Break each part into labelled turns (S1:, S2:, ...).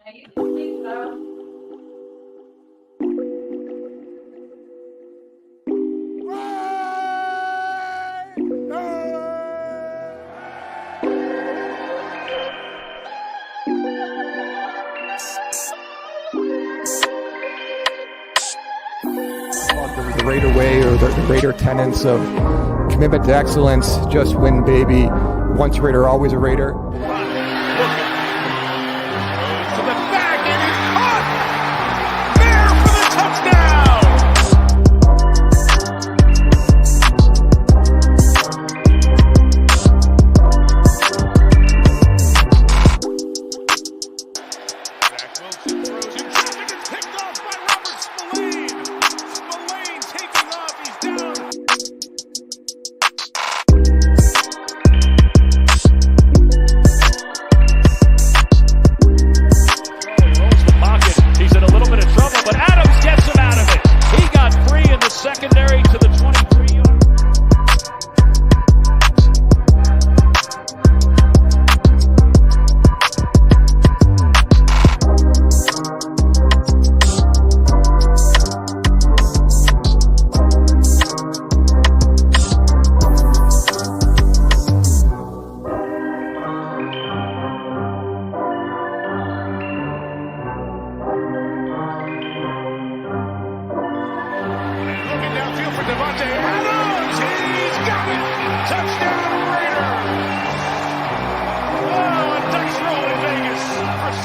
S1: The Raider way, or the Raider tenets of commitment to excellence, just win, baby. Once a Raider, always a Raider.
S2: To the back, and he's caught! There for the touchdown! Garrett Wilson throws in traffic and picked off by Robert Spillane. Spillane taking off, he's down. He's in a little bit of trouble, but Adams gets him out of it. He got free in the secondary to the 23-yard. Looking downfield for Davante. Adams! He's got it! Touchdown, Raider! Oh, a dice roll in Vegas for 6.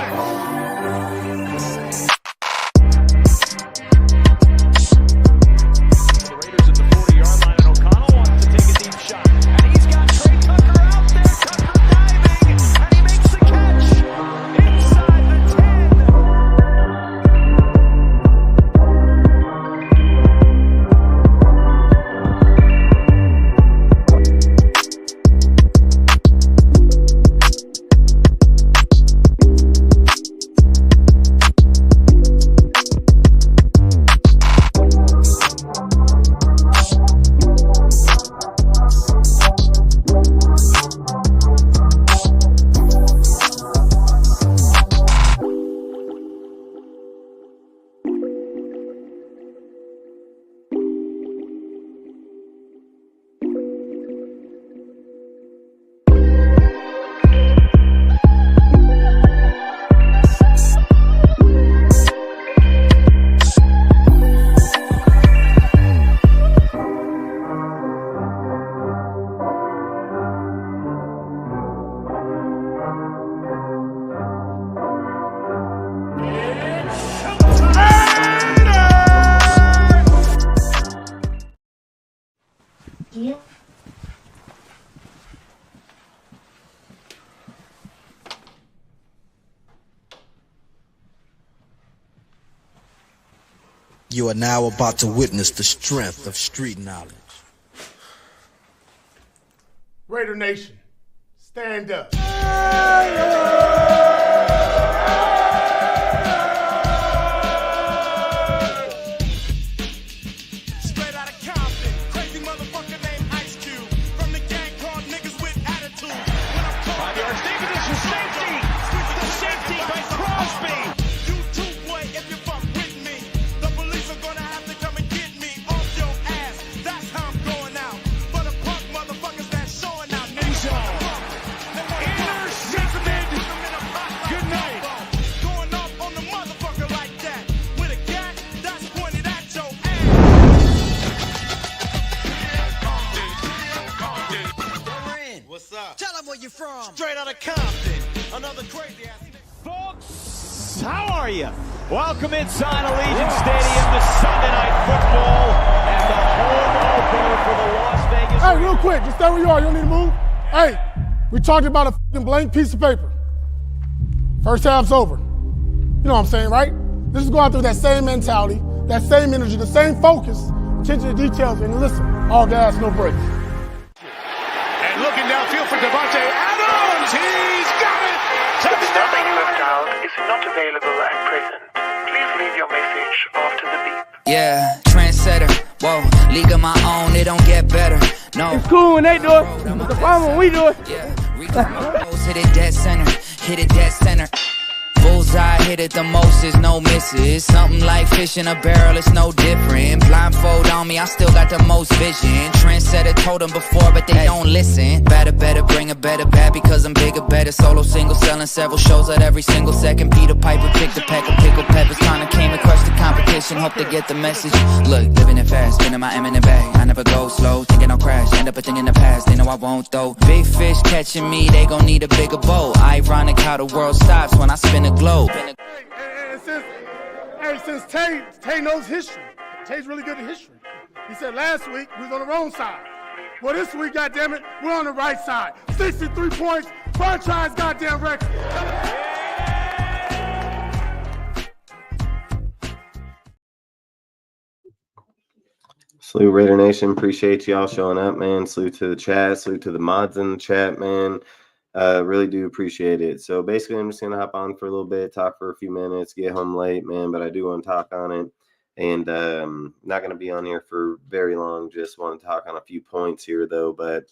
S2: The Raiders at the 40-yard line, and O'Connell wants to take a deep shot. And he's got Trey Tucker out there. Tucker diving, and he makes the catch inside the 10.
S3: You are now about to witness the strength of street knowledge.
S4: Raider Nation, stand up.
S2: Straight out of Compton, crazy motherfucker named Ice Cube. From the gang called niggas with attitude. When I'm caught, 5 yards deep, this is safety. The safety by Crosby. You too, boy, if you fuck with me. The police are gonna have to come and get me off your ass. That's how I'm going out. For the punk motherfuckers that's showing out. Intercepted. Good night. Going off on the motherfucker like that. With a gat that's pointed at your ass.
S3: What's up?
S5: Tell them where you're from.
S2: Straight out of Compton. Another crazy ass nigga. Folks, how are you? Welcome inside Allegiant Stadium to Sunday Night Football and the home opener for the Las Vegas.
S4: Hey, real quick, just stay where you are. You don't need to move. Hey, we talked about a f***ing blank piece of paper. First half's over. You know what I'm saying, right? This is going through that same mentality, that same energy, the same focus, attention to details, and listen, all gas, no brakes.
S2: And looking downfield for Davante Adams. He's got it. Touchdown.
S6: Nothing left out is not available at present. Please leave your message after the beep.
S5: Yeah, trendsetter. Whoa, league of my own, it don't get better. No.
S7: It's cool when they do it. It's the problem when we do it.
S5: Yeah, hit it dead center. Hit it dead center. Full bullseye, hit it the most, is no misses. Something like fish in a barrel, it's no different. Blindfold on me, I still got the most vision. Trendsetter told them before, but they don't listen. Better, bring a better bad because I'm bigger, better. Solo, single, selling several shows at every single second. Peter Piper picked a peck of pickled peppers. Kinda came and crushed the competition, hope they get the message. Look, living it fast, spinning my M&M bag. I never go slow, thinking I'll crash. End up a thing in the past, they know I won't though. Big fish catching me, they gon' need a bigger boat. Ironic how the world stops when I spin a globe.
S4: Since Tay knows history, Tay's really good at history. He said last week we was on the wrong side. Well, this week, goddammit, we're on the right side. 63 points, franchise goddamn record.
S8: Salute Raider Nation. Appreciate y'all showing up, man. Salute to the chat. Salute to the mods in the chat, man. Really do appreciate it. So basically, I'm just going to hop on for a little bit, talk for a few minutes, get home late, man, but I do want to talk on it. And not going to be on here for very long. Just want to talk on a few points here, though. But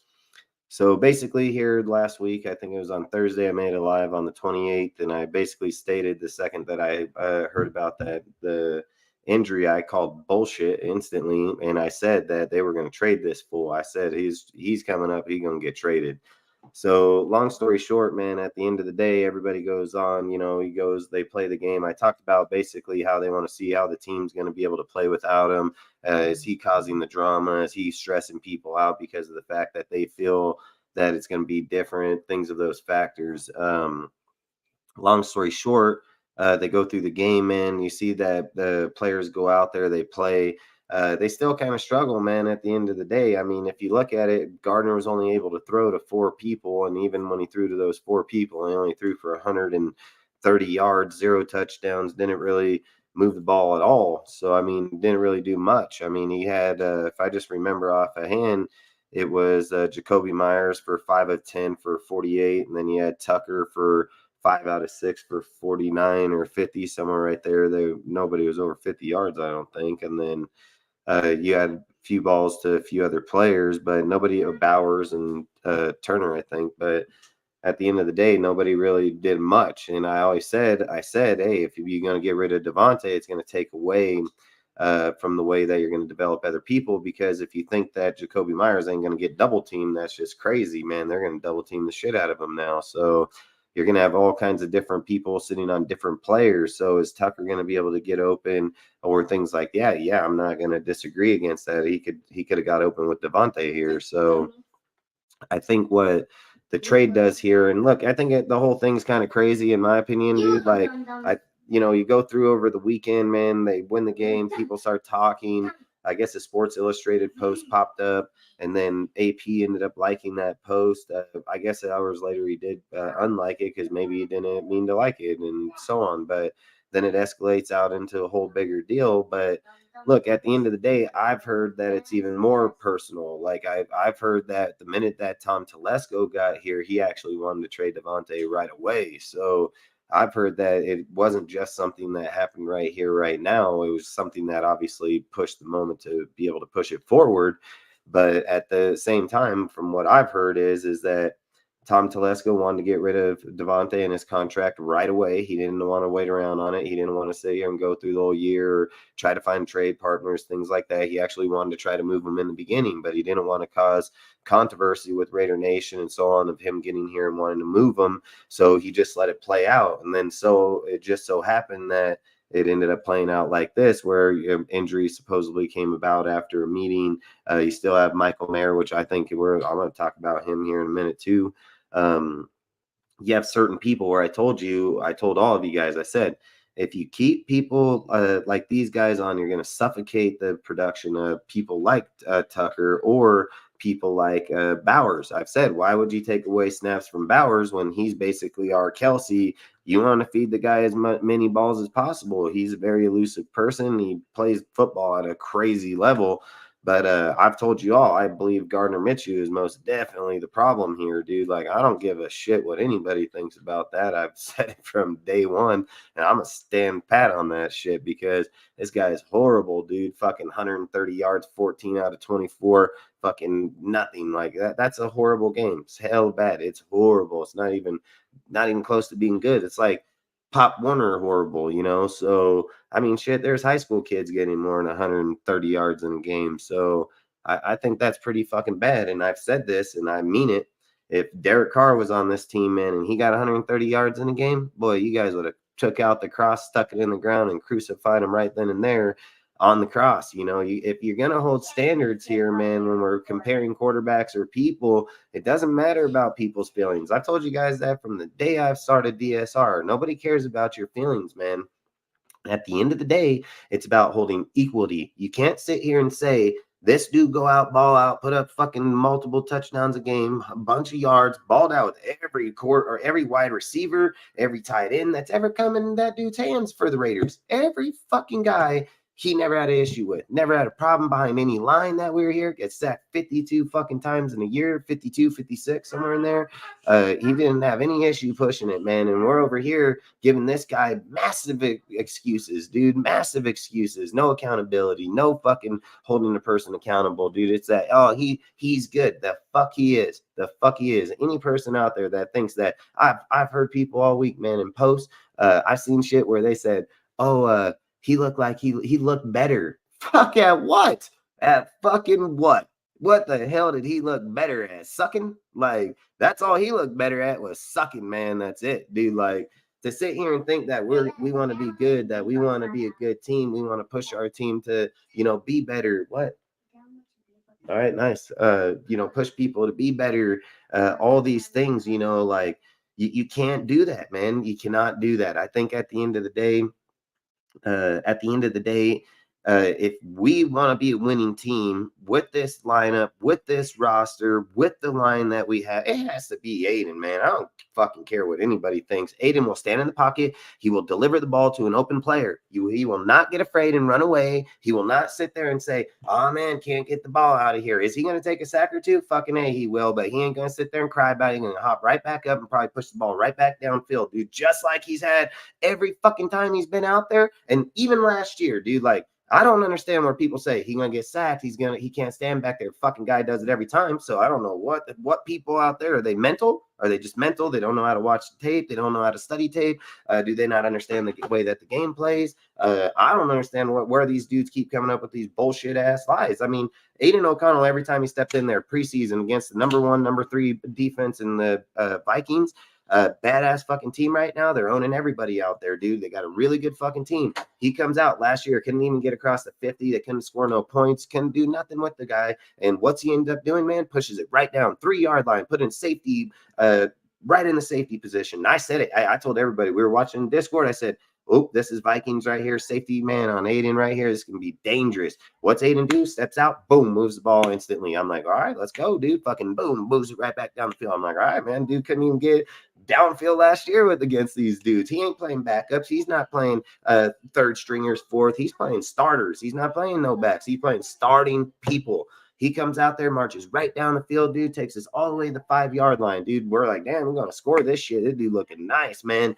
S8: so basically here last week, I think it was on Thursday, I made a live on the 28th, and I basically stated the second that I heard about the injury, I called bullshit instantly, and I said that they were going to trade this fool. I said he's coming up, he's going to get traded. So long story short, man, at the end of the day, everybody goes on, they play the game. I talked about basically how they want to see how the team's going to be able to play without him. Is he causing the drama? Is he stressing people out because of the fact that they feel that it's going to be different, things of those factors. Long story short, they go through the game, man. You see that the players go out there, they play. They still kind of struggle, man, at the end of the day. I mean, if you look at it, Gardner was only able to throw to 4 people, and even when he threw to those 4 people, he only threw for 130 yards, 0 touchdowns, didn't really move the ball at all. So, I mean, didn't really do much. I mean, he had, if I just remember off a hand, it was Jacoby Myers for 5 of 10 for 48, and then you had Tucker for 5 out of 6 for 49 or 50, somewhere right there. Nobody was over 50 yards, I don't think. And then you had a few balls to a few other players, but nobody, Bowers and Turner, I think. But at the end of the day, nobody really did much. And I said, hey, if you're going to get rid of Davante, it's going to take away from the way that you're going to develop other people. Because if you think that Jacoby Myers ain't going to get double teamed, that's just crazy, man. They're going to double team the shit out of him now. So you're going to have all kinds of different people sitting on different players. So is Tucker going to be able to get open or things like that? Yeah, I'm not going to disagree against that. He could have got open with Davante here. So I think what the trade does here, and look, I think the whole thing's kind of crazy in my opinion, dude. Like, you go through over the weekend, man, they win the game, people start talking. I guess a Sports Illustrated post popped up, and then AP ended up liking that post. I guess hours later he did unlike it because maybe he didn't mean to like it and so on. But then it escalates out into a whole bigger deal. But look, at the end of the day, I've heard that it's even more personal. Like I've heard that the minute that Tom Telesco got here, he actually wanted to trade Davante right away. So I've heard that it wasn't just something that happened right here, right now. It was something that obviously pushed the moment to be able to push it forward. But at the same time, from what I've heard is that Tom Telesco wanted to get rid of Davante and his contract right away. He didn't want to wait around on it. He didn't want to sit here and go through the whole year or try to find trade partners, things like that. He actually wanted to try to move him in the beginning, but he didn't want to cause controversy with Raider Nation and so on of him getting here and wanting to move him. So he just let it play out. And then so it just so happened that it ended up playing out like this, where injury supposedly came about after a meeting. You still have Michael Mayer, which I think I'm going to talk about him here in a minute too. You have certain people where I told all of you guys, I said, if you keep people like these guys on, you're going to suffocate the production of people like Tucker or people like Bowers. I've said, why would you take away snaps from Bowers when he's basically our Kelsey? You want to feed the guy as many balls as possible. He's a very elusive person. He plays football at a crazy level. But I've told you all, I believe Gardner Minshew is most definitely the problem here, dude. Like, I don't give a shit what anybody thinks about that. I've said it from day one, and I'm going to stand pat on that shit because this guy is horrible, dude. Fucking 130 yards, 14 out of 24, fucking nothing like that. That's a horrible game. It's hell bad. It's horrible. It's not even close to being good. It's like Pop Warner horrible, you know? So, I mean, shit, there's high school kids getting more than 130 yards in a game. So I think that's pretty fucking bad. And I've said this and I mean it. If Derek Carr was on this team, man, and he got 130 yards in a game, boy, you guys would have took out the cross, stuck it in the ground, and crucified him right then and there on the cross. You know, if you're going to hold standards here, man, when we're comparing quarterbacks or people, it doesn't matter about people's feelings. I've told you guys that from the day I've started DSR. Nobody cares about your feelings, man. At the end of the day, it's about holding equality. You can't sit here and say, this dude go out, ball out, put up fucking multiple touchdowns a game, a bunch of yards, balled out with every court or every wide receiver, every tight end that's ever come in that dude's hands for the Raiders. Every fucking guy he never had an issue with, never had a problem behind any line that we were here. Gets sacked 52 fucking times in a year, 52, 56, somewhere in there. He didn't have any issue pushing it, man. And we're over here giving this guy massive excuses, dude, massive excuses. No accountability, no fucking holding the person accountable, dude. It's that, oh, he's good. The fuck he is. The fuck he is. Any person out there that thinks that, I've heard people all week, man, in posts. I've seen shit where they said, oh, he looked like he looked better. Fuck at what? At fucking what? What the hell did he look better at? Sucking? Like, that's all he looked better at was sucking, man. That's it, dude. Like, to sit here and think that we want to be good, that we want to be a good team, we want to push our team to, you know, be better. What? All right, nice. You know, push people to be better. All these things, you know, like you can't do that, man. You cannot do that. I think at the end of the day, if we want to be a winning team with this lineup, with this roster, with the line that we have, it has to be Aiden, man. I don't fucking care what anybody thinks. Aiden will stand in the pocket. He will deliver the ball to an open player. He will not get afraid and run away. He will not sit there and say, oh, man, can't get the ball out of here. Is he going to take a sack or two? Fucking A, he will, but he ain't going to sit there and cry about it. He's going to hop right back up and probably push the ball right back downfield, dude, just like he's had every fucking time he's been out there. And even last year, dude, like, I don't understand where people say he's gonna get sacked. He can't stand back there. Fucking guy does it every time. So I don't know what people out there, are they mental? Are they just mental? They don't know how to watch the tape. They don't know how to study tape. Do they not understand the way that the game plays? I don't understand where these dudes keep coming up with these bullshit ass lies. I mean, Aiden O'Connell, every time he stepped in there preseason against the number 1, number 3 defense in the Vikings, badass fucking team right now. They're owning everybody out there, dude. They got a really good fucking team. He comes out last year, couldn't even get across the 50. They couldn't score no points, couldn't do nothing with the guy. And what's he end up doing, man? Pushes it right down 3-yard line, put in safety, right in the safety position. And I said it. I told everybody, we were watching Discord. I said, oh, this is Vikings right here. Safety man on Aiden right here. This can be dangerous. What's Aiden do? Steps out, boom, moves the ball instantly. I'm like, all right, let's go, dude. Fucking boom, moves it right back down the field. I'm like, all right, man, dude couldn't even get downfield last year against these dudes. He ain't playing backups. He's not playing third stringers, fourth. He's playing starters. He's not playing no backs. He's playing starting people. He comes out there, marches right down the field, dude, takes us all the way to the 5-yard line, dude. We're like, damn, we're going to score this shit. This dude looking nice, man.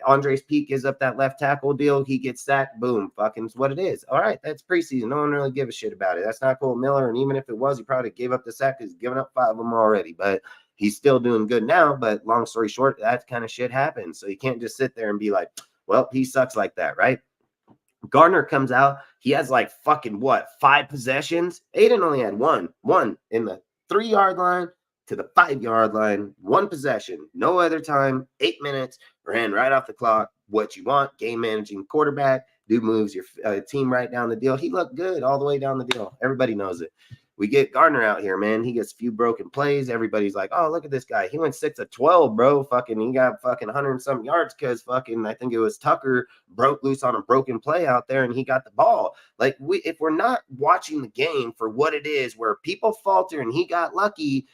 S8: Andres Peak gives up that left tackle deal. He gets sacked. Boom. Fucking what it is. All right, that's preseason. No one really gives a shit about it. That's not Cole Miller. And even if it was, he probably gave up the sack because he's given up 5 of them already. But he's still doing good now. But long story short, that kind of shit happens. So you can't just sit there and be like, well, he sucks like that, right? Gardner comes out. He has like fucking 5 possessions. Aiden only had one in the 3-yard line to the 5-yard line. 1 possession. No other time. 8 minutes. Ran right off the clock. What you want. Game managing quarterback. Dude moves your team right down the deal. He looked good all the way down the deal. Everybody knows it. We get Gardner out here, man. He gets a few broken plays. Everybody's like, oh, look at this guy. He went 6 of 12, bro. Fucking, he got fucking 100 and some yards because fucking, I think it was Tucker broke loose on a broken play out there and he got the ball. Like, if we're not watching the game for what it is, where people falter and he got lucky,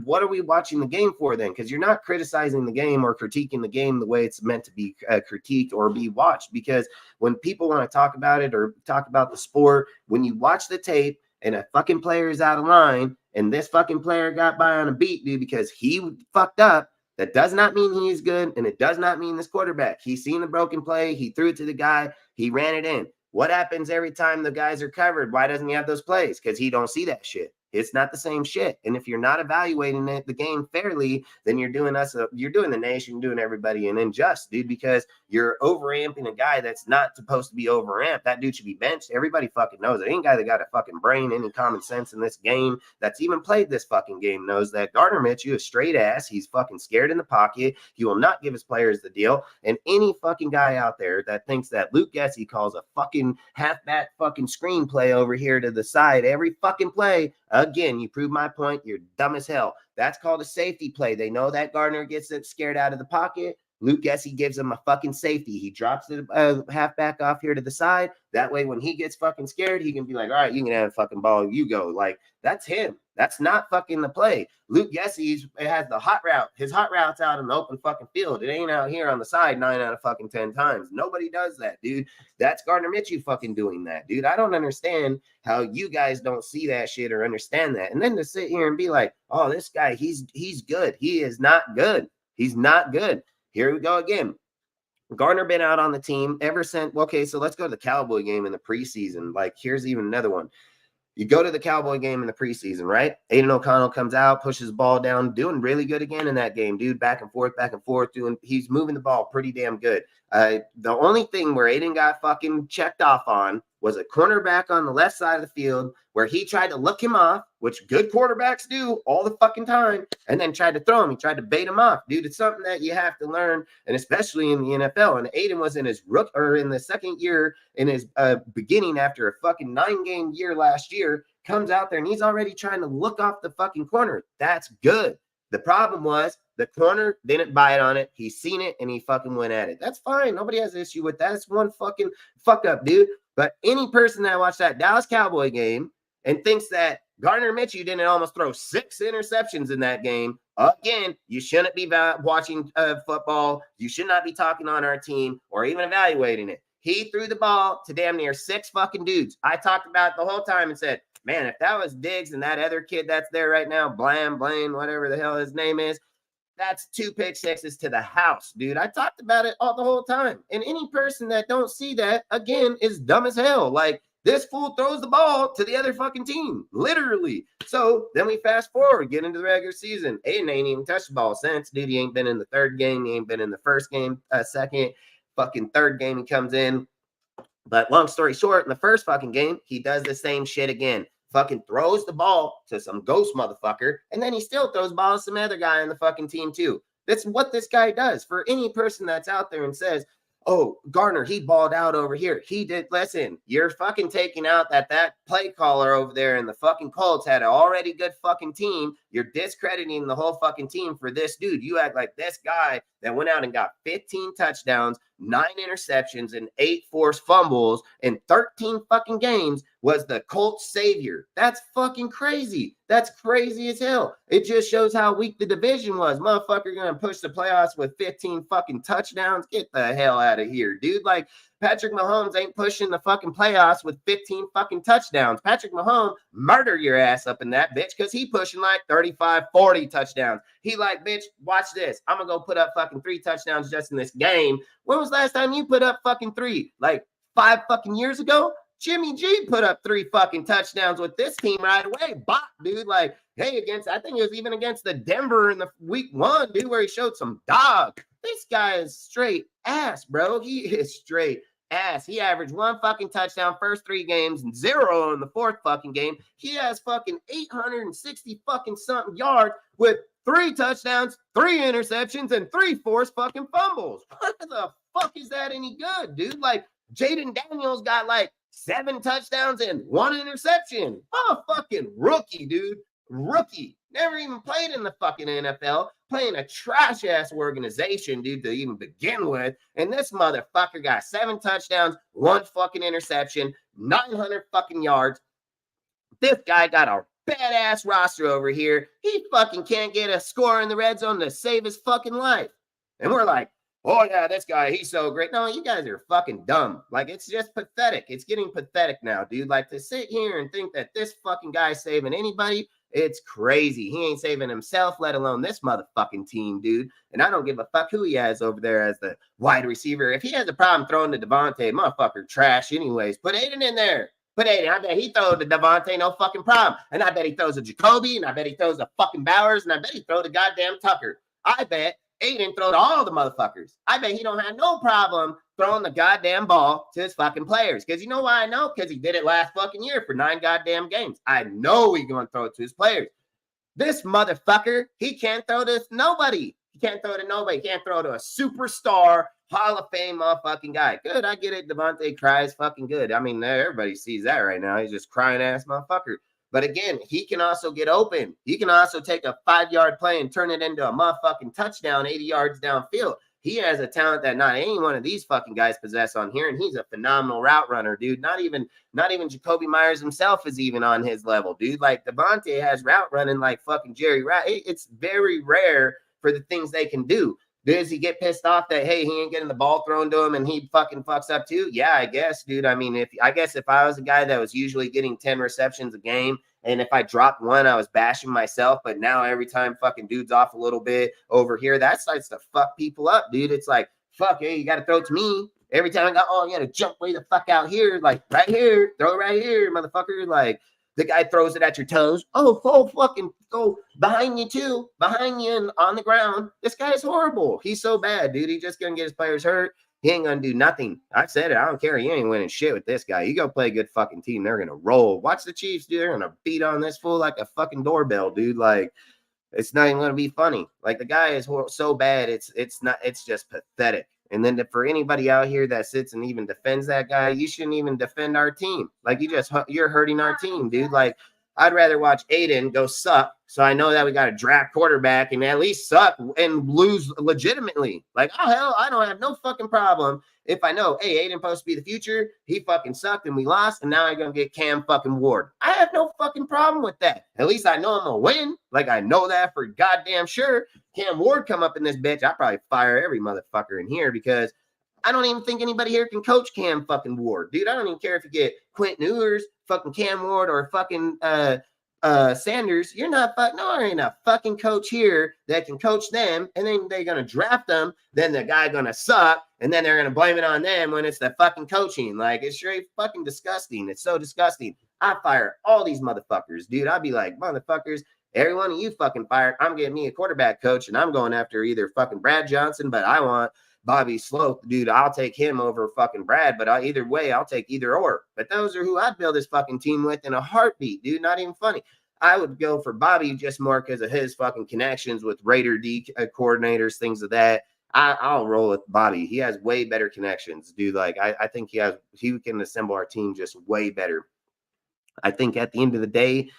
S8: what are we watching the game for then? Because you're not criticizing the game or critiquing the game the way it's meant to be critiqued or be watched. Because when people want to talk about it or talk about the sport, when you watch the tape, and a fucking player is out of line, and this fucking player got by on a beat, dude, because he fucked up, that does not mean he's good, and it does not mean this quarterback. He's seen the broken play. He threw it to the guy. He ran it in. What happens every time the guys are covered? Why doesn't he have those plays? Because he don't see that shit. It's not the same shit. And if you're not evaluating the game fairly, then you're doing the nation, doing everybody an injustice, dude, because you're overamping a guy that's not supposed to be overamped. That dude should be benched. Everybody fucking knows it. Any guy that got a fucking brain, any common sense in this game that's even played this fucking game knows that Gardner Minshew is straight ass. He's fucking scared in the pocket. He will not give his players the deal. And any fucking guy out there that thinks that Luke Gessie calls a fucking halfback fucking screenplay over here to the side every fucking play, again, you prove my point. You're dumb as hell. That's called a safety play. They know that Gardner gets it scared out of the pocket. Luke Gessie gives him a fucking safety. He drops the halfback off here to the side. That way, when he gets fucking scared, he can be like, all right, you can have a fucking ball. You go. Like, that's him. That's not fucking the play. Luke Gessie has the hot route. His hot route's out in the open fucking field. It ain't out here on the side 9 out of fucking 10 times. Nobody does that, dude. That's Gardner Minshew fucking doing that, dude. I don't understand how you guys don't see that shit or understand that. And then to sit here and be like, oh, this guy, he's good. He is not good. He's not good. Here we go again. Gardner been out on the team ever since. Okay, so let's go to the Cowboy game in the preseason. Like, here's even another one. You go to the Cowboy game in the preseason, right? Aiden O'Connell comes out, pushes the ball down, doing really good again in that game, dude. Back and forth, he's moving the ball pretty damn good. The only thing where Aiden got fucking checked off on was a cornerback on the left side of the field where he tried to look him off, which good quarterbacks do all the fucking time, and then tried to throw him. He tried to bait him off. Dude, it's something that you have to learn, and especially in the NFL. And Aiden was in his in the second year in his beginning after a fucking 9-game year last year, comes out there, and he's already trying to look off the fucking corner. That's good. The problem was the corner didn't bite on it. He seen it, and he fucking went at it. That's fine. Nobody has an issue with that. It's one fucking fuck up, dude. But any person that watched that Dallas Cowboy game and thinks that Gardner Minshew didn't almost throw 6 interceptions in that game, again, you shouldn't be watching football. You should not be talking on our team or even evaluating it. He threw the ball to damn near 6 fucking dudes. I talked about it the whole time and said, man, if that was Diggs and that other kid that's there right now, Blaine, whatever the hell his name is, that's 2 pick sixes to the house, dude. I talked about it all the whole time. And any person that don't see that, again, is dumb as hell. Like, this fool throws the ball to the other fucking team, literally. So then we fast forward, get into the regular season. Aiden ain't even touched the ball since, dude. He ain't been in the third game. He ain't been in the first game, second, fucking third game he comes in. But long story short, in the first fucking game, he does the same shit again. Fucking throws the ball to some ghost motherfucker, and then he still throws balls to some other guy on the fucking team too. That's what this guy does. For any person that's out there and says, oh, Gardner, he balled out over here. He did. Listen, you're fucking taking out that play caller over there in the fucking Colts had an already good fucking team. You're discrediting the whole fucking team for this dude. You act like this guy that went out and got 15 touchdowns, 9 interceptions, and 8 forced fumbles in 13 fucking games was the Colts savior. That's fucking crazy. That's crazy as hell. It just shows how weak the division was. Motherfucker gonna push the playoffs with 15 fucking touchdowns. Get the hell out of here, dude. Like, Patrick Mahomes ain't pushing the fucking playoffs with 15 fucking touchdowns. Patrick Mahomes murder your ass up in that bitch because he pushing like 35, 40 touchdowns. He like, bitch, watch this. I'm going to go put up fucking 3 touchdowns just in this game. When was the last time you put up fucking 3? Like 5 fucking years ago? Jimmy G put up 3 fucking touchdowns with this team right away. Bop, dude. Like, hey, I think it was even against the Denver in the week 1, dude, where he showed some dog. This guy is straight ass, bro. He is straight ass. He averaged 1 fucking touchdown first 3 games and 0 in the 4th fucking game. He has fucking 860 fucking something yards with 3 touchdowns, 3 interceptions, and 3 forced fucking fumbles. What the fuck is that any good, dude? Like, Jaden Daniels got like 7 touchdowns and 1 interception. Oh, fucking rookie, dude. Rookie. Never even played in the fucking NFL. Playing a trash-ass organization, dude, to even begin with. And this motherfucker got 7 touchdowns, 1 fucking interception, 900 fucking yards. This guy got a badass roster over here. He fucking can't get a score in the red zone to save his fucking life. And we're like, oh, yeah, this guy, he's so great. No, you guys are fucking dumb. Like, it's just pathetic. It's getting pathetic now, dude. Like, to sit here and think that this fucking guy's saving anybody, it's crazy. He ain't saving himself, let alone this motherfucking team, dude. And I don't give a fuck who he has over there as the wide receiver. If he has a problem throwing to Davante, motherfucker trash anyways. Put Aiden in there.
S9: But hey, I bet he throws to Davante, no fucking problem. And I bet he throws to Jacoby, and I bet he throws to fucking Bowers, and I bet he throws to goddamn Tucker. I bet Aiden throw to all the motherfuckers. I bet he don't have no problem throwing the goddamn ball to his fucking players. Because you know why I know? Because he did it last fucking year for 9 goddamn games. I know he's going to throw it to his players. This motherfucker, he can't throw to nobody. He can't throw to nobody. He can't throw to a superstar, Hall of Fame motherfucking guy. Good, I get it. Davante cries fucking good. I mean, everybody sees that right now. He's just crying ass motherfucker. But again, he can also get open. He can also take a 5-yard play and turn it into a motherfucking touchdown 80 yards downfield. He has a talent that not any one of these fucking guys possess on here, and he's a phenomenal route runner, dude. Not even Jacoby Myers himself is even on his level, dude. Like, Davante has route running like fucking Jerry Rice. It's very rare for the things they can do. Does he get pissed off that, hey, he ain't getting the ball thrown to him and he fucking fucks up too? Yeah, I guess, dude. I mean, if I was a guy that was usually getting 10 receptions a game, and if I dropped one, I was bashing myself. But now every time fucking dude's off a little bit over here, that starts to fuck people up, dude. It's like, fuck, hey, you got to throw it to me. Every time I got, oh, you got to jump way the fuck out here. Like, right here. Throw it right here, motherfucker. Like, the guy throws it at your toes. Oh, fucking go behind you too. Behind you and on the ground. This guy's horrible. He's so bad, dude. He's just going to get his players hurt. He ain't going to do nothing. I've said it. I don't care. You ain't winning shit with this guy. You go play a good fucking team. They're going to roll. Watch the Chiefs, dude. They're going to beat on this fool like a fucking doorbell, dude. Like, it's not even going to be funny. Like, the guy is so bad. It's just pathetic. And then for anybody out here that sits and even defends that guy, you shouldn't even defend our team. Like, you're hurting our team, dude. Like, I'd rather watch Aiden go suck, so I know that we got a draft quarterback and at least suck and lose legitimately. Like, oh, hell, I don't have no fucking problem if I know, hey, Aiden supposed to be the future. He fucking sucked and we lost, and now I'm going to get Cam fucking Ward. I have no fucking problem with that. At least I know I'm going to win. Like, I know that for goddamn sure. Cam Ward come up in this bitch, I'll probably fire every motherfucker in here because I don't even think anybody here can coach Cam fucking Ward. Dude, I don't even care if you get Quentin Ewers, fucking Cam Ward, or fucking Sanders. You're not there ain't a fucking coach here that can coach them, and then they're going to draft them, then the guy going to suck, and then they're going to blame it on them when it's the fucking coaching. Like, it's straight fucking disgusting. It's so disgusting. I fire all these motherfuckers, dude. I'd be like, motherfuckers, every one of you fucking fired. I'm getting me a quarterback coach, and I'm going after either fucking Brad Johnson, but I want Bobby Sloat, dude. I'll take him over fucking Brad, but either way, I'll take either or. But those are who I'd build this fucking team with in a heartbeat, dude. Not even funny. I would go for Bobby just more because of his fucking connections with Raider D coordinators, things of that. I'll roll with Bobby. He has way better connections, dude. Like, I think he can assemble our team just way better. I think at the end of the day,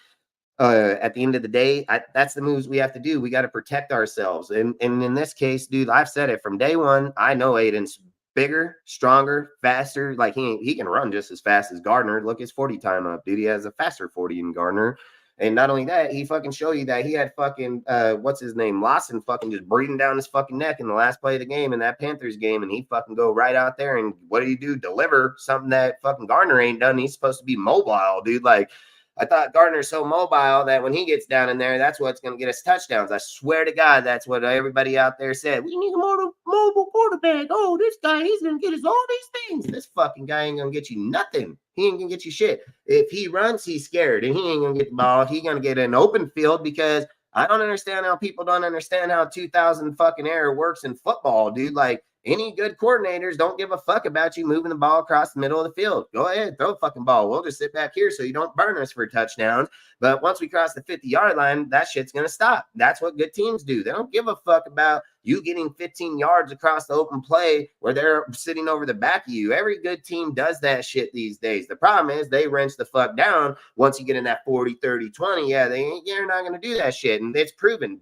S9: that's the moves we have to do. We got to protect ourselves. And in this case, dude, I've said it from day one. I know Aiden's bigger, stronger, faster. Like, he can run just as fast as Gardner. Look his 40 time up, dude. He has a faster 40 than Gardner. And not only that, he fucking show you that he had fucking what's his name, Lawson, fucking just breathing down his fucking neck in the last play of the game in that Panthers game, and he fucking go right out there and what do? Deliver something that fucking Gardner ain't done. He's supposed to be mobile, dude. Like, I thought Gardner's so mobile that when he gets down in there, that's what's going to get us touchdowns. I swear to God, that's what everybody out there said. We need a more mobile quarterback. Oh, this guy, he's going to get us all these things. This fucking guy ain't going to get you nothing. He ain't going to get you shit. If he runs, he's scared, and he ain't going to get the ball. He's going to get an open field because I don't understand how people don't understand how 2,000 fucking error works in football, dude. Like, any good coordinators don't give a fuck about you moving the ball across the middle of the field. Go ahead, throw a fucking ball. We'll just sit back here so you don't burn us for touchdowns. But once we cross the 50-yard line, that shit's going to stop. That's what good teams do. They don't give a fuck about you getting 15 yards across the open play where they're sitting over the back of you. Every good team does that shit these days. The problem is they wrench the fuck down once you get in that 40, 30, 20. Yeah, they're not going to do that shit. And it's proven.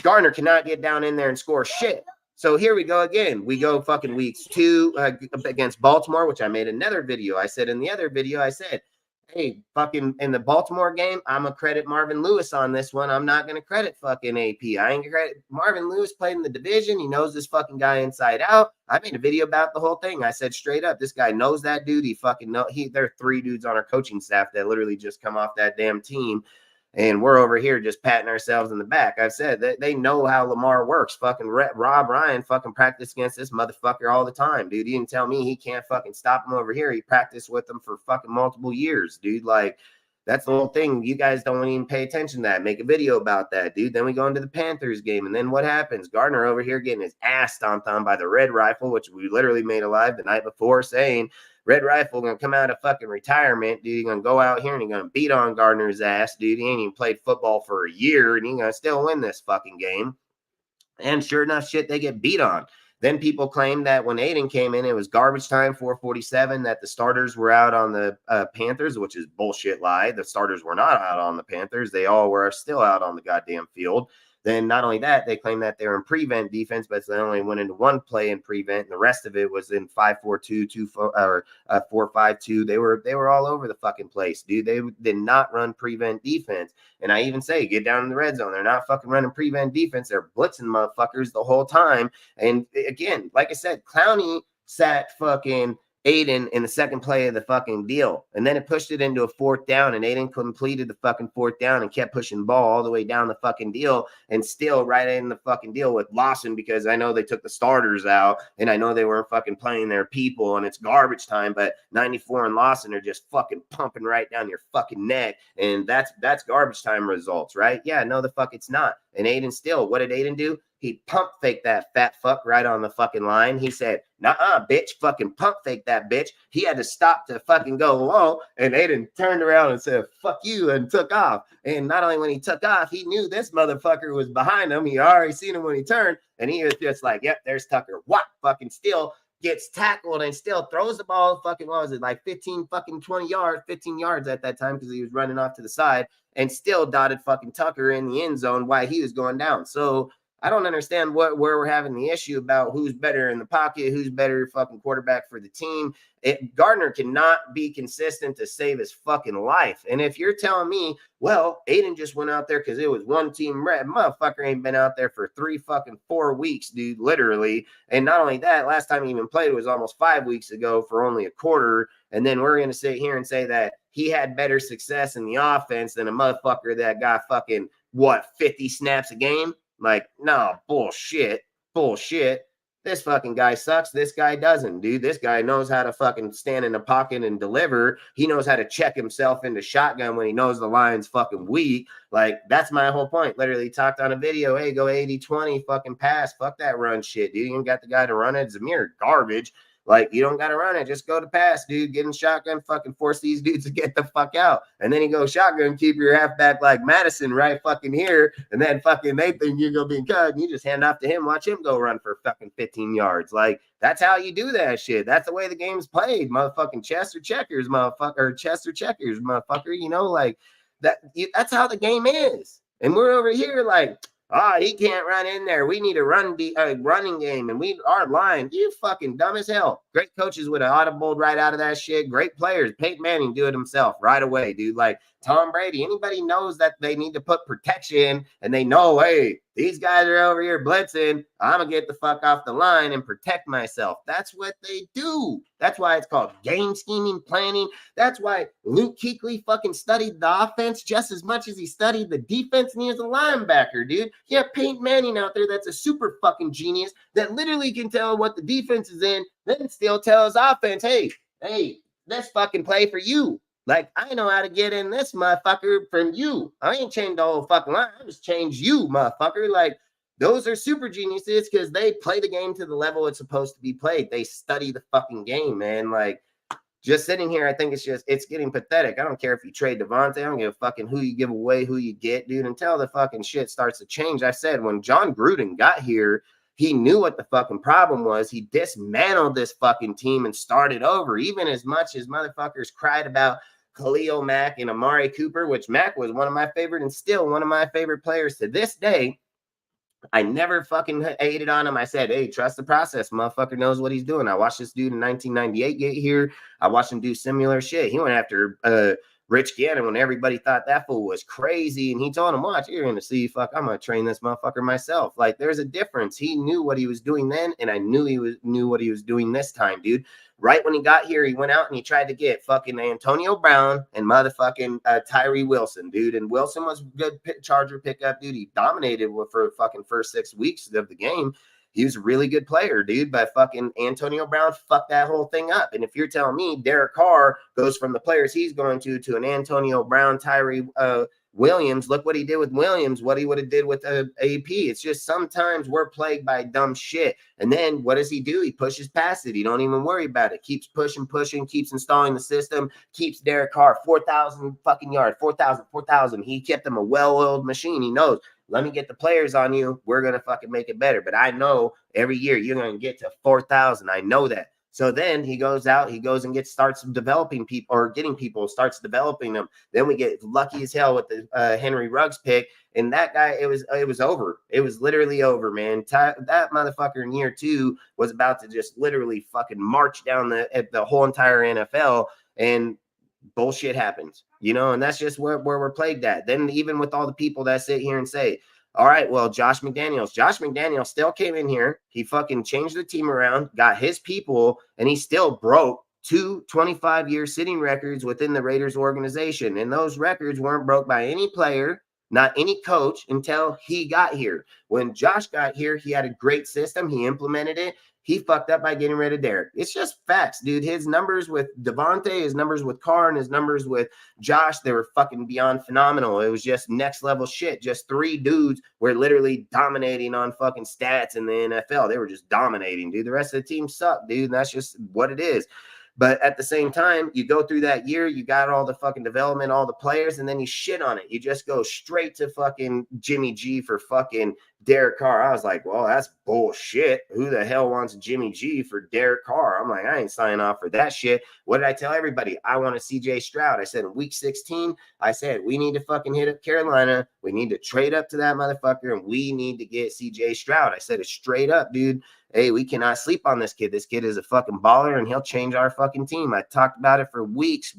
S9: Gardner cannot get down in there and score shit. So here we go again. We go fucking weeks 2 against Baltimore, which I made another video. I said in the other video, I said, hey, fucking in the Baltimore game, I'm going to credit Marvin Lewis on this one. I'm not going to credit fucking AP. I ain't going to credit Marvin Lewis played in the division. He knows this fucking guy inside out. I made a video about the whole thing. I said straight up, this guy knows that dude. He fucking know. There are 3 dudes on our coaching staff that literally just come off that damn team. And we're over here just patting ourselves in the back. I've said that they know how Lamar works. Fucking Rob Ryan fucking practiced against this motherfucker all the time, dude. He didn't tell me he can't fucking stop him over here. He practiced with him for fucking multiple years, dude. Like, that's the whole thing. You guys don't even pay attention to that. Make a video about that, dude. Then we go into the Panthers game. And then what happens? Gardner over here getting his ass stomped on by the Red Rifle, which we literally made a live the night before saying Red Rifle going to come out of fucking retirement, dude. He's going to go out here and he's going to beat on Gardner's ass, dude. He ain't even played football for a year and he's going to still win this fucking game. And sure enough, shit, they get beat on. Then people claim that when Aiden came in, it was garbage time, 4:47, that the starters were out on the Panthers, which is bullshit lie. The starters were not out on the Panthers. They all were still out on the goddamn field. Then not only that, they claim that they were in prevent defense, but they only went into one play in prevent, and the rest of it was in 5-4-2, 4-5-2. They were all over the fucking place, dude. They did not run prevent defense. And I even say, get down in the red zone. They're not fucking running prevent defense. They're blitzing motherfuckers the whole time. And again, like I said, Clowney sat fucking Aiden in the second play of the fucking deal. And then it pushed it into a fourth down, and Aiden completed the fucking fourth down and kept pushing the ball all the way down the fucking deal, and still right in the fucking deal with Lawson, because I know they took the starters out and I know they weren't fucking playing their people and it's garbage time, but 94 and Lawson are just fucking pumping right down your fucking neck. And that's garbage time results, right? Yeah, no, the fuck it's not. And Aiden still, what did Aiden do? He pump faked that fat fuck right on the fucking line. He said, "Nuh-uh, bitch, fucking pump fake that bitch." He had to stop to fucking go low, and Aiden turned around and said, "Fuck you," and took off. And not only when he took off, he knew this motherfucker was behind him. He already seen him when he turned, and he was just like, "Yep, there's Tucker." What? Fucking still gets tackled and still throws the ball fucking, what was it, like 15 yards at that time, because he was running off to the side, and still dotted fucking Tucker in the end zone while he was going down. So I don't understand where we're having the issue about who's better in the pocket, who's better fucking quarterback for the team. Gardner cannot be consistent to save his fucking life. And if you're telling me, well, Aiden just went out there because it was one team red, motherfucker ain't been out there for 4 weeks, dude, literally. And not only that, last time he even played was almost 5 weeks ago for only a quarter. And then we're going to sit here and say that he had better success in the offense than a motherfucker that got fucking, 50 snaps a game? Like, no, bullshit. This fucking guy sucks. This guy doesn't, dude. This guy knows how to fucking stand in the pocket and deliver. He knows how to check himself into shotgun when he knows the line's fucking weak. Like, that's my whole point. Literally talked on a video, hey, go 80-20, fucking pass. Fuck that run shit, dude. You ain't got the guy to run it. Zamir, garbage. Like, you don't got to run it. Just go to pass, dude. Get in shotgun, fucking force these dudes to get the fuck out. And then you go shotgun, keep your halfback like Madison right fucking here. And then fucking they think you're going to be cut. And you just hand off to him. Watch him go run for fucking 15 yards. Like, that's how you do that shit. That's the way the game's played. Motherfucking chest or checkers, motherfucker. Or chest or checkers, motherfucker. You know, like, that's how the game is. And we're over here like, he can't run in there. We need a running game, and our line. You fucking dumb as hell. Great coaches would have audibled right out of that shit. Great players. Peyton Manning do it himself right away, dude. Like Tom Brady. Anybody knows that they need to put protection, and they know, hey, these guys are over here blitzing. I'm gonna get the fuck off the line and protect myself. That's what they do. That's why it's called game scheming, planning. That's why Luke Kuechly fucking studied the offense just as much as he studied the defense, and he was a linebacker, dude. You have Peyton Manning out there that's a super fucking genius that literally can tell what the defense is in, then still tell his offense, hey, let's fucking play for you. Like, I know how to get in this motherfucker from you. I ain't changed the whole fucking line. I just changed you, motherfucker. Like, those are super geniuses because they play the game to the level it's supposed to be played. They study the fucking game, man. Like, just sitting here, I think it's getting pathetic. I don't care if you trade Davante. I don't give a fucking who you give away, who you get, dude, until the fucking shit starts to change. I said when John Gruden got here, he knew what the fucking problem was. He dismantled this fucking team and started over. Even as much as motherfuckers cried about Khalil Mack and Amari Cooper, which Mack was one of my favorite and still one of my favorite players to this day. I never fucking hated on him. I said, hey, trust the process. Motherfucker knows what he's doing. I watched this dude in 1998 get here. I watched him do similar shit. He went after Rich Gannon, when everybody thought that fool was crazy, and he told him, watch, you're going to see, fuck, I'm going to train this motherfucker myself. Like, there's a difference. He knew what he was doing then, and I knew he knew what he was doing this time, dude. Right when he got here, he went out and he tried to get fucking Antonio Brown and motherfucking Tyree Wilson, dude. And Wilson was a good Charger pickup, dude. He dominated for fucking first 6 weeks of the game. He was a really good player, dude. But fucking Antonio Brown fucked that whole thing up. And if you're telling me Derek Carr goes from the players he's going to an Antonio Brown, Tyree Williams, look what he did with Williams, what he would have did with AP. It's just sometimes we're plagued by dumb shit. And then what does he do? He pushes past it. He don't even worry about it. Keeps pushing, keeps installing the system, keeps Derek Carr 4,000 fucking yards, 4,000. He kept him a well-oiled machine. He knows, let me get the players on you. We're going to fucking make it better. But I know every year you're going to get to 4,000. I know that. So then he goes out, and starts developing people, or getting people, starts developing them. Then we get lucky as hell with the Henry Ruggs pick. And that guy, it was over. It was literally over, man. That motherfucker in year 2 was about to just literally fucking march down the whole entire NFL, and bullshit happens, and that's just where we're plagued at. Then even with all the people that sit here and say, all right, well, Josh McDaniels still came in here. He fucking changed the team around, got his people, and he still broke 2 25-year sitting records within the Raiders organization. And those records weren't broke by any player, not any coach, until he got here. When Josh got here, he had a great system. He implemented it. He fucked up by getting rid of Derek. It's just facts, dude. His numbers with Davante, his numbers with Carr, and his numbers with Josh, they were fucking beyond phenomenal. It was just next level shit. Just 3 dudes were literally dominating on fucking stats in the NFL. They were just dominating, dude. The rest of the team sucked, dude. And that's just what it is. But at the same time, you go through that year, you got all the fucking development, all the players, and then you shit on it. You just go straight to fucking Jimmy G for fucking Derek Carr. I was like, well, that's bullshit. Who the hell wants Jimmy G for Derek Carr? I'm like, I ain't signing off for that shit. What did I tell everybody? I want a CJ Stroud. I said in week 16, I said, we need to fucking hit up Carolina. We need to trade up to that motherfucker, and we need to get CJ Stroud. I said it straight up, dude. Hey, we cannot sleep on this kid. This kid is a fucking baller, and he'll change our fucking team. I talked about it for weeks,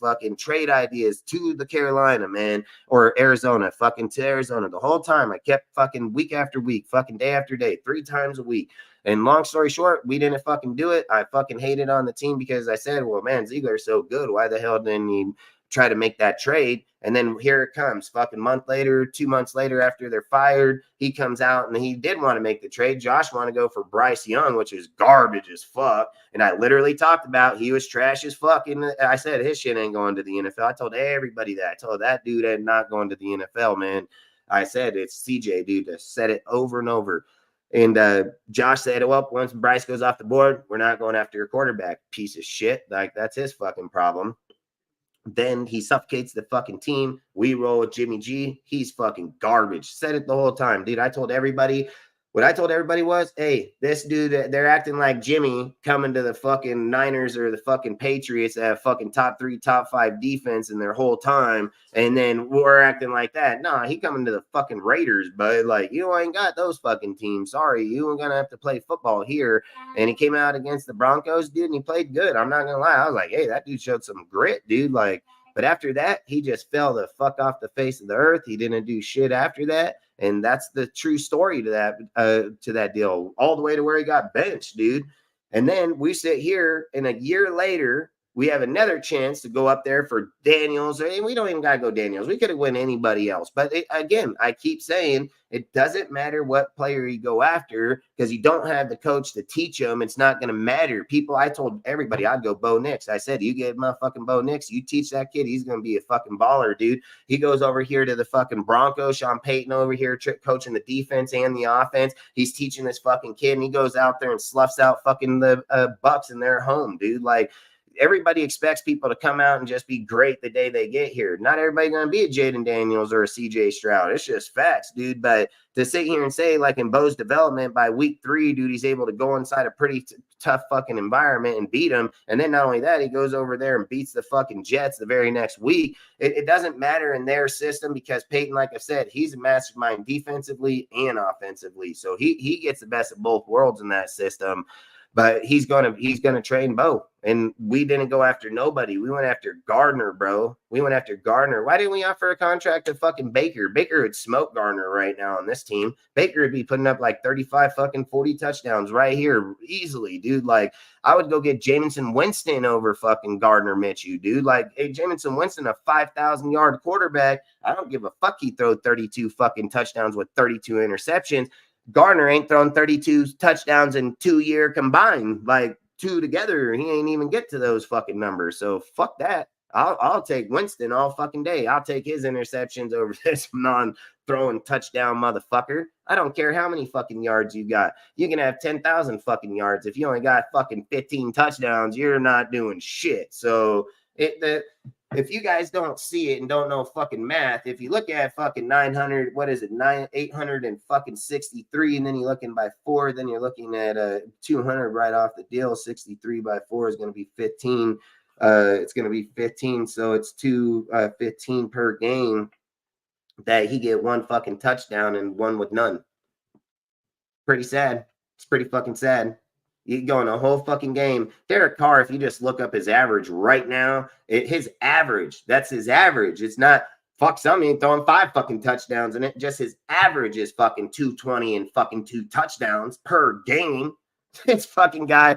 S9: fucking trade ideas to the Carolina, man, or Arizona, fucking to Arizona. The whole time I kept fucking week after week, fucking day after day, 3 times a week. And long story short, we didn't fucking do it. I fucking hated on the team because I said, well, man, Ziegler's so good. Why the hell didn't he try to make that trade? And then here it comes, fucking month later, 2 months later, after they're fired, he comes out and he did want to make the trade. Josh wanted to go for Bryce Young, which is garbage as fuck. And I literally talked about he was trash as fuck. And I said his shit ain't going to the NFL. I told everybody that. I told that dude ain't not going to the NFL, man. I said it's CJ, dude. I said it over and over. And Josh said, well, once Bryce goes off the board, we're not going after your quarterback. Piece of shit. Like, that's his fucking problem. Then he suffocates the fucking team. We roll with Jimmy G. He's fucking garbage. Said it the whole time, dude. I told everybody. What I told everybody was, hey, this dude, they're acting like Jimmy coming to the fucking Niners or the fucking Patriots that have fucking top 3, top 5 defense in their whole time. And then we're acting like that. Nah, he coming to the fucking Raiders, but like, you ain't got those fucking teams. Sorry, you ain't gonna have to play football here. And he came out against the Broncos, dude, and he played good. I'm not gonna lie. I was like, hey, that dude showed some grit, dude. Like, but after that, he just fell the fuck off the face of the earth. He didn't do shit after that. And that's the true story to that deal, all the way to where he got benched, dude. And then we sit here, and a year later, we have another chance to go up there for Daniels. And we don't even got to go Daniels. We could have won anybody else. But again, I keep saying it doesn't matter what player you go after because you don't have the coach to teach them. It's not going to matter. People, I told everybody I'd go Bo Nix. I said, you get my fucking Bo Nix. You teach that kid. He's going to be a fucking baller, dude. He goes over here to the fucking Broncos. Sean Payton over here coaching the defense and the offense. He's teaching this fucking kid, and he goes out there and sloughs out fucking the Bucks in their home, dude. Like, everybody expects people to come out and just be great the day they get here. Not everybody going to be a Jaden Daniels or a CJ Stroud. It's just facts, dude. But to sit here and say, like, in Bo's development, by week 3, dude, he's able to go inside a pretty tough fucking environment and beat him. And then not only that, he goes over there and beats the fucking Jets the very next week. It doesn't matter in their system because Peyton, like I said, he's a mastermind defensively and offensively. So he gets the best of both worlds in that system. But he's gonna train Bo. And we didn't go after nobody. We went after Gardner, bro. We went after Gardner. Why didn't we offer a contract to fucking Baker? Baker would smoke Gardner right now on this team. Baker would be putting up like 35 fucking 40 touchdowns right here easily, dude. Like, I would go get Jameson Winston over fucking Gardner Minshew, dude. Like, hey, Jameson Winston, a 5,000-yard quarterback. I don't give a fuck he throw 32 fucking touchdowns with 32 interceptions. Gardner ain't thrown 32 touchdowns in 2 year combined. Like, two together, he ain't even get to those fucking numbers. So fuck that. I'll take Winston all fucking day. I'll take his interceptions over this non-throwing touchdown motherfucker. I don't care how many fucking yards you got. You can have 10,000 fucking yards. If you only got fucking 15 touchdowns, you're not doing shit. So if you guys don't see it and don't know fucking math, if you look at fucking 863, and then you're looking by 4, then you're looking at 200 right off the deal. 63 by 4 is going to be 15. It's going to be 15, so it's 215 per game that he get one fucking touchdown and one with none. Pretty sad. It's pretty fucking sad. You going a whole fucking game. Derek Carr, if you just look up his average right now, his average, that's his average. It's not fuck something ain't throwing 5 fucking touchdowns in it. Just his average is fucking 220 and fucking 2 touchdowns per game. This fucking guy.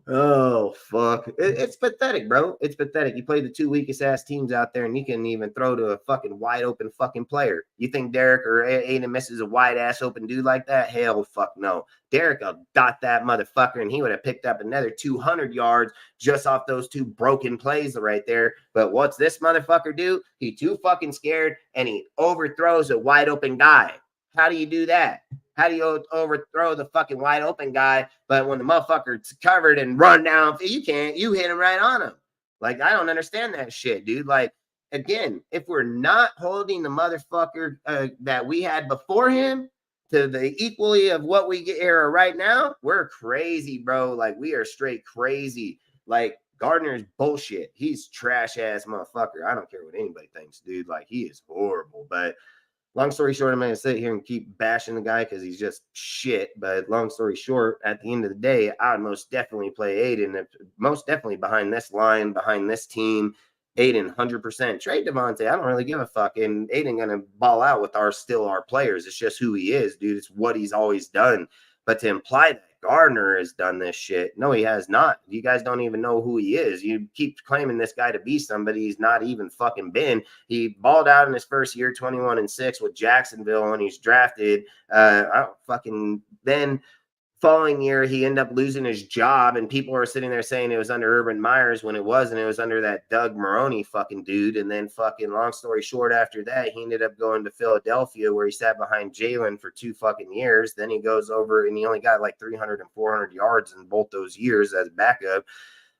S9: Oh, fuck. It's pathetic, bro. It's pathetic. You play the 2 weakest ass teams out there and you can even throw to a fucking wide open fucking player. You think Derek or Aiden misses a wide ass open dude like that? Hell fuck no. Derek will dot that motherfucker and he would have picked up another 200 yards just off those 2 broken plays right there. But what's this motherfucker do? He too fucking scared and he overthrows a wide open guy. How do you do that? How do you overthrow the fucking wide open guy? But when the motherfucker's covered and run down, you can't. You hit him right on him. Like, I don't understand that shit, dude. Like, again, if we're not holding the motherfucker that we had before him to the equally of what we get here right now, we're crazy, bro. Like, we are straight crazy. Like, Gardner's bullshit. He's trash ass motherfucker. I don't care what anybody thinks, dude. Like, he is horrible. But long story short, I'm going to sit here and keep bashing the guy because he's just shit. But long story short, at the end of the day, I would most definitely play Aiden. Most definitely behind this line, behind this team. Aiden, 100%. Trade Davante. I don't really give a fuck. And Aiden going to ball out with our players. It's just who he is, dude. It's what he's always done. But to imply that Gardner has done this shit, no, he has not. You guys don't even know who he is. You keep claiming this guy to be somebody he's not even fucking been. He balled out in his first year, 21-6 with Jacksonville, and he's drafted. Then following year, he ended up losing his job, and people are sitting there saying it was under Urban Meyers when it wasn't. It was under that Doug Maroney fucking dude. And then fucking long story short, after that, he ended up going to Philadelphia where he sat behind Jalen for 2 fucking years. Then he goes over and he only got like 300 and 400 yards in both those years as backup.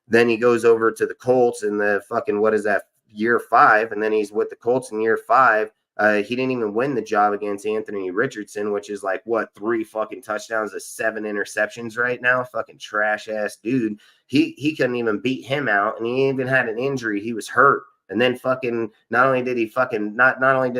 S9: Then he goes over to the Colts in the fucking, year 5. And then he's with the Colts in year 5. He didn't even win the job against Anthony Richardson, which is like, 3 fucking touchdowns to 7 interceptions right now. Fucking trash ass dude. He couldn't even beat him out, and he even had an injury. He was hurt. And then fucking not only did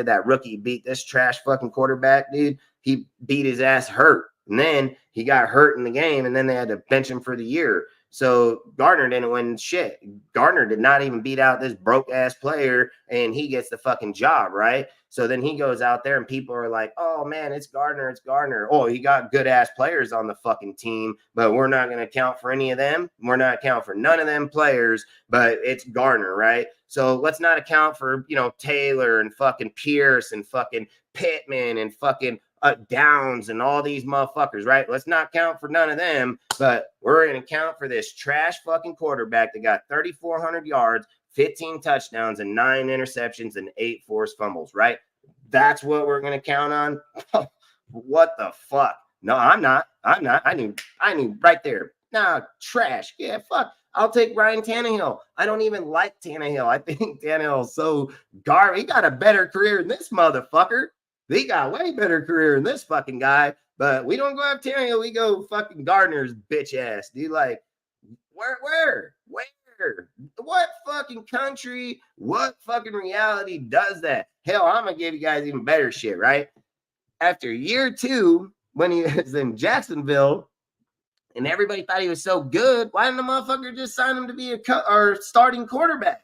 S9: that rookie beat this trash fucking quarterback, dude, he beat his ass hurt. And then he got hurt in the game, and then they had to bench him for the year. So Gardner didn't win shit. Gardner did not even beat out this broke-ass player, and he gets the fucking job, right? So then he goes out there, and people are like, oh, man, it's Gardner, it's Gardner. Oh, he got good-ass players on the fucking team, but we're not going to count for any of them. We're not account for none of them players, but it's Gardner, right? So let's not account for, Taylor and fucking Pierce and fucking Pittman and fucking Downs and all these motherfuckers, right? Let's not count for none of them, but we're going to count for this trash fucking quarterback that got 3,400 yards, 15 touchdowns, and 9 interceptions and 8 forced fumbles, right? That's what we're going to count on. What the fuck? No, I'm not. I knew right there. Nah, trash. Yeah, fuck. I'll take Ryan Tannehill. I don't even like Tannehill. I think Tannehill's so garbage. He got a better career than this motherfucker. He got way better career than this fucking guy, but we don't go after Tannehill. We go fucking Gardner's bitch ass, dude. Like, where? What fucking country? What fucking reality does that? Hell, I'm gonna give you guys even better shit, right? After year 2, when he was in Jacksonville, and everybody thought he was so good. Why didn't the motherfucker just sign him to be or starting quarterback?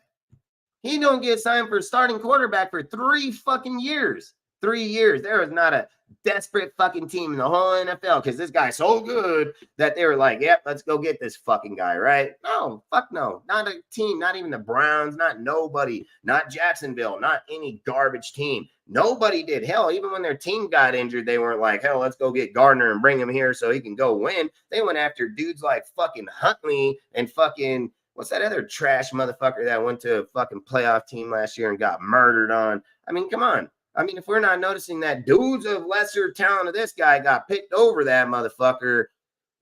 S9: He don't get signed for starting quarterback for 3 fucking years. 3 years. There was not a desperate fucking team in the whole NFL because this guy's so good that they were like, yep, let's go get this fucking guy, right? No, fuck no. Not a team, not even the Browns, not nobody, not Jacksonville, not any garbage team. Nobody did. Hell, even when their team got injured, they weren't like, hell, let's go get Gardner and bring him here so he can go win. They went after dudes like fucking Huntley and fucking, what's that other trash motherfucker that went to a fucking playoff team last year and got murdered on? I mean, come on. I mean, if we're not noticing that dudes of lesser talent of this guy got picked over that motherfucker,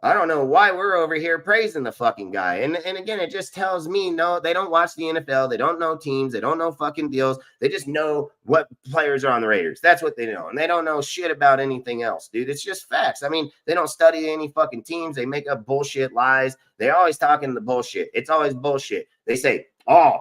S9: I don't know why we're over here praising the fucking guy. And again, it just tells me, no, they don't watch the NFL. They don't know teams. They don't know fucking deals. They just know what players are on the Raiders. That's what they know. And they don't know shit about anything else, dude. It's just facts. I mean, they don't study any fucking teams. They make up bullshit lies. They're always talking the bullshit. It's always bullshit. They say, oh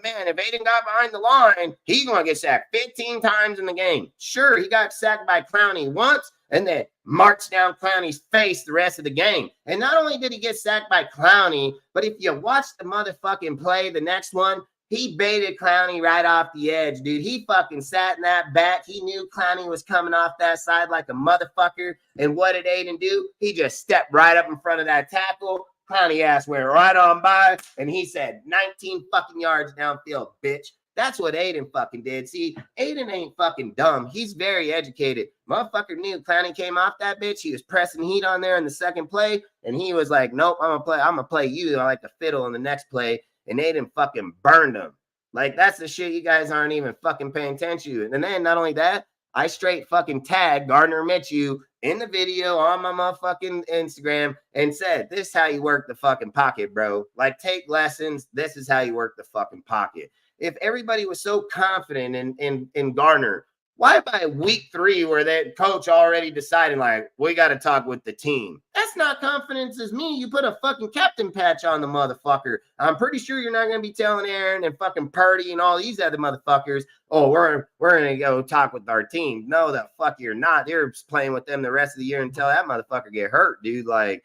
S9: man, if Aiden got behind the line, he's going to get sacked 15 times in the game. Sure, he got sacked by Clowney once and then marched down Clowney's face the rest of the game. And not only did he get sacked by Clowney, but if you watch the motherfucking play, the next one, he baited Clowney right off the edge, dude. He fucking sat in that back. He knew Clowney was coming off that side like a motherfucker. And what did Aiden do? He just stepped right up in front of that tackle. Clowney ass went right on by, and he said 19 fucking yards downfield, bitch. That's what Aiden fucking did. See, Aiden ain't fucking dumb. He's very educated. Motherfucker knew Clowney came off that bitch. He was pressing heat on there in the second play, and he was like, nope, I'm gonna play you. I like the fiddle in the next play. And Aiden fucking burned him. Like, that's the shit you guys aren't even fucking paying attention to. And then not only that, I straight fucking tagged Gardner Minshew in the video on my motherfucking Instagram and said, this is how you work the fucking pocket, bro. Like, take lessons. This is how you work the fucking pocket. If everybody was so confident in Gardner, why by week 3 where that coach already decided, like, we got to talk with the team? That's not confidence as me. You put a fucking captain patch on the motherfucker. I'm pretty sure you're not going to be telling Aaron and fucking Purdy and all these other motherfuckers, oh, we're going to go talk with our team. No, the fuck you're not. You're playing with them the rest of the year until that motherfucker get hurt, dude. Like,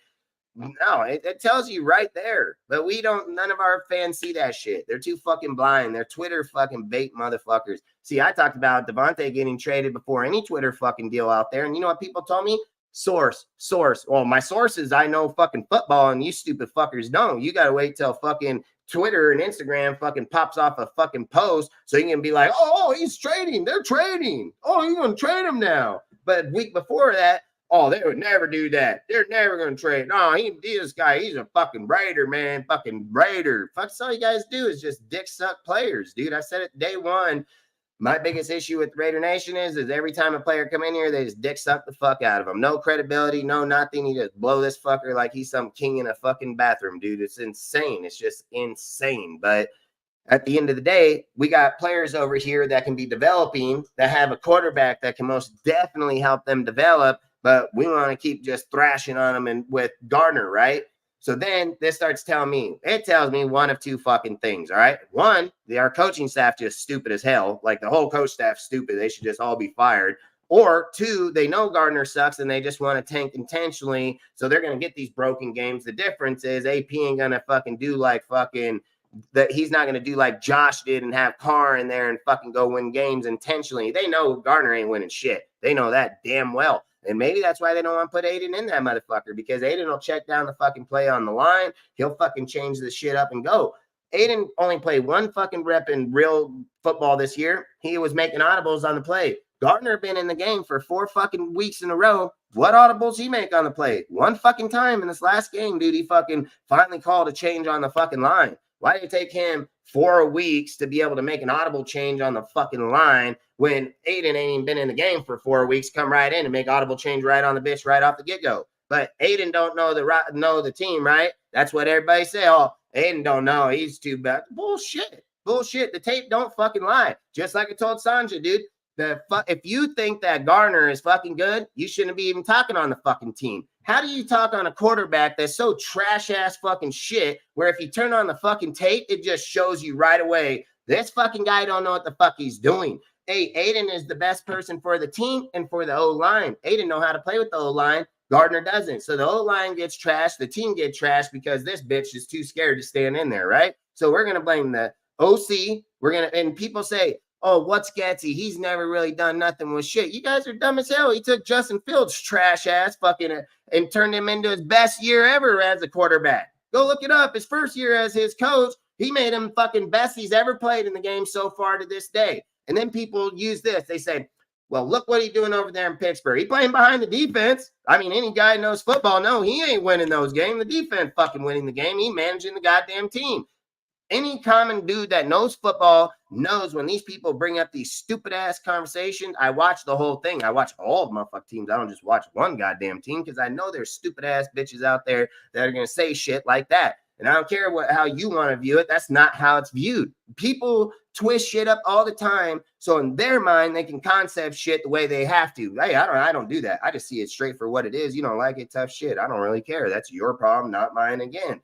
S9: no, it tells you right there. But none of our fans see that shit. They're too fucking blind. They're Twitter fucking bait motherfuckers. See, I talked about Davante getting traded before any Twitter fucking deal out there. And you know what people told me? Source. Well, my sources, I know fucking football, and you stupid fuckers don't. You got to wait till fucking Twitter and Instagram fucking pops off a fucking post so you can be like, oh, he's trading. They're trading. Oh, you're going to trade him now. But a week before that, oh, they would never do that. They're never going to trade. No, this guy, he's a fucking Raider, man. Fucking Raider. That's all you guys do is just dick suck players, dude. I said it day one. My biggest issue with Raider Nation is every time a player come in here, they just dick suck the fuck out of him. No credibility, no nothing. You just blow this fucker like he's some king in a fucking bathroom, dude. It's insane. It's just insane. But at the end of the day, we got players over here that can be developing, that have a quarterback that can most definitely help them develop. But we want to keep just thrashing on them and with Gardner, right? So then this starts telling me, it tells me one of two fucking things, all right? One, our coaching staff just stupid as hell. Like the whole coach staff stupid. They should just all be fired. Or two, they know Gardner sucks and they just want to tank intentionally. So they're going to get these broken games. The difference is AP ain't going to fucking do like fucking that. He's not going to do like Josh did and have Carr in there and fucking go win games intentionally. They know Gardner ain't winning shit. They know that damn well. And maybe that's why they don't want to put Aiden in that motherfucker, because Aiden will check down the fucking play on the line. He'll fucking change the shit up and go. Aiden only played one fucking rep in real football this year. He was making audibles on the play. Gardner been in the game for 4 fucking weeks in a row. What audibles he make on the play? One fucking time in this last game, dude. He fucking finally called a change on the fucking line. Why did it take him 4 weeks to be able to make an audible change on the fucking line when Aiden ain't even been in the game for 4 weeks? Come right in and make audible change right on the bitch right off the get-go. But Aiden don't know the team, right? That's what everybody say. Oh, Aiden don't know. He's too bad. Bullshit. The tape don't fucking lie. Just like I told Sanja, dude. If you think that Gardner is fucking good, you shouldn't be even talking on the fucking team. How do you talk on a quarterback that's so trash-ass fucking shit where if you turn on the fucking tape, it just shows you right away, this fucking guy don't know what the fuck he's doing. Hey, Aiden is the best person for the team and for the O-line. Aiden know how to play with the O-line. Gardner doesn't. So the O-line gets trashed, the team gets trashed because this bitch is too scared to stand in there, right? So we're going to blame the OC. And people say, oh, what's Gatsy? He's never really done nothing with shit. You guys are dumb as hell. He took Justin Fields' trash ass and turned him into his best year ever as a quarterback. Go look it up. His first year as his coach, he made him fucking best he's ever played in the game so far to this day. And then people use this. They say, well, look what he's doing over there in Pittsburgh. He playing behind the defense. I mean, any guy who knows football, no, he ain't winning those games. The defense fucking winning the game. He managing the goddamn team. Any common dude that knows football knows when these people bring up these stupid-ass conversations. I watch the whole thing. I watch all of my fuck teams. I don't just watch one goddamn team because I know there's stupid-ass bitches out there that are going to say shit like that. And I don't care how you want to view it. That's not how it's viewed. People twist shit up all the time. So in their mind, they can concept shit the way they have to. Hey, I don't do that. I just see it straight for what it is. You don't like it, tough shit. I don't really care. That's your problem, not mine again.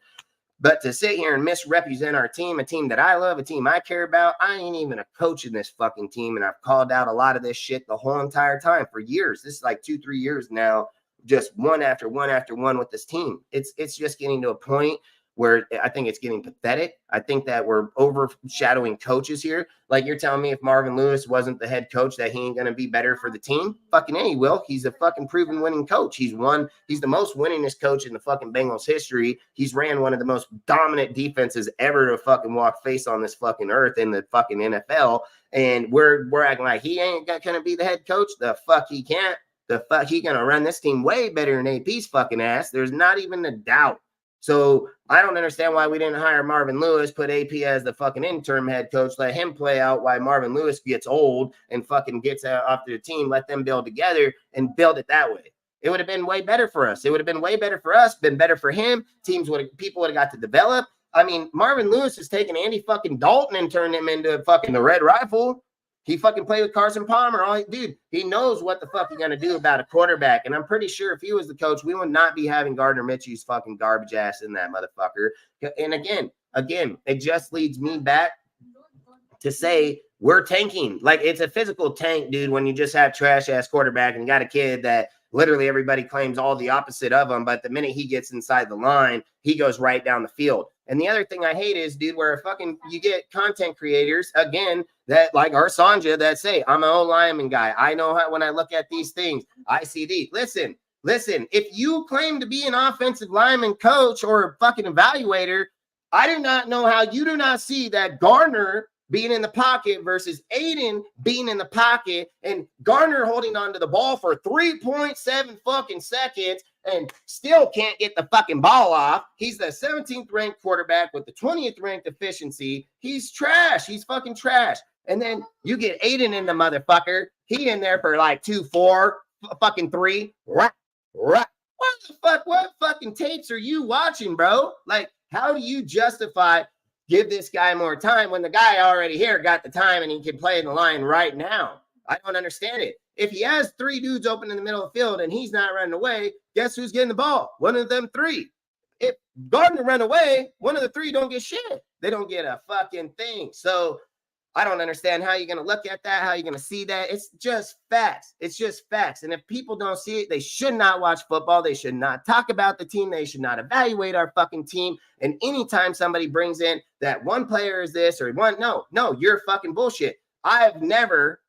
S9: But to sit here and misrepresent our team, a team that I love, a team I care about, I ain't even a coach in this fucking team. And I've called out a lot of this shit the whole entire time for years. This is like 2-3 years now, just one after one with this team. It's just getting to a point where I think it's getting pathetic. I think that we're overshadowing coaches here. Like you're telling me if Marvin Lewis wasn't the head coach that he ain't going to be better for the team? Fucking A, he will. He's a fucking proven winning coach. He's the most winningest coach in the fucking Bengals history. He's ran one of the most dominant defenses ever to fucking walk face on this fucking earth in the fucking NFL. And we're acting like he ain't going to be the head coach. The fuck he can't. The fuck he going to run this team way better than AP's fucking ass. There's not even a doubt. So I don't understand why we didn't hire Marvin Lewis, put AP as the fucking interim head coach, let him play out why Marvin Lewis gets old and fucking gets off the team, let them build together and build it that way. It would have been way better for us. It would have been way better for us, been better for him. People would have got to develop. I mean, Marvin Lewis has taken Andy fucking Dalton and turned him into fucking the Red Rifle. He fucking played with Carson Palmer. Dude, he knows what the fuck he's going to do about a quarterback. And I'm pretty sure if he was the coach, we would not be having Gardner Mitchell's fucking garbage ass in that motherfucker. And again, it just leads me back to say we're tanking. Like, it's a physical tank, dude, when you just have trash-ass quarterback and you got a kid that literally everybody claims all the opposite of him. But the minute he gets inside the line, he goes right down the field. And the other thing I hate is, dude, where you get content creators, again, that like our Sanja that say, I'm an O-lineman guy. I know how, when I look at these things, I see these. Listen, if you claim to be an offensive lineman coach or a fucking evaluator, I do not know how you do not see that Gardner being in the pocket versus Aiden being in the pocket and Gardner holding onto the ball for 3.7 fucking seconds and still can't get the fucking ball off. He's the 17th ranked quarterback with the 20th ranked efficiency. He's trash. He's fucking trash. And then you get Aiden in the motherfucker. He in there for like 2-4, fucking 3. What the fuck? What fucking tapes are you watching, bro? Like, how do you justify give this guy more time when the guy already here got the time and he can play in the line right now? I don't understand it. If he has 3 dudes open in the middle of the field and he's not running away, guess who's getting the ball? One of them 3. If Gardner run away, one of the 3 don't get shit. They don't get a fucking thing. So I don't understand how you're going to look at that, how you're going to see that. It's just facts. It's just facts. And if people don't see it, they should not watch football. They should not talk about the team. They should not evaluate our fucking team. And anytime somebody brings in that one player is this or one, no, you're fucking bullshit. I've never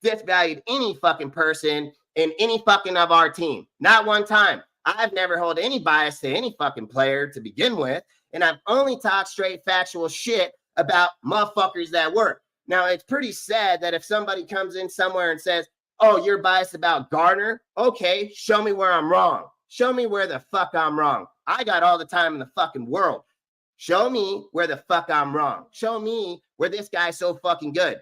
S9: disvalued any fucking person in any fucking of our team. Not one time. I've never held any bias to any fucking player to begin with. And I've only talked straight factual shit about motherfuckers that work. Now, it's pretty sad that if somebody comes in somewhere and says, oh, you're biased about Gardner. Okay, show me where I'm wrong. Show me where the fuck I'm wrong. I got all the time in the fucking world. Show me where the fuck I'm wrong. Show me where this guy's so fucking good.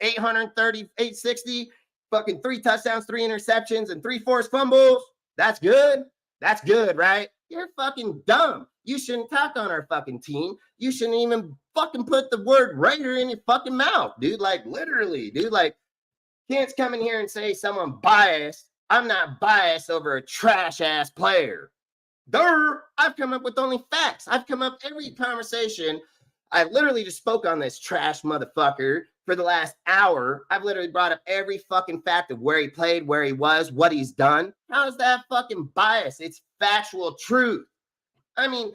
S9: 830, 860, fucking 3 touchdowns, 3 interceptions, and 3 forced fumbles. That's good. That's good, right? You're fucking dumb. You shouldn't talk on our fucking team. You shouldn't even fucking put the word Raider in your fucking mouth, dude. Like, literally, dude. Like, can't come in here and say someone biased. I'm not biased over a trash-ass player. I've come up with only facts. I've come up every conversation. I literally just spoke on this trash motherfucker for the last hour, I've literally brought up every fucking fact of where he played, where he was, what he's done. How is that fucking bias? It's factual truth. I mean,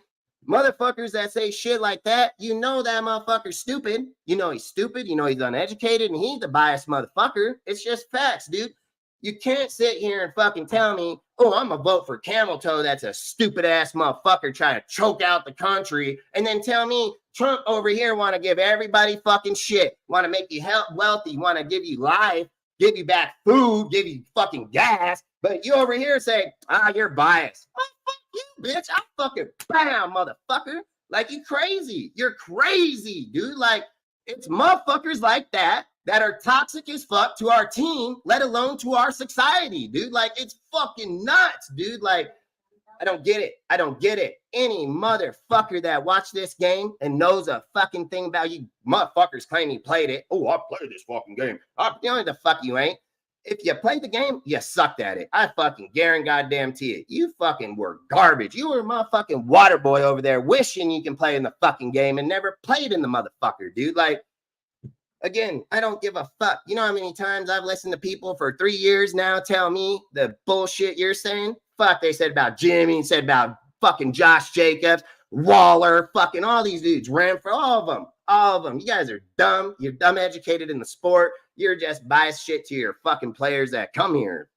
S9: motherfuckers that say shit like that, you know that motherfucker's stupid. You know he's stupid. You know he's uneducated, and he's the biased motherfucker. It's just facts, dude. You can't sit here and fucking tell me, oh, I'm gonna vote for Camel Toe. That's a stupid ass motherfucker trying to choke out the country, and then tell me Trump over here want to give everybody fucking shit, want to make you wealthy, want to give you life, give you back food, give you fucking gas, but you over here say, you're biased. Oh, fuck you, bitch. I fucking bam, motherfucker. Like, you crazy. You're crazy, dude. Like, it's motherfuckers like that are toxic as fuck to our team, let alone to our society, dude. Like, it's fucking nuts, dude. Like, I don't get it. I don't get it. Any motherfucker that watched this game and knows a fucking thing about you motherfuckers claim he played it. Oh, I played this fucking game. You know the fuck you ain't. If you played the game, you sucked at it. I fucking guarantee it. You fucking were garbage. You were a motherfucking water boy over there wishing you can play in the fucking game and never played in the motherfucker, dude. Like, again, I don't give a fuck. You know how many times I've listened to people for 3 years now tell me the bullshit you're saying? Fuck, they said about Jimmy, said about fucking Josh Jacobs, Waller, fucking all these dudes, ran for all of them. All of them. You guys are dumb. You're dumb educated in the sport. You're just biased shit to your fucking players that come here.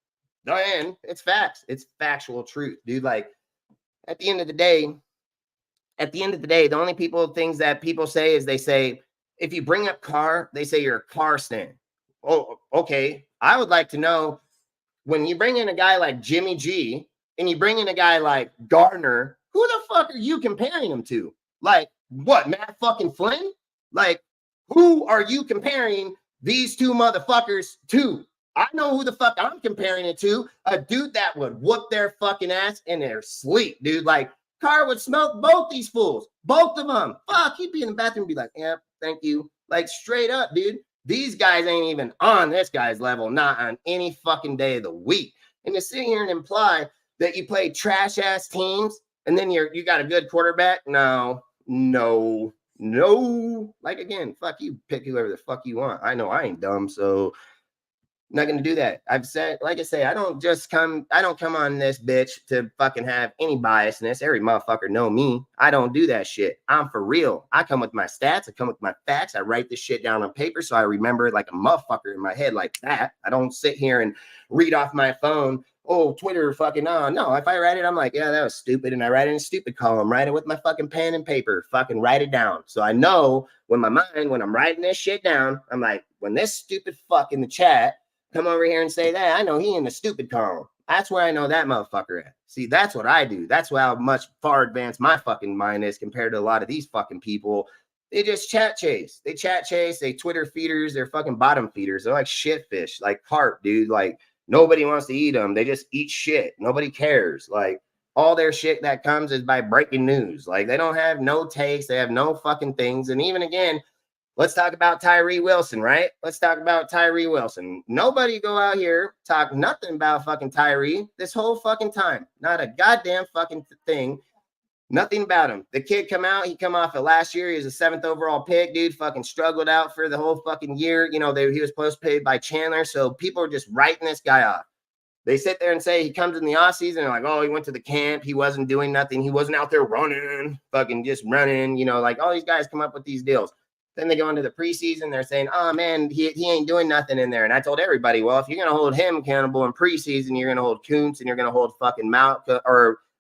S9: And it's facts. It's factual truth, dude. Like, at the end of the day, the only things that people say is they say, if you bring up Carr, they say you're a Carr stan. Oh, okay. I would like to know, when you bring in a guy like Jimmy G and you bring in a guy like Gardner, who the fuck are you comparing him to? Like, what, Matt fucking Flynn? Like, who are you comparing these two motherfuckers to? I know who the fuck I'm comparing it to. A dude that would whoop their fucking ass in their sleep, dude. Like, Carr would smoke both these fools. Both of them. Fuck, he'd be in the bathroom and be like, yeah, thank you. Like, straight up, dude. These guys ain't even on this guy's level, not on any fucking day of the week. And to sit here and imply that you play trash-ass teams and then you got a good quarterback, no. Like, again, fuck you, pick whoever the fuck you want. I know I ain't dumb, so not gonna do that. I've said, like I say, I don't come on this bitch to fucking have any biasness. Every motherfucker know me. I don't do that shit. I'm for real. I come with my stats. I come with my facts. I write this shit down on paper so I remember it like a motherfucker in my head like that. I don't sit here and read off my phone. Oh, Twitter fucking no. If I write it, I'm like, yeah, that was stupid. And I write it in a stupid column, write it with my fucking pen and paper, fucking write it down. So I know when I'm writing this shit down, I'm like, when this stupid fuck in the chat come over here and say that, I know he in the stupid column. That's where I know that motherfucker at. See, that's what I do. That's how much far advanced my fucking mind is compared to a lot of these fucking people. They just chat chase. They Twitter feeders. They're fucking bottom feeders. They're like shit fish, like carp, dude. Like, nobody wants to eat them. They just eat shit. Nobody cares. Like, all their shit that comes is by breaking news. Like, they don't have no taste. They have no fucking things. And even again, let's talk about Tyree Wilson, right? Let's talk about Tyree Wilson. Nobody go out here, talk nothing about fucking Tyree this whole fucking time. Not a goddamn fucking thing. Nothing about him. The kid he come off of last year. He was a 7th overall pick, dude. Fucking struggled out for the whole fucking year. You know, he was post-paid by Chandler. So people are just writing this guy off. They sit there and say he comes in the offseason and like, oh, he went to the camp. He wasn't doing nothing. He wasn't out there running, fucking just running. You know, like all these guys come up with these deals. Then they go into the preseason. They're saying, oh, man, he ain't doing nothing in there. And I told everybody, well, if you're going to hold him accountable in preseason, you're going to hold Kuntz and you're going to hold fucking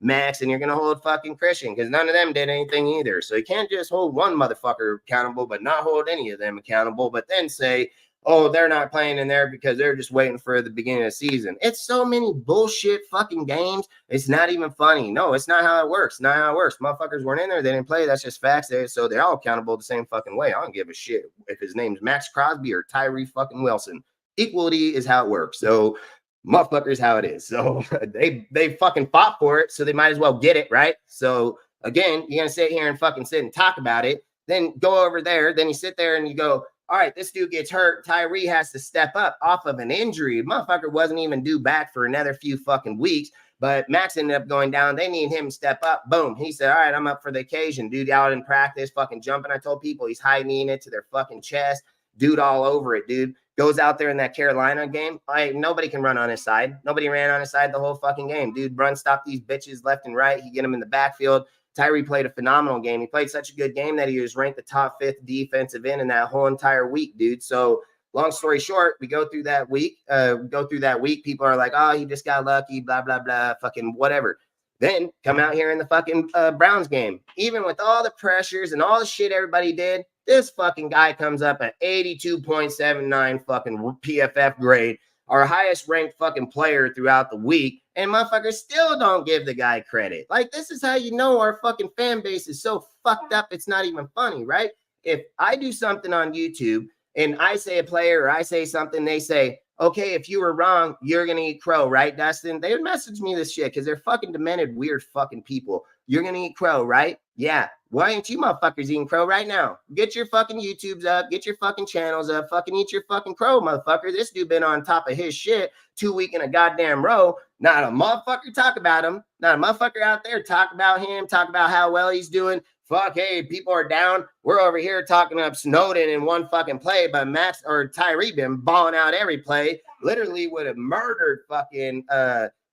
S9: Max, and you're going to hold fucking Christian, because none of them did anything either. So you can't just hold one motherfucker accountable, but not hold any of them accountable, but then say, oh, they're not playing in there because they're just waiting for the beginning of the season. It's so many bullshit fucking games. It's not even funny. No, it's not how it works. Not how it works. Motherfuckers weren't in there. They didn't play. That's just facts. So they're all accountable the same fucking way. I don't give a shit if his name's Max Crosby or Tyree fucking Wilson. Equality is how it works. So motherfuckers, how it is. So they fucking fought for it, so they might as well get it, right? So again, you're gonna sit here and fucking sit and talk about it, then go over there, then you sit there and you go, all right, this dude gets hurt. Tyree has to step up off of an injury. Motherfucker wasn't even due back for another few fucking weeks, but Max ended up going down. They need him to step up. Boom. He said, all right, I'm up for the occasion. Dude out in practice, fucking jumping. I told people he's high-kneeing it to their fucking chest, dude all over it, dude. Goes out there in that Carolina game. Nobody can run on his side. Nobody ran on his side the whole fucking game. Dude, run, stop these bitches left and right. He get them in the backfield. Tyree played a phenomenal game. He played such a good game that he was ranked the top 5th defensive end in that whole entire week, dude. So long story short, we go through that week. People are like, oh, he just got lucky, blah, blah, blah, fucking whatever. Then come out here in the fucking Browns game. Even with all the pressures and all the shit everybody did, this fucking guy comes up at 82.79 fucking PFF grade, our highest ranked fucking player throughout the week, and motherfuckers still don't give the guy credit. Like, this is how you know our fucking fan base is so fucked up, it's not even funny, right? If I do something on YouTube and I say a player or I say something, they say, okay, if you were wrong, you're going to eat crow, right, Dustin? They would message me this shit because they're fucking demented, weird fucking people. You're going to eat crow, right? Yeah. Why ain't you motherfuckers eating crow right now? Get your fucking YouTubes up. Get your fucking channels up. Fucking eat your fucking crow, motherfucker. This dude been on top of his shit 2 weeks in a goddamn row. Not a motherfucker talk about him. Not a motherfucker out there talk about him, talk about how well he's doing. Fuck, hey, people are down. We're over here talking up Snowden in one fucking play, but Max or Tyree been balling out every play. Literally would have murdered fucking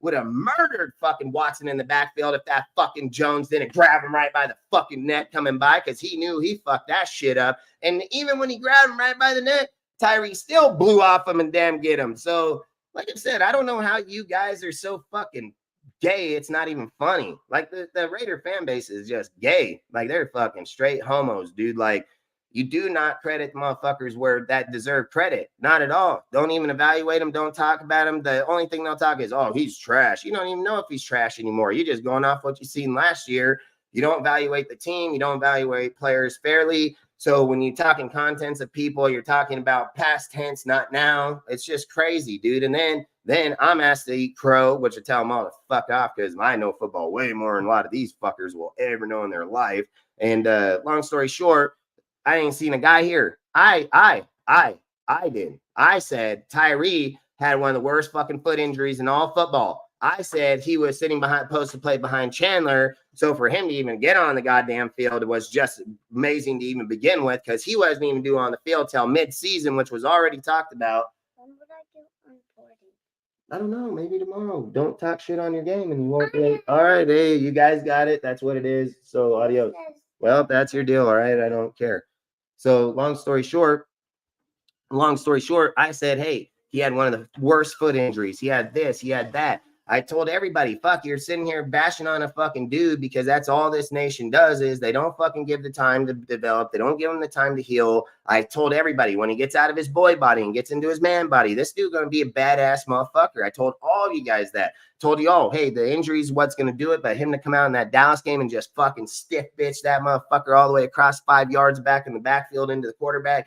S9: Watson in the backfield if that fucking Jones didn't grab him right by the fucking neck coming by, because he knew he fucked that shit up. And even when he grabbed him right by the neck, Tyree still blew off him and damn get him. So, like I said, I don't know how you guys are so fucking gay, it's not even funny. Like, the Raider fan base is just gay. Like, they're fucking straight homos, dude. Like, you do not credit motherfuckers where that deserve credit. Not at all. Don't even evaluate them. Don't talk about them. The only thing they'll talk is, oh, he's trash. You don't even know if he's trash anymore. You're just going off what you seen last year. You don't evaluate the team. You don't evaluate players fairly. So when you're talking contents of people, you're talking about past tense, not now. It's just crazy, dude. And then I'm asked to eat crow, which I tell them all to fuck off because I know football way more than a lot of these fuckers will ever know in their life. And long story short, I ain't seen a guy here. I did. I said Tyree had one of the worst fucking foot injuries in all football. I said he was sitting behind, supposed to play behind Chandler. So for him to even get on the goddamn field, it was just amazing to even begin with, because he wasn't even due on the field till mid-season, which was already talked about. When would I do reporting? I don't know. Maybe tomorrow. Don't talk shit on your game and you won't be. All right. Hey, you guys got it. That's what it is. So adios. Well, that's your deal. All right. I don't care. So long story short, I said, hey, he had one of the worst foot injuries. He had this, he had that. I told everybody, fuck, you're sitting here bashing on a fucking dude because that's all this nation does is they don't fucking give the time to develop. They don't give him the time to heal. I told everybody when he gets out of his boy body and gets into his man body, this dude's going to be a badass motherfucker. I told all of you guys that. Told you all, hey, the injury is what's going to do it, but him to come out in that Dallas game and just fucking stiff bitch that motherfucker all the way across 5 yards back in the backfield into the quarterback.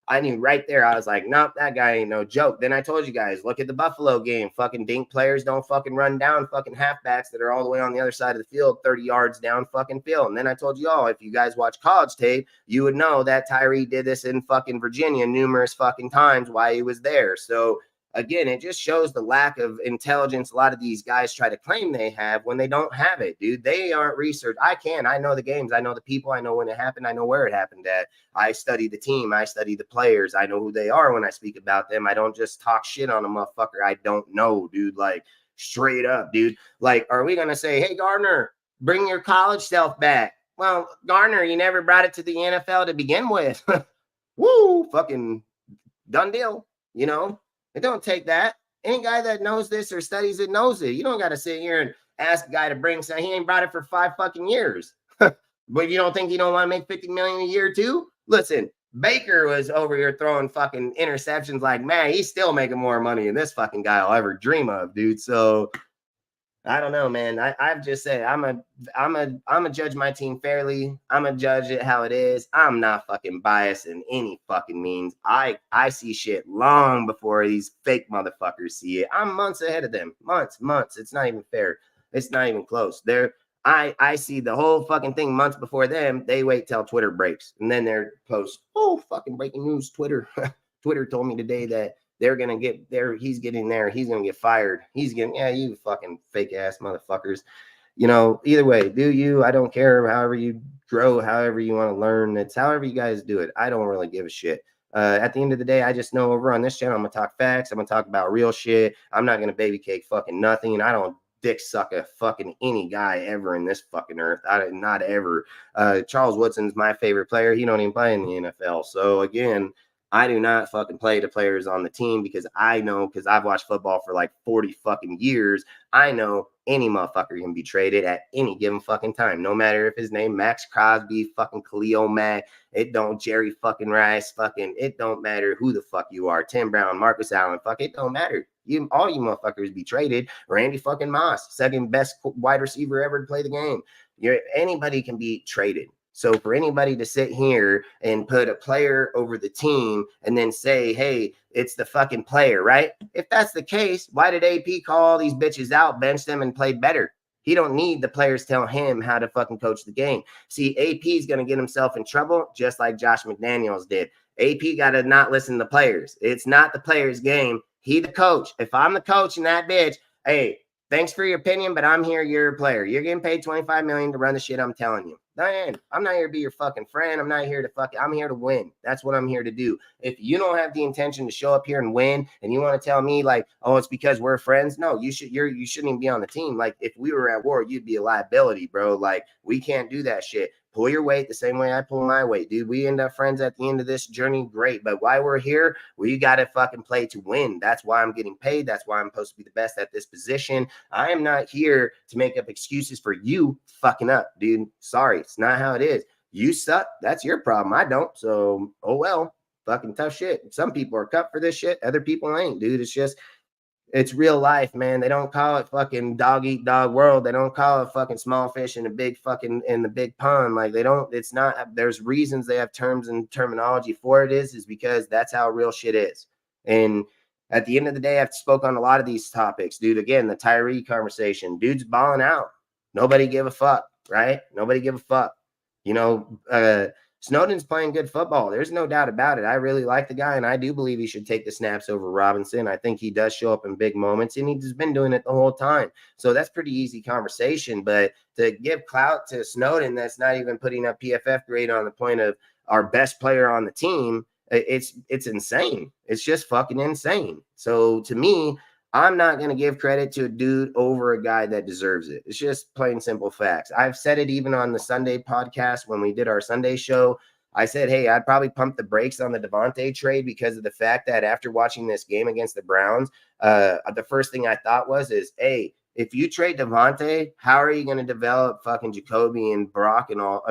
S9: I knew right there. I was like, nope, that guy ain't no joke. Then I told you guys, look at the Buffalo game. Fucking dink players don't fucking run down fucking halfbacks that are all the way on the other side of the field, 30 yards down fucking field. And then I told you all, if you guys watch college tape, you would know that Tyree did this in fucking Virginia numerous fucking times while he was there. So again, it just shows the lack of intelligence a lot of these guys try to claim they have when they don't have it, dude. They aren't researched. I know the games. I know the people. I know when it happened. I know where it happened at. I study the team. I study the players. I know who they are when I speak about them. I don't just talk shit on a motherfucker I don't know, dude. Like, straight up, dude. Like, are we going to say, hey, Gardner, bring your college self back? Well, Gardner, you never brought it to the NFL to begin with. Woo, fucking done deal, you know? It don't take that. Any guy that knows this or studies it knows it. You don't got to sit here and ask a guy to bring something. He ain't brought it for 5 fucking years. But you don't think you don't want to make $50 million a year too? Listen, Baker was over here throwing fucking interceptions like, man, he's still making more money than this fucking guy I'll ever dream of, dude. So I don't know, man. I've just said I'm a judge my team fairly. I'm a judge it how it is. I'm not fucking biased in any fucking means. I see shit long before these fake motherfuckers see it. I'm months ahead of them. Months. It's not even fair. It's not even close. I see the whole fucking thing months before them. They wait till Twitter breaks and then they're post. Oh, fucking breaking news, Twitter. Twitter told me today that they're going to get there. He's getting there. He's going to get fired. He's getting, yeah, you fucking fake ass motherfuckers. You know, either way, do you, I don't care. However you grow, however you want to learn. It's however you guys do it. I don't really give a shit. At the end of the day, I just know over on this channel, I'm going to talk facts. I'm going to talk about real shit. I'm not going to baby cake fucking nothing. I don't dick suck a fucking any guy ever in this fucking earth. Not ever. Charles Woodson's my favorite player. He don't even play in the NFL. So again, I do not fucking play the players on the team because I know, because I've watched football for like 40 fucking years. I know any motherfucker can be traded at any given fucking time. No matter if his name Max Crosby, fucking Khalil Mack, it don't Jerry fucking Rice, fucking it don't matter who the fuck you are. Tim Brown, Marcus Allen, fuck it don't matter. All you motherfuckers be traded. Randy fucking Moss, second best wide receiver ever to play the game. Anybody can be traded. So for anybody to sit here and put a player over the team and then say, hey, it's the fucking player, right? If that's the case, why did AP call all these bitches out, bench them, and play better? He don't need the players tell him how to fucking coach the game. See, AP is going to get himself in trouble just like Josh McDaniels did. AP got to not listen to players. It's not the player's game. He the coach. If I'm the coach and that bitch, hey, thanks for your opinion, but I'm here. You're a player. You're getting paid $25 million to run the shit I'm telling you. Diane, I'm not here to be your fucking friend. I'm not here to I'm here to win. That's what I'm here to do. If you don't have the intention to show up here and win, and you want to tell me like, oh, it's because we're friends. No, you shouldn't even be on the team. Like if we were at war, you'd be a liability, bro. Like we can't do that shit. Pull your weight the same way I pull my weight, dude. We end up friends at the end of this journey. Great. But why we're here, we got to fucking play to win. That's why I'm getting paid. That's why I'm supposed to be the best at this position. I am not here to make up excuses for you fucking up, dude. Sorry. It's not how it is. You suck. That's your problem. I don't. So, oh, well, fucking tough shit. Some people are cut for this shit. Other people ain't, dude. It's real life, man. They don't call it fucking dog eat dog world. They don't call it fucking small fish in the big pond. Like they don't, it's not, there's reasons they have terms and terminology for it is because that's how real shit is. And at the end of the day, I've spoke on a lot of these topics, dude. Again, the Tyree conversation, dude's balling out. Nobody give a fuck, right? Nobody give a fuck. Snowden's playing good football. There's no doubt about it. I really like the guy, and I do believe he should take the snaps over Robinson. I think he does show up in big moments, and he's been doing it the whole time. So that's pretty easy conversation. But to give clout to Snowden that's not even putting up PFF grade on the point of our best player on the team, it's insane. It's just fucking insane. So to me, I'm not going to give credit to a dude over a guy that deserves it. It's just plain simple facts. I've said it even on the Sunday podcast when we did our Sunday show. I said, hey, I'd probably pump the brakes on the Davante trade because of the fact that after watching this game against the Browns, the first thing I thought is, hey, if you trade Davante, how are you going to develop fucking Jacoby and Brock and all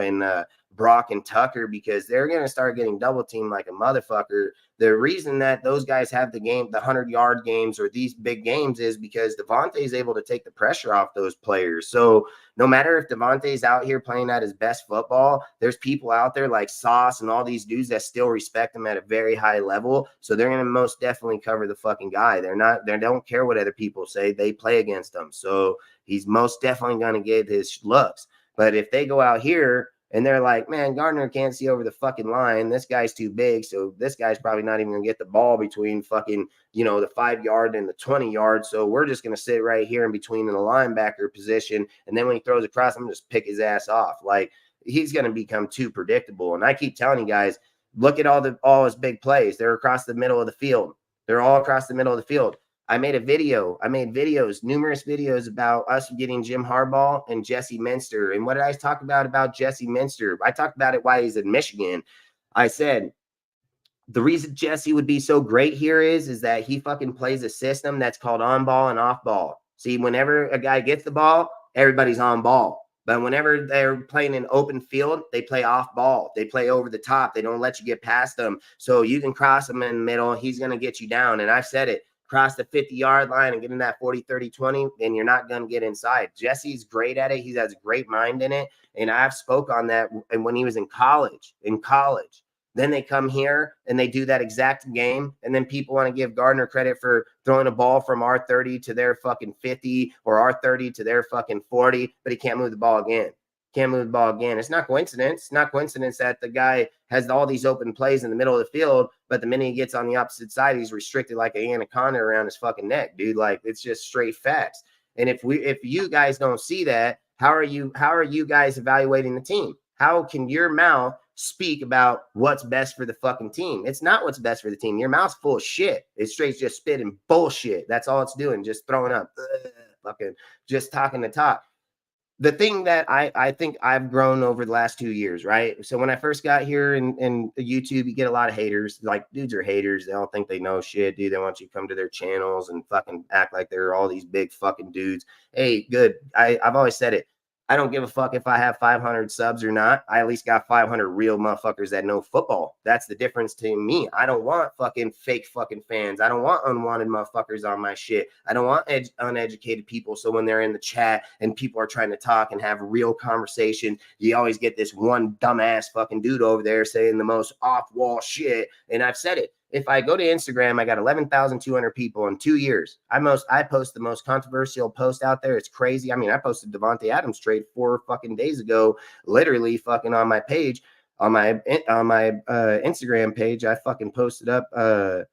S9: Brock and Tucker, because they're going to start getting double teamed like a motherfucker. The reason that those guys have the 100-yard games or these big games is because Davante is able to take the pressure off those players. So no matter if Davante's out here playing at his best football, there's people out there like Sauce and all these dudes that still respect him at a very high level. So they're going to most definitely cover the fucking guy. They don't care what other people say. They play against him. So he's most definitely going to get his looks. But if they go out here and they're like, man, Gardner can't see over the fucking line. This guy's too big. So this guy's probably not even going to get the ball between fucking, the 5-yard and the 20-yard. So we're just going to sit right here in between in the linebacker position. And then when he throws across, I'm going to just pick his ass off. Like, he's going to become too predictable. And I keep telling you guys, look at all his big plays. They're across the middle of the field. They're all across the middle of the field. I made videos, numerous videos about us getting Jim Harbaugh and Jesse Minster. And what did I talk about Jesse Minster? I talked about it while he's in Michigan. I said, the reason Jesse would be so great here is that he fucking plays a system that's called on ball and off ball. See, whenever a guy gets the ball, everybody's on ball. But whenever they're playing an open field, they play off ball. They play over the top. They don't let you get past them. So you can cross him in the middle. He's going to get you down. And I've said it. Cross the 50-yard line and get in that 40, 30, 20, then you're not going to get inside. Jesse's great at it. He has a great mind in it. And I've spoke on that. And when he was in college, then they come here and they do that exact game. And then people want to give Gardner credit for throwing a ball from our 30 to their fucking 50 or our 30 to their fucking 40, but he can't move the ball again. It's not coincidence. It's not coincidence that the guy has all these open plays in the middle of the field, but the minute he gets on the opposite side, he's restricted like an anaconda around his fucking neck, dude. Like, it's just straight facts. And if you guys don't see that, how are you guys evaluating the team? How can your mouth speak about what's best for the fucking team. It's not what's best for the team. Your mouth's full of shit. It's straight just spitting bullshit. That's all it's doing, just throwing up, fucking just talking to talk. The thing that I think I've grown over the last 2 years, right? So when I first got here in YouTube, you get a lot of haters. Like, dudes are haters. They all think they know shit, dude. They want you to come to their channels and fucking act like they're all these big fucking dudes. Hey, good. I've always said it. I don't give a fuck if I have 500 subs or not. I at least got 500 real motherfuckers that know football. That's the difference to me. I don't want fucking fake fucking fans. I don't want unwanted motherfuckers on my shit. I don't want uneducated people. So when they're in the chat and people are trying to talk and have real conversation, you always get this one dumbass fucking dude over there saying the most off-wall shit. And I've said it. If I go to Instagram, I got 11,200 people in 2 years. I post the most controversial post out there. It's crazy. I mean, I posted Davante Adams trade 4 fucking days ago, literally fucking on my page, on my Instagram page. I fucking posted up fucking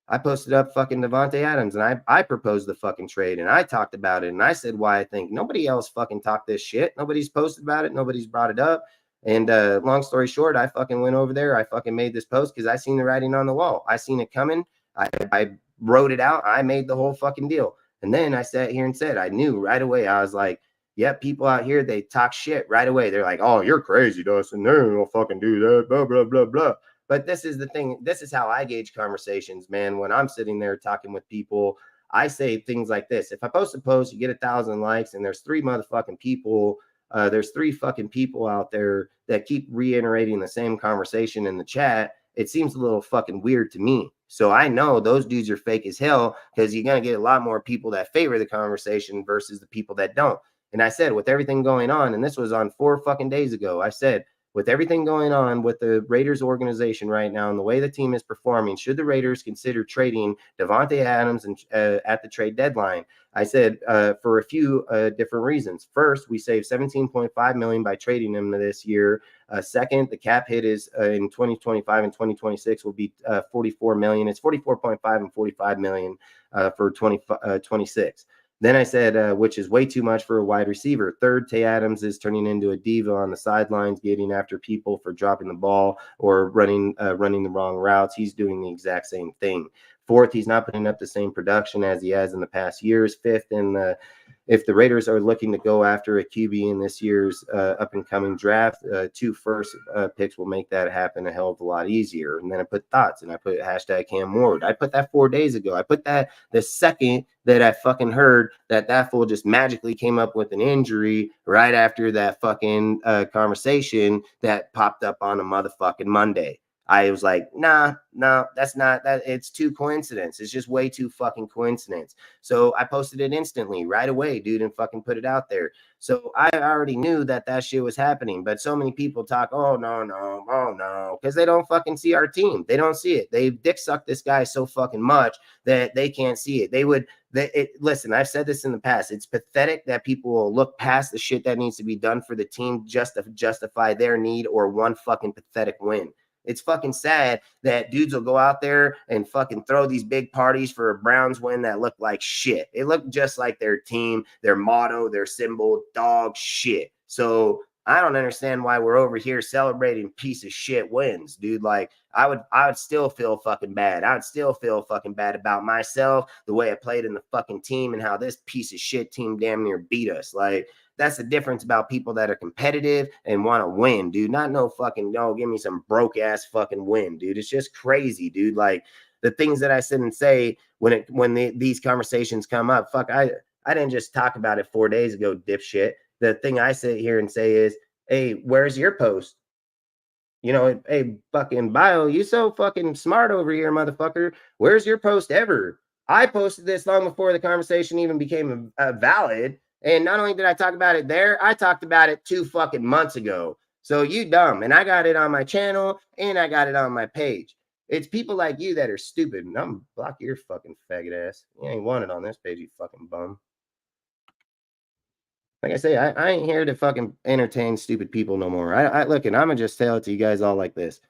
S9: Davante Adams, and I proposed the fucking trade, and I talked about it, and I said why I think. Nobody else fucking talked this shit. Nobody's posted about it. Nobody's brought it up. And long story short, I fucking went over there. I fucking made this post because I seen the writing on the wall. I seen it coming. I wrote it out. I made the whole fucking deal. And then I sat here and said, I knew right away. I was like, yep, people out here, they talk shit right away. They're like, oh, you're crazy, Dustin. They don't fucking do that, blah, blah, blah, blah. But this is the thing. This is how I gauge conversations, man. When I'm sitting there talking with people, I say things like this. If I post a post, you get 1,000 likes, and there's 3 motherfucking people. There's 3 fucking people out there that keep reiterating the same conversation in the chat. It seems a little fucking weird to me. So I know those dudes are fake as hell, because you're going to get a lot more people that favor the conversation versus the people that don't. And I said, with everything going on, and this was on 4 fucking days ago, I said, with everything going on with the Raiders organization right now and the way the team is performing, should the Raiders consider trading Davante Adams at the trade deadline? I said for a few different reasons. First, we saved $17.5 million by trading him this year. Second, the cap hit is in 2025 and 2026 will be $44 million. It's 44.5 and 45 million for 2026. Then I said, which is way too much for a wide receiver. Third, Tay Adams is turning into a diva on the sidelines, getting after people for dropping the ball or running the wrong routes. He's doing the exact same thing. Fourth, he's not putting up the same production as he has in the past years. Fifth, if the Raiders are looking to go after a QB in this year's up-and-coming draft, 2 first picks will make that happen a hell of a lot easier. And then I put thoughts, and I put hashtag Cam Ward. I put that 4 days ago. I put that the second that I fucking heard that fool just magically came up with an injury right after that fucking conversation that popped up on a motherfucking Monday. I was like, nah, that's not that. It's too coincidence. It's just way too fucking coincidence. So I posted it instantly right away, dude, and fucking put it out there. So I already knew that shit was happening. But so many people talk, oh no, because they don't fucking see our team. They don't see it. They dick suck this guy so fucking much that they can't see it. Listen, I've said this in the past. It's pathetic that people will look past the shit that needs to be done for the team just to justify their need or one fucking pathetic win. It's fucking sad that dudes will go out there and fucking throw these big parties for a Browns win that look like shit. It looked just like their team, their motto, their symbol, dog shit. So I don't understand why we're over here celebrating piece of shit wins, dude. Like I would still feel fucking bad. I would still feel fucking bad about myself, the way I played in the fucking team and how this piece of shit team damn near beat us. Like, that's the difference about people that are competitive and want to win, dude. Not no fucking, no, give me some broke ass fucking win, dude. It's just crazy, dude. Like the things that I sit and say when these conversations come up, fuck, I didn't just talk about it 4 days ago, dipshit. The thing I sit here and say is, hey, where's your post? You know, hey, fucking bio, you so fucking smart over here, motherfucker. Where's your post ever? I posted this long before the conversation even became valid. And not only did I talk about it there, I talked about it 2 fucking months ago. So you dumb. And I got it on my channel and I got it on my page. It's people like you that are stupid. And I'm block your fucking faggot ass. You ain't wanted on this page, you fucking bum. Like I say, I ain't here to fucking entertain stupid people no more. Look, and I'm going to just tell it to you guys all like this.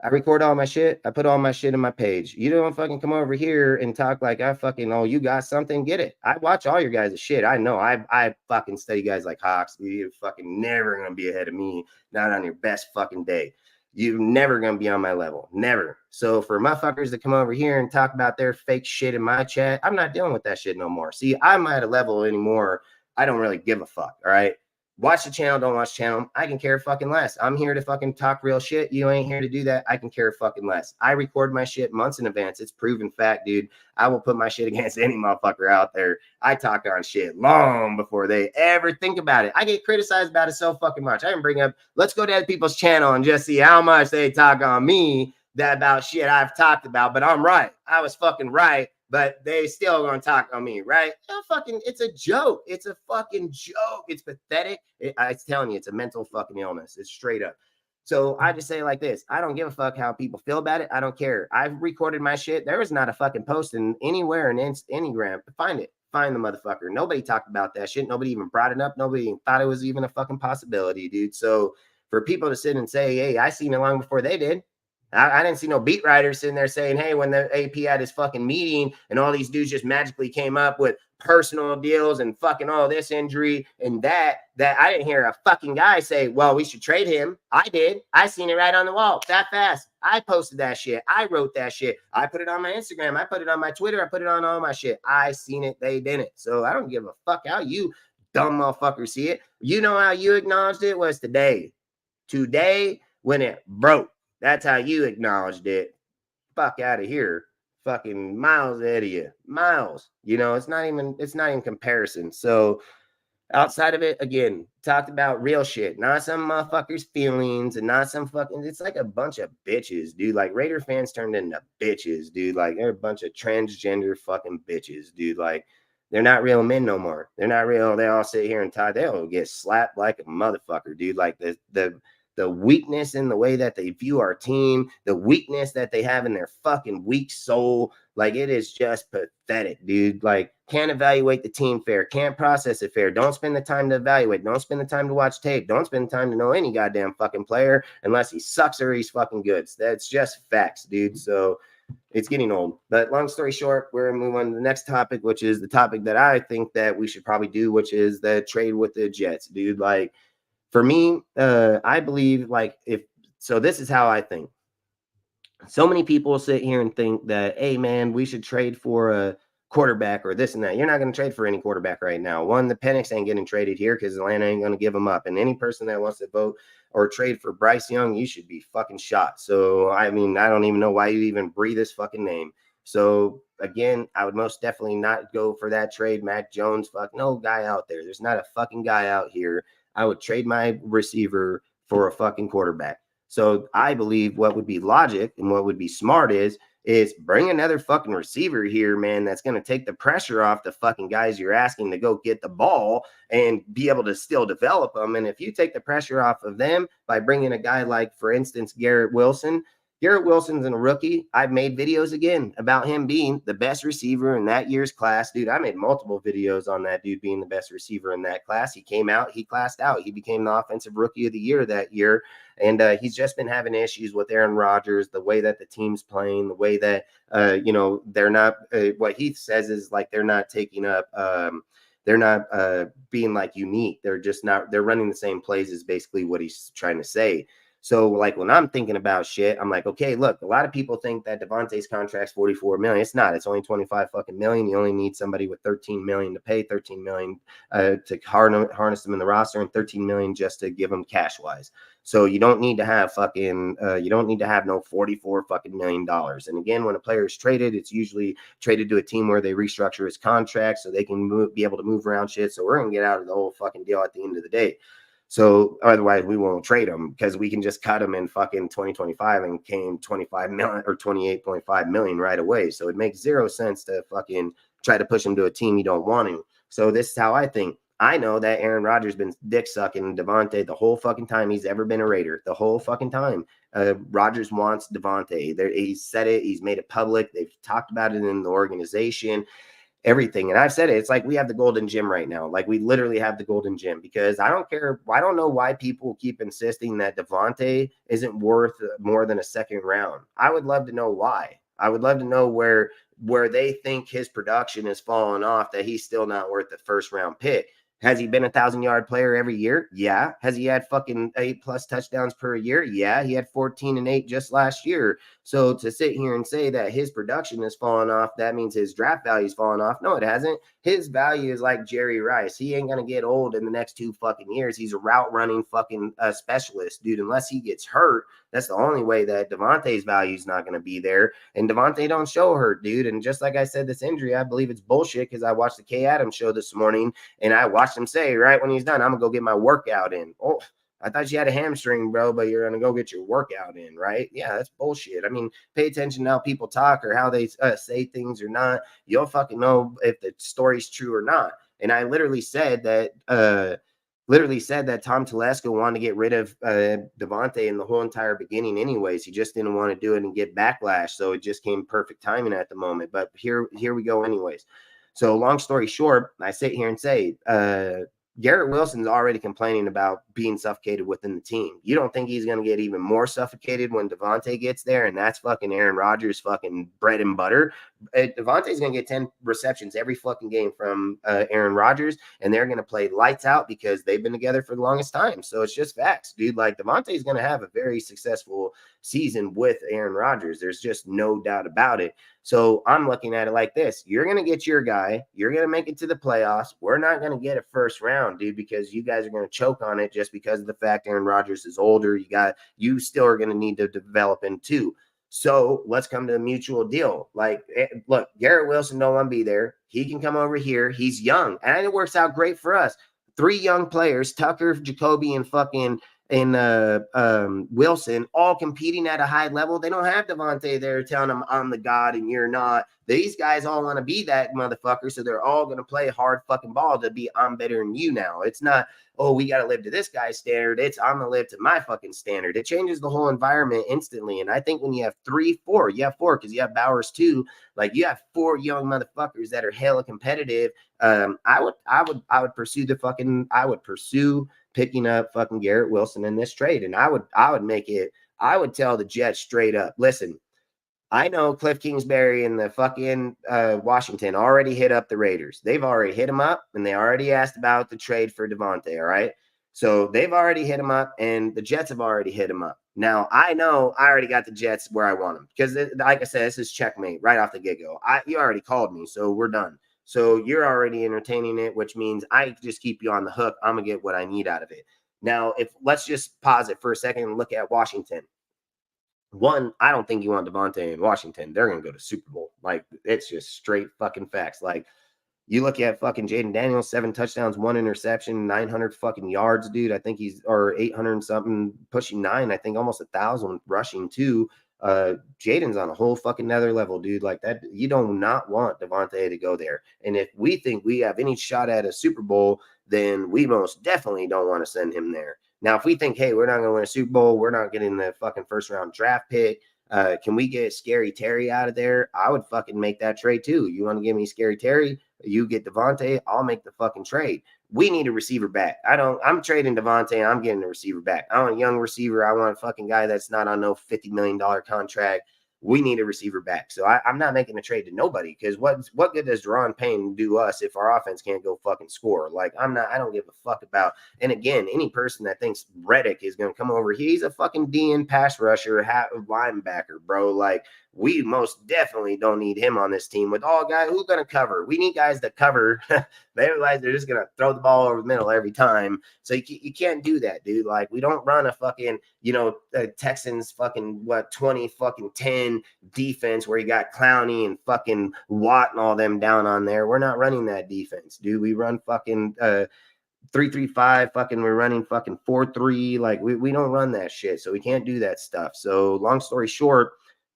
S9: I record all my shit. I put all my shit in my page. You don't fucking come over here and talk like I fucking, oh, you got something, get it. I watch all your guys' shit. I know. I fucking study guys like Hawks. You're fucking never going to be ahead of me. Not on your best fucking day. You're never going to be on my level. Never. So for motherfuckers to come over here and talk about their fake shit in my chat, I'm not dealing with that shit no more. See, I'm at a level anymore. I don't really give a fuck. All right. Watch the channel, don't watch the channel. I can care fucking less. I'm here to fucking talk real shit. You ain't here to do that. I can care fucking less. I record my shit months in advance. It's proven fact, dude. I will put my shit against any motherfucker out there. I talk on shit long before they ever think about it. I get criticized about it so fucking much. I can bring up, let's go to other people's channel and just see how much they talk on me that about shit I've talked about, but I'm right. I was fucking right. But they still gonna talk on me, right? It's a joke. It's a fucking joke. It's pathetic. I'm telling you, it's a mental fucking illness. It's straight up. So I just say it like this. I don't give a fuck how people feel about it. I don't care. I've recorded my shit. There is not a fucking post in anywhere in Instagram. Find it. Find the motherfucker. Nobody talked about that shit. Nobody even brought it up. Nobody even thought it was even a fucking possibility, dude. So for people to sit and say, hey, I seen it long before they did. I didn't see no beat writers sitting there saying, hey, when the AP had his fucking meeting and all these dudes just magically came up with personal deals and fucking all this injury and that I didn't hear a fucking guy say, well, we should trade him. I did. I seen it right on the wall that fast. I posted that shit. I wrote that shit. I put it on my Instagram. I put it on my Twitter. I put it on all my shit. I seen it. They didn't. So I don't give a fuck how you dumb motherfuckers see it. You know how you acknowledged it was today. Today when it broke. That's how you acknowledged it. Fuck out of here. Fucking miles ahead of you. Miles. You know, it's not even comparison. So outside of it, again, talked about real shit. Not some motherfuckers' feelings and not some fucking, it's like a bunch of bitches, dude. Like Raider fans turned into bitches, dude. Like they're a bunch of transgender fucking bitches, dude. Like they're not real men no more. They're not real. They all sit here and talk. They'll get slapped like a motherfucker, dude. Like the weakness in the way that they view our team, the weakness that they have in their fucking weak soul. Like it is just pathetic, dude. Like can't evaluate the team fair, can't process it fair. Don't spend the time to evaluate. Don't spend the time to watch tape. Don't spend the time to know any goddamn fucking player unless he sucks or he's fucking good. That's just facts, dude. So it's getting old. But long story short, we're going to move on to the next topic, which is the topic that I think that we should probably do, which is the trade with the Jets, dude. Like, for me, I believe this is how I think. So many people sit here and think that, hey, man, we should trade for a quarterback or this and that. You're not going to trade for any quarterback right now. One, the Penix ain't getting traded here because Atlanta ain't going to give him up. And any person that wants to vote or trade for Bryce Young, you should be fucking shot. So, I mean, I don't even know why you even breathe this fucking name. So, again, I would most definitely not go for that trade. Mac Jones, fuck no guy out there. There's not a fucking guy out here. I would trade my receiver for a fucking quarterback. So I believe what would be logic and what would be smart is bring another fucking receiver here, man, that's going to take the pressure off the fucking guys you're asking to go get the ball and be able to still develop them. And if you take the pressure off of them by bringing a guy like, for instance, Garrett Wilson's a rookie. I've made videos again about him being the best receiver in that year's class. Dude, I made multiple videos on that dude being the best receiver in that class. He came out, he classed out. He became the offensive rookie of the year that year. And he's just been having issues with Aaron Rodgers, the way that the team's playing, the way that, they're not, what he says is like they're not taking up, they're not being like unique. They're just not, they're running the same plays is basically what he's trying to say. So, like, when I'm thinking about shit, I'm like, okay, look, a lot of people think that Davante's contract's $44 million. It's not. It's only $25 fucking million. You only need somebody with $13 million to pay, $13 million to harness them in the roster, and $13 million just to give them cash-wise. So you don't need to have fucking, you don't need to have no $44 fucking million. And again, when a player is traded, it's usually traded to a team where they restructure his contract so they can be able to move around shit. So we're going to get out of the whole fucking deal at the end of the day. So otherwise we won't trade him because we can just cut him in fucking 2025 and came 25 million or 28.5 million right away. So it makes zero sense to fucking try to push him to a team you don't want him. So this is how I think. I know that Aaron Rodgers been dick sucking Davante the whole fucking time he's ever been a Raider, the whole fucking time. Rodgers wants Davante. He's said it. He's made it public. They've talked about it in the organization. Everything. And I've said it, it's like we have the golden gym right now. Like we literally have the golden gym because I don't care. I don't know why people keep insisting that Davante isn't worth more than a second round. I would love to know why. I would love to know where they think his production is falling off, that he's still not worth the first round pick. Has he been 1,000-yard player every year? Yeah. Has he had fucking 8+ touchdowns per year? Yeah. He had 14 and 8 just last year. So to sit here and say that his production has fallen off, that means his draft value's fallen off. No, it hasn't. His value is like Jerry Rice. He ain't going to get old in the next 2 fucking years. He's a route running fucking specialist, dude. Unless he gets hurt, that's the only way that Davante's value is not going to be there. And Davante don't show hurt, dude. And just like I said, this injury, I believe it's bullshit because I watched the K Adams show this morning and I watched him say right when he's done, I'm going to go get my workout in. Oh, I thought you had a hamstring, bro, but you're going to go get your workout in, right? Yeah, that's bullshit. I mean, pay attention to how people talk or how they say things or not. You'll fucking know if the story's true or not. And I literally said that Tom Telesco wanted to get rid of Davante in the whole entire beginning anyways. He just didn't want to do it and get backlash. So it just came perfect timing at the moment. But here we go anyways. So long story short, I sit here and say, Garrett Wilson's already complaining about being suffocated within the team. You don't think he's going to get even more suffocated when Davante gets there? And that's fucking Aaron Rodgers' fucking bread and butter. Davante's going to get 10 receptions every fucking game from Aaron Rodgers, and they're going to play lights out because they've been together for the longest time. So it's just facts, dude. Like, Davante's going to have a very successful season with Aaron Rodgers. There's just no doubt about it. So I'm looking at it like this. You're going to get your guy. You're going to make it to the playoffs. We're not going to get a first round, dude, because you guys are going to choke on it just because of the fact Aaron Rodgers is older. You still are going to need to develop in too. So let's come to a mutual deal. Like, look, Garrett Wilson don't want to be there. He can come over here. He's young, and it works out great for us. 3 young players, Tucker, Jacoby, and fucking Wilson, all competing at a high level. They don't have Davante there telling him I'm the god and you're not. These guys all want to be that motherfucker, so they're all going to play hard fucking ball to be I'm better than you now. It's not, oh, we got to live to this guy's standard. It's I'm going to live to my fucking standard. It changes the whole environment instantly. And I think when you have 4 because you have Bowers too, like you have 4 young motherfuckers that are hella competitive. I would pursue picking up fucking Garrett Wilson in this trade. And I would tell the Jets straight up, listen, I know Cliff Kingsbury and the fucking Washington already hit up the Raiders. They've already hit him up, and they already asked about the trade for Davante, all right? So they've already hit him up, and the Jets have already hit him up. Now, I know I already got the Jets where I want them because, like I said, this is checkmate right off the get-go. You already called me, so we're done. So you're already entertaining it, which means I just keep you on the hook. I'm going to get what I need out of it. Now, let's just pause it for a second and look at Washington. One, I don't think you want Davante in Washington. They're going to go to Super Bowl. Like, it's just straight fucking facts. Like, you look at fucking Jaden Daniels, 7 touchdowns, 1 interception, 900 fucking yards, dude. I think he's, or 800 and something, pushing 9. I think almost 1,000 rushing too. Jaden's on a whole fucking another level, dude. Like that, you do not want Davante to go there. And if we think we have any shot at a Super Bowl, then we most definitely don't want to send him there. Now, if we think, hey, we're not going to win a Super Bowl, we're not getting the fucking first round draft pick, can we get Scary Terry out of there? I would fucking make that trade too. You want to give me Scary Terry? You get Davante, I'll make the fucking trade. We need a receiver back. I'm trading Davante, I'm getting a receiver back. I want a young receiver. I want a fucking guy that's not on no $50 million contract. We need a receiver back. So I'm not making a trade to nobody because what good does Deron Payne do us if our offense can't go fucking score? Like I don't give a fuck about. And again, any person that thinks Reddick is going to come over, he's a fucking DN pass rusher, linebacker, bro. Like we most definitely don't need him on this team with all guys who's going to cover. We need guys that cover. They realize they're just going to throw the ball over the middle every time. So you can't do that, dude. Like we don't run a fucking, Texans fucking 20 fucking 10 defense where you got Clowney and fucking Watt and all them down on there. We're not running that defense, dude. We run fucking 3-3-5, fucking we're running fucking 4-3. Like we don't run that shit. So we can't do that stuff. So long story short,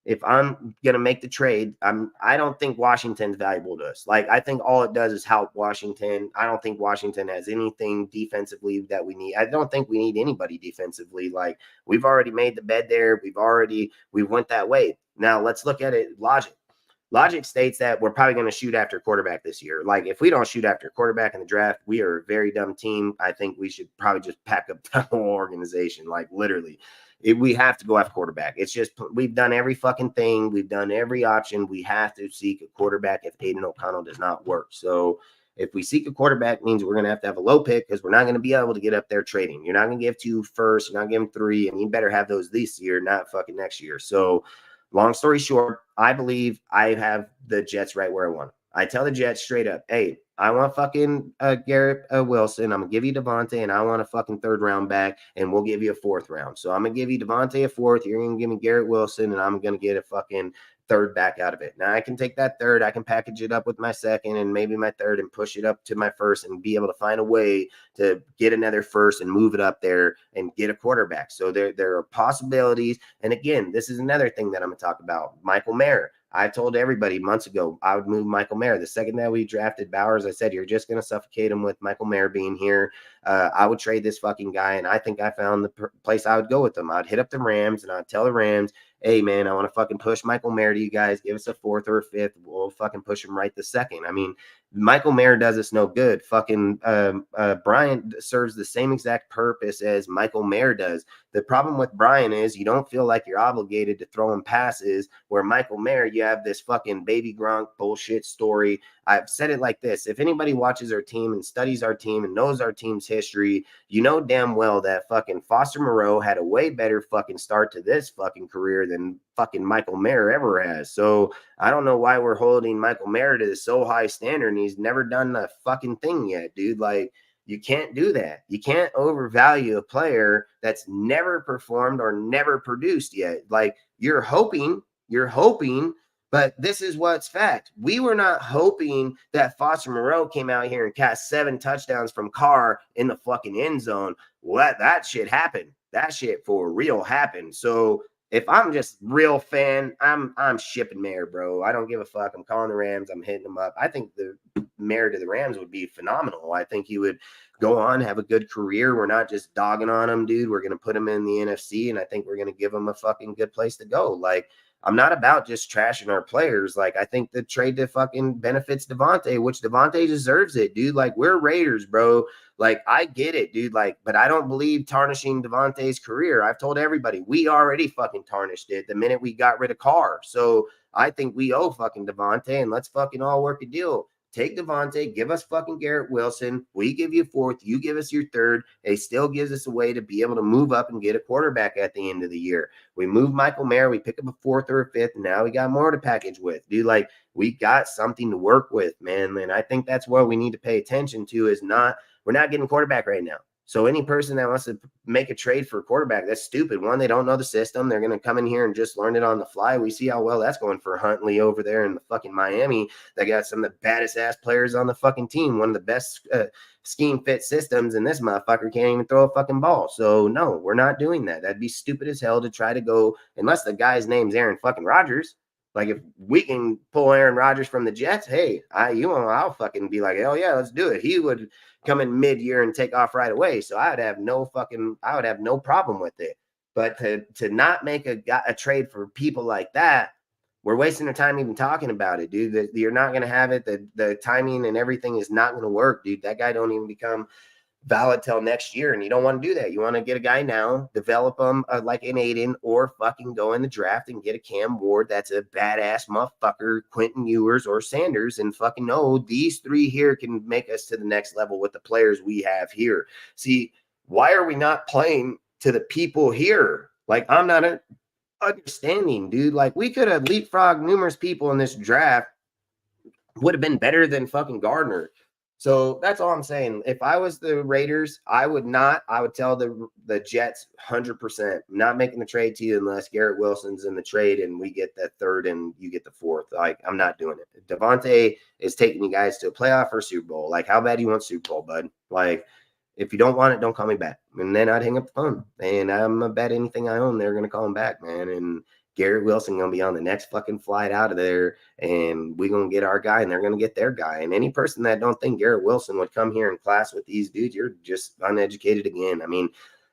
S9: if I'm going to make the trade, I don't think Washington's valuable to us. Like, I think all it does is help Washington. I don't think Washington has anything defensively that we need. I don't think we need anybody defensively. Like, we've already made the bed there. We went that way. Now, let's look at it logic. Logic states that we're probably going to shoot after quarterback this year. Like, if we don't shoot after quarterback in the draft, we are a very dumb team. I think we should probably just pack up the whole organization, like, literally. We have to go after quarterback. It's just we've done every fucking thing. We've done every option. We have to seek a quarterback if Aiden O'Connell does not work. So If we seek a quarterback, means we're going to have a low pick because we're not going to be able to get up there trading. You're not going to give 2 first, you're not giving 3, and you better have those this year, not fucking next year. So long story short, I believe I have the Jets right where I want them. I tell the Jets straight up, hey, I want fucking Garrett Wilson. I'm going to give you Davante, and I want a fucking 3rd round back, and we'll give you a 4th round. So I'm going to give you Davante a 4th. You're going to give me Garrett Wilson, and I'm going to get a fucking 3rd back out of it. Now I can take that 3rd, I can package it up with my 2nd and maybe my 3rd and push it up to my 1st and be able to find a way to get another 1st and move it up there and get a quarterback. So there are possibilities. And again, this is another thing that I'm going to talk about. Michael Mayer. I told everybody months ago I would move Michael Mayer. The second that we drafted Bowers, I said, you're just going to suffocate him with Michael Mayer being here. I would trade this fucking guy, and I think I found the place I would go with him. I'd hit up the Rams, and I'd tell the Rams, hey, man, I want to fucking push Michael Mayer to you guys. Give us a 4th or a 5th. We'll fucking push him right the second. I mean, Michael Mayer does us no good. Fucking Brian serves the same exact purpose as Michael Mayer does. The problem with Brian is you don't feel like you're obligated to throw him passes, where Michael Mayer, you have this fucking baby Gronk bullshit story. I've said it like this. If anybody watches our team and studies our team and knows our team's history, you know damn well that fucking Foster Moreau had a way better fucking start to this fucking career than fucking Michael Mayer ever has. So I don't know why we're holding Michael Mayer to so high standard, and he's never done a fucking thing yet, dude. Like, you can't do that. You can't overvalue a player that's never performed or never produced yet. Like, you're hoping, but this is what's fact. We were not hoping that Foster Moreau came out here and cast 7 touchdowns from Carr in the fucking end zone. Well, that shit happened. That shit for real happened. So if I'm just real fan, I'm shipping Mayer, bro. I don't give a fuck. I'm calling the Rams. I'm hitting them up. I think the Mayer to the Rams would be phenomenal. I think he would go on, have a good career. We're not just dogging on him, dude. We're going to put him in the NFC, and I think we're going to give him a fucking good place to go. Like, I'm not about just trashing our players. Like, I think the trade that fucking benefits Davante, which Davante deserves it, dude. Like, we're Raiders, bro. Like, I get it, dude. Like, but I don't believe tarnishing Davante's career. I've told everybody we already fucking tarnished it the minute we got rid of Carr. So I think we owe fucking Davante, and let's fucking all work a deal. Take Davante, give us fucking Garrett Wilson. We give you 4th, you give us your 3rd. It still gives us a way to be able to move up and get a quarterback at the end of the year. We move Michael Mayer, we pick up a 4th or a 5th, and now we got more to package with. Dude, like, we got something to work with, man. And I think that's what we need to pay attention to is we're not getting quarterback right now. So any person that wants to make a trade for a quarterback, that's stupid. One, they don't know the system. They're going to come in here and just learn it on the fly. We see how well that's going for Huntley over there in the fucking Miami. They got some of the baddest ass players on the fucking team. One of the best scheme fit systems, and this motherfucker can't even throw a fucking ball. So no, we're not doing that. That'd be stupid as hell to try to go, unless the guy's name's Aaron fucking Rodgers. Like, if we can pull Aaron Rodgers from the Jets, hey, I'll fucking be like, hell yeah, let's do it. He would come in mid-year and take off right away. So I would have no problem with it. But to not make a trade for people like that, we're wasting our time even talking about it, dude. You're not going to have it. The timing and everything is not going to work, dude. That guy don't even become valid till next year, and you don't want to do that. You want to get a guy now, develop him like an Aiden, or fucking go in the draft and get a Cam Ward that's a badass motherfucker, Quentin Ewers or Sanders, and fucking know these 3 here can make us to the next level with the players we have here. See, why are we not playing to the people here? Like, I'm not understanding, dude. Like, we could have leapfrogged numerous people in this draft, would have been better than fucking Gardner. So that's all I'm saying. If I was the Raiders, I would tell the Jets 100%, I'm not making the trade to you unless Garrett Wilson's in the trade and we get that 3rd and you get the 4th. Like, I'm not doing it. Davante is taking you guys to a playoff or Super Bowl. Like, how bad do you want Super Bowl, bud? Like, if you don't want it, don't call me back. And then I'd hang up the phone. And I'm going to bet anything I own, they're going to call him back, man. And Garrett Wilson going to be on the next fucking flight out of there, and we're going to get our guy, and they're going to get their guy. And any person that don't think Garrett Wilson would come here in class with these dudes, you're just uneducated again. I mean,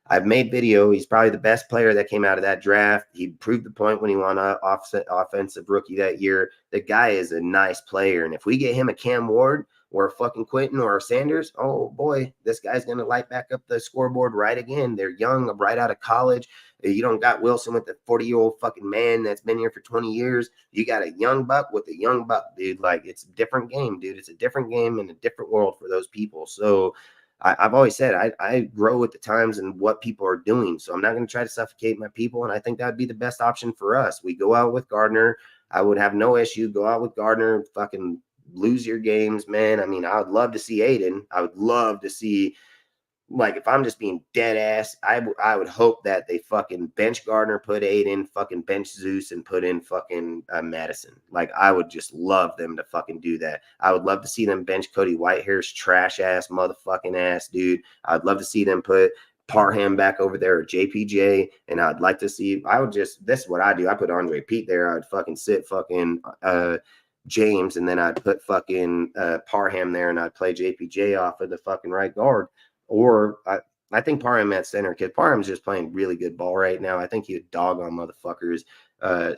S9: I've made video. He's probably the best player that came out of that draft. He proved the point when he won offensive rookie that year. The guy is a nice player, and if we get him a Cam Ward, or fucking Quentin or Sanders, oh boy, this guy's going to light back up the scoreboard right again. They're young, right out of college. You don't got Wilson with the 40-year-old fucking man that's been here for 20 years. You got a young buck with a young buck, dude. Like, it's a different game, dude. It's a different game and a different world for those people. So I've always said I grow with the times and what people are doing. So I'm not going to try to suffocate my people. And I think that'd be the best option for us. We go out with Gardner. I would have no issue. Go out with Gardner, fucking lose your games, man. I mean, I would love to see Aiden. I would love to see, like, if I'm just being dead ass, I would hope that they fucking bench Gardner, put Aiden, fucking bench Zeus, and put in fucking Madison. Like, I would just love them to fucking do that. I would love to see them bench Cody Whitehair's trash ass, motherfucking ass dude. I'd love to see them put Parham back over there or JPJ, and I'd like to see, this is what I do. I put Andre Pete there. I'd fucking sit fucking James, and then I'd put fucking Parham there, and I'd play JPJ off of the fucking right guard. Or I think Parham at center, because Parham's just playing really good ball right now. I think he would dog on motherfuckers.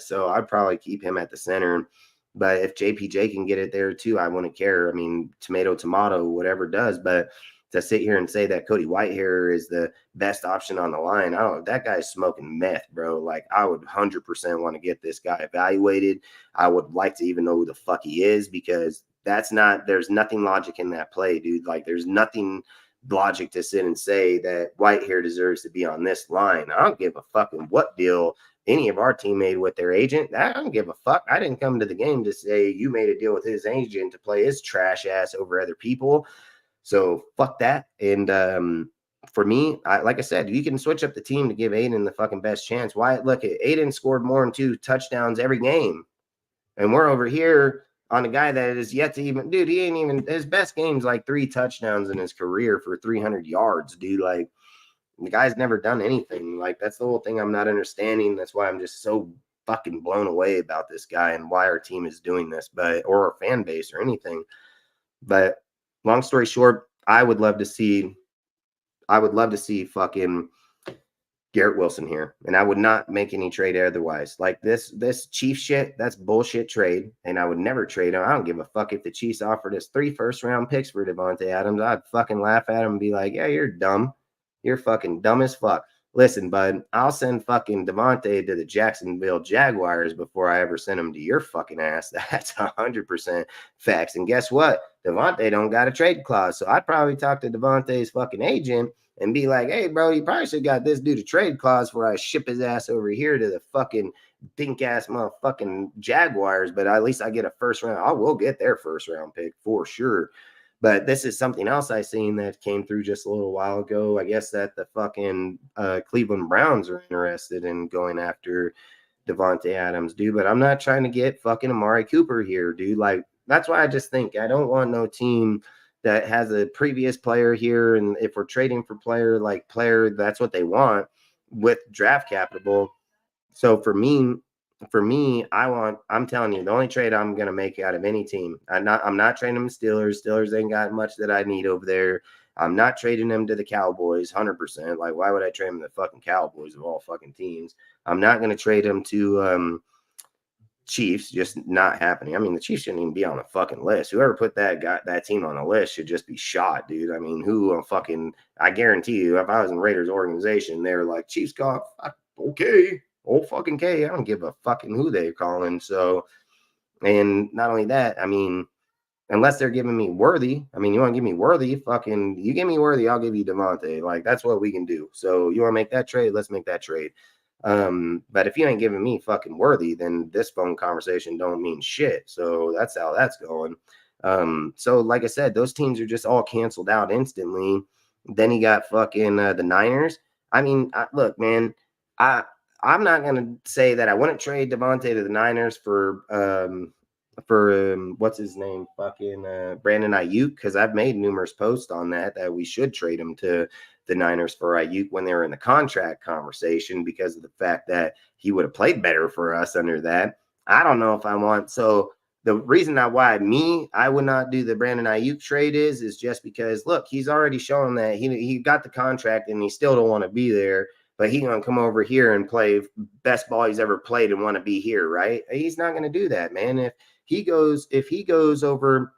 S9: So I'd probably keep him at the center. But if JPJ can get it there too, I wouldn't care. I mean, tomato, whatever does. But to sit here and say that Cody Whitehair is the best option on the line, that guy's smoking meth, bro. Like, I would 100% want to get this guy evaluated. I would like to even know who the fuck he is, because there's nothing logic in that play, dude. Like, there's nothing logic to sit and say that Whitehair deserves to be on this line. I don't give a fucking what deal any of our team made with their agent. I don't give a fuck. I didn't come to the game to say you made a deal with his agent to play his trash ass over other people. So fuck that. And for me, like I said, you can switch up the team to give Aiden the fucking best chance. Why? Look, Aiden scored more than 2 touchdowns every game, and we're over here on a guy that is yet to even, dude, he ain't even, his best game's like 3 touchdowns in his career for 300 yards, dude. Like, the guy's never done anything. Like, that's the whole thing I'm not understanding. That's why I'm just so fucking blown away about this guy and why our team is doing this, or our fan base or anything. But long story short, I would love to see fucking Garrett Wilson here, and I would not make any trade otherwise. Like, this Chiefs shit, that's bullshit trade, and I would never trade him. I don't give a fuck if the Chiefs offered us 3 first-round picks for Davante Adams. I'd fucking laugh at him and be like, yeah, you're dumb. You're fucking dumb as fuck. Listen, bud, I'll send fucking Davante to the Jacksonville Jaguars before I ever send him to your fucking ass. That's 100% facts. And guess what? Davante don't got a trade clause, so I'd probably talk to Davante's fucking agent and be like, hey, bro, you probably should have got this dude a trade clause before I ship his ass over here to the fucking dink-ass motherfucking Jaguars, but at least I get a first round. I will get their first-round pick for sure. But this is something else I seen that came through just a little while ago. I guess that the fucking Cleveland Browns are interested in going after Davante Adams, dude. But I'm not trying to get fucking Amari Cooper here, dude. Like, that's why I just think I don't want no team that has a previous player here, and if we're trading for player, that's what they want with draft capital. So for me, I'm telling you, the only trade I'm gonna make out of any team, I'm not trading them to Steelers. Steelers ain't got much that I need over there. I'm not trading them to the Cowboys, 100%. Like, why would I trade them to the fucking Cowboys of all fucking teams? I'm not gonna trade them to Chiefs, just not happening. I mean, the Chiefs shouldn't even be on the fucking list. Whoever put that team on the list should just be shot, dude. I mean, I guarantee you, if I was in Raiders organization, they're like, Chiefs got okay, old fucking K. I don't give a fucking who they're calling. So, and not only that, I mean, unless they're giving me Worthy, I mean, you want to give me Worthy, fucking, you give me Worthy, I'll give you Davante. Like, that's what we can do. So you want to make that trade? Let's make that trade. But if you ain't giving me fucking Worthy, then this phone conversation don't mean shit. So that's how that's going. So like I said, those teams are just all canceled out instantly. Then you got fucking the Niners. I mean, look, man, I'm not gonna say that I wouldn't trade Davante to the Niners for what's his name, fucking Brandon Ayuk, because I've made numerous posts on that we should trade him to the Niners for Ayuk when they were in the contract conversation, because of the fact that he would have played better for us under that. I don't know if I want. So the reason why I would not do the Brandon Ayuk trade is just because, look, he's already shown that he got the contract and he still don't want to be there, but he's going to come over here and play best ball he's ever played and want to be here, right? He's not going to do that, man. If he goes over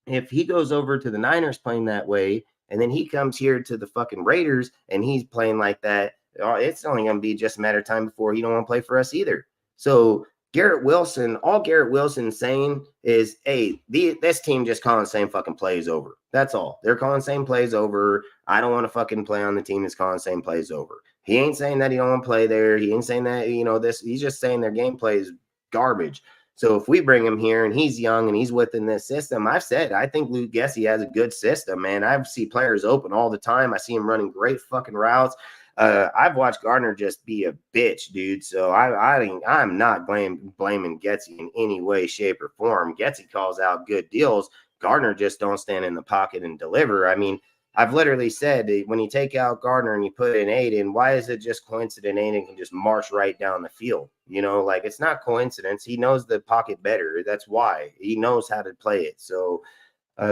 S9: if he goes over to the Niners playing that way, and then he comes here to the fucking Raiders and he's playing like that, it's only going to be just a matter of time before he don't want to play for us either. So Garrett Wilson, all Garrett Wilson's saying is, hey, this team just calling the same fucking plays over. That's all. They're calling the same plays over. I don't want to fucking play on the team that's calling the same plays over. He ain't saying that he don't want to play there. He ain't saying that, this. He's just saying their gameplay is garbage. So if we bring him here and he's young and he's within this system, I've said, I think Luke Gessie has a good system, man. I see players open all the time. I see him running great fucking routes. I've watched Gardner just be a bitch, dude. So I'm not blaming Gessie in any way, shape, or form. Gessie calls out good deals. Gardner just don't stand in the pocket and deliver. I mean, I've literally said that when you take out Gardner and you put in Aiden, why is it just coincident Aiden can just march right down the field? Like it's not coincidence. He knows the pocket better. That's why. He knows how to play it. So